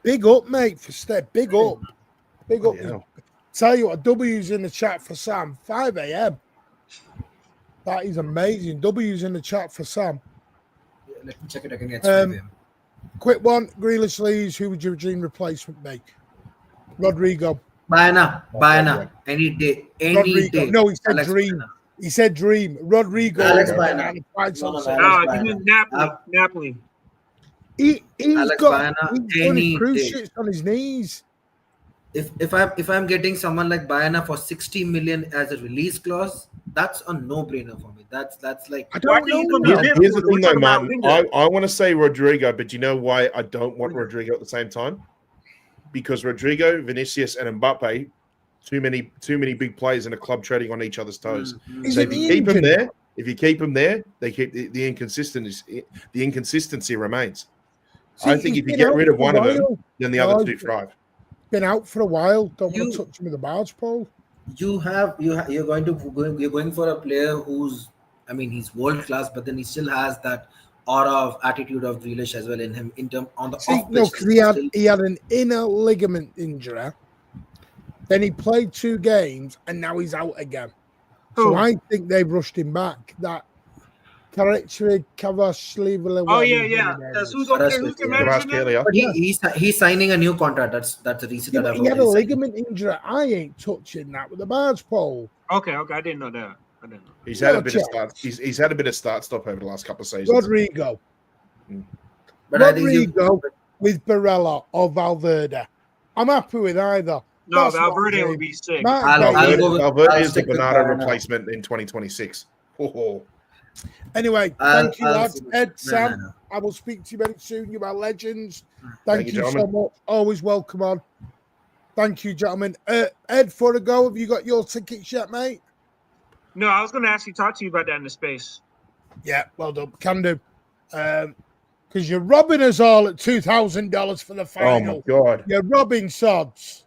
Big up, mate, for step. Big up. Big up. Yeah. Tell you what, W's in the chat for Sam. 5 a.m. That is amazing. W's in the chat for Sam. Yeah, let me check it again. It's 5 a.m. Quick one. Grealish leaves. Who would your dream replacement be? Rodrigo. Bayana. Any day. Any Rodrigo. day. No, he said Alex dream. Bayana. He said dream. Rodrigo. Alex is Bayana. on the price No, on no, sale. Alex You mean Napoli? Napoli. He's Alex got Bayana, he's got his any cruise day. ships on his knees. If I'm getting someone like Bayana for 60 million as a release clause, that's a no-brainer for me. That's like I Well, I don't think he's know. gonna be now. a Here's the midfielder. We're thing, though, talking about Martin. winger. I want to say Rodrigo, but you know why I don't want Rodrigo at the same time? Because Rodrigo, Vinicius, and Mbappe, too many big players in a club treading on each other's toes. Is So it if the you keep them engine? there, they keep the inconsistency remains. See, I think he's if you been get out rid of for a one of them, while. then the No, other two he's thrive. been out for a while. Don't want You- to touch him with the barge pole. you're going for a player who's, I mean, he's world class, but then he still has that aura of attitude of Grealish as well in him in term on the See, off no, pitch. because he had an inner ligament injury. Then he played 2 games and now he's out again. So Who? I think they've rushed him back. That character Cavashlivla. Oh yeah. Who's the manager now? Kvaratskhelia. But he's signing a new contract. That's the reason Yeah, that but I've he had a already signed. ligament injury. I ain't touching that with the barge pole. Okay. I didn't know that. I didn't know. He's had No a bit of chance. start. He's had a bit of start stop over the last couple of seasons. Rodrigo. But I think Rodrigo with Barella or Valverde. I'm happy with either. No, That's what I'm Valverde saying. would be sick. Mark I'll Gay- go with- Valverde I'll is the stick with Bernardo Bayana. replacement in 2026. Oh. Anyway, I'll- thank you, I'll lads. see- Ed, no, Sam, no, no. I will speak to you very soon. You are legends. Thank Thank you, you so gentlemen. much. Always welcome on. Thank you, gentlemen. Ed, for a go, have you got your tickets yet, mate? No, I was going to actually talk to you about that in the space. Yeah, well done. Can do. Because you're robbing us all at $2,000 for the Oh final. my God. You're robbing sods.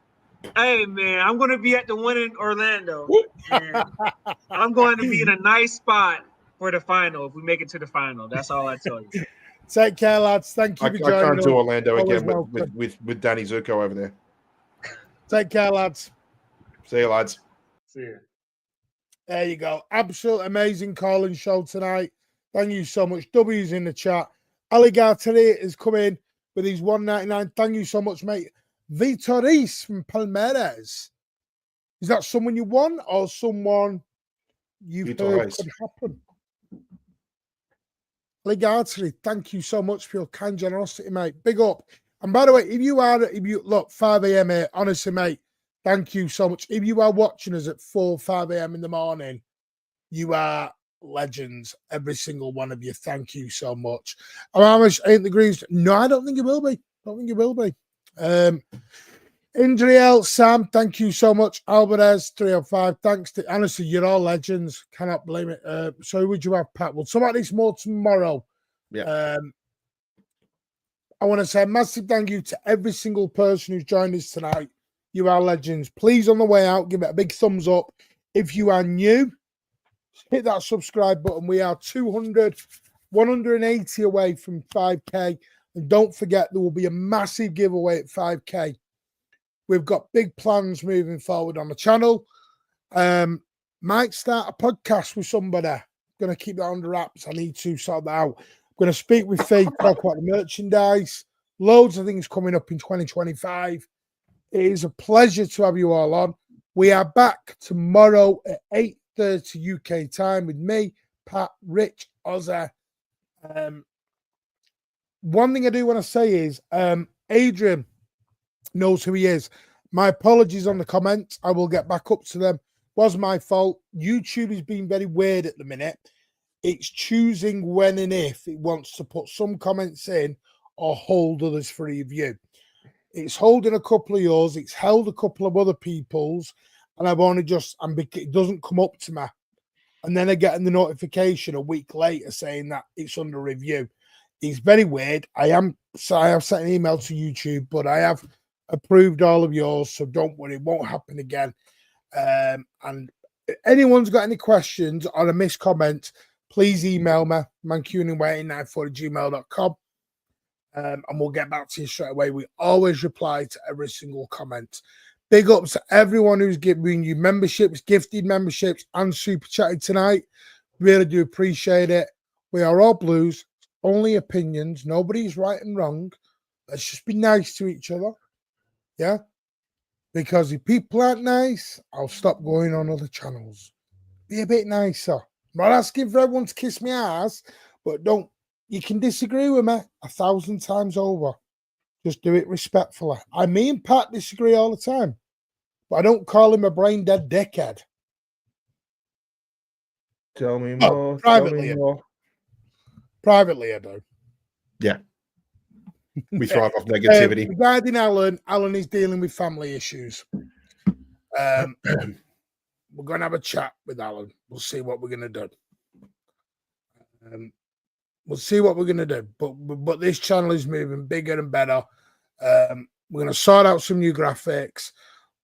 Hey man, I'm going to be at the one in Orlando. And I'm going to be in a nice spot for the final if we make it to the final. That's all I tell you. Take care, lads. Thank you I for can't joining do us. Orlando Always again welcome. with Danny Zuko over there. Take care, lads. See you, lads. See ya. There you go. Absolute amazing calling show tonight. Thank you so much. W's in the chat. Alligator is coming with his 199. Thank you so much, mate. Vitoris from Palmeiras. Is that someone you want or someone you've heard Vitoris. could happen? Alligator, thank you so much for your kind generosity, mate. Big up. And by the way, if you look, 5 a.m. here, honestly, mate, thank you so much. If you are watching us at 5 a.m. in the morning, you are legends, every single one of you. Thank you so much. Amish ain't the Greens. No, I don't think it will be. Indriel, Sam, thank you so much. Alvarez, 305. Thanks to honestly, you're all legends. Cannot blame it. So who would you have, Pat? We'll talk about this more tomorrow. Yeah. I want to say a massive thank you to every single person who's joined us tonight. You are legends. Please, on the way out, give it a big thumbs up. If you are new, hit that subscribe button. We are 180 away from 5K. And don't forget, there will be a massive giveaway at 5K. We've got big plans moving forward on the channel. Might start a podcast with somebody. Going to keep that under wraps. I need to sort that out. I'm going to speak with Faye, talk about the merchandise. Loads of things coming up in 2025. It is a pleasure to have you all on. We are back tomorrow at 8:30 UK time with me, Pat, Rich, Ozza. One thing I do want to say is Adrian knows who he is. My apologies on the comments. I will get back up to them. Was my fault. YouTube has been very weird at the minute. It's choosing when and if it wants to put some comments in or hold others for review. It's holding a couple of yours. It's held a couple of other people's. And I've only it doesn't come up to me. And then I get the notification a week later saying that it's under review. It's very weird. I have sent an email to YouTube, but I have approved all of yours. So don't worry, it won't happen again. And if anyone's got any questions or a missed comment, please email me, mancunianwaiting94@gmail.com. And we'll get back to you straight away. We always reply to every single comment. Big ups to everyone who's giving you memberships, gifted memberships, and super chatting tonight. Really do appreciate it. We are all blues, only opinions. Nobody's right and wrong. Let's just be nice to each other. Yeah? Because if people aren't nice, I'll stop going on other channels. Be a bit nicer. I'm not asking for everyone to kiss my ass, but don't. You can disagree with me 1,000 times over. Just do it respectfully. Me and Pat disagree all the time, but I don't call him a brain dead dickhead. Tell me more. Privately, tell me more. Privately, I do. Yeah. We thrive off negativity. Regarding Alan is dealing with family issues. We're going to have a chat with Alan. We'll see what we're going to do. We'll see what we're going to do. But this channel is moving bigger and better. We're going to sort out some new graphics.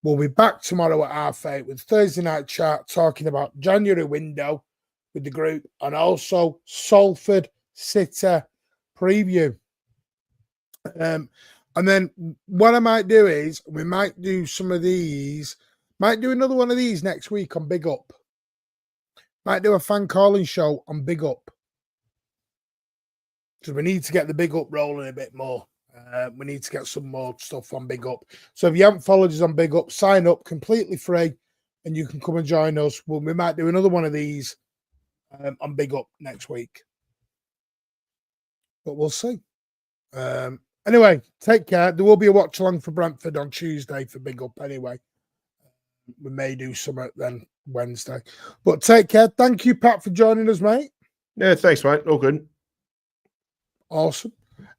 We'll be back tomorrow at 8:30 with Thursday night chat talking about January window with the group and also Salford City preview. And then what I might do is we might do some of these, might do another one of these next week on Big Up. Might do a fan calling show on Big Up. Because we need to get the Big Up rolling a bit more. We need to get some more stuff on Big Up. So if you haven't followed us on Big Up, sign up completely free and you can come and join us. Well, we might do another one of these on Big Up next week. But we'll see. Anyway, take care. There will be a watch along for Brentford on Tuesday for Big Up anyway. We may do some then Wednesday. But take care. Thank you, Pat, for joining us, mate. Yeah, thanks, mate. All good. Awesome.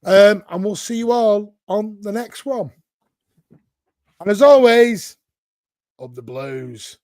And we'll see you all on the next one. And as always, up the Blues.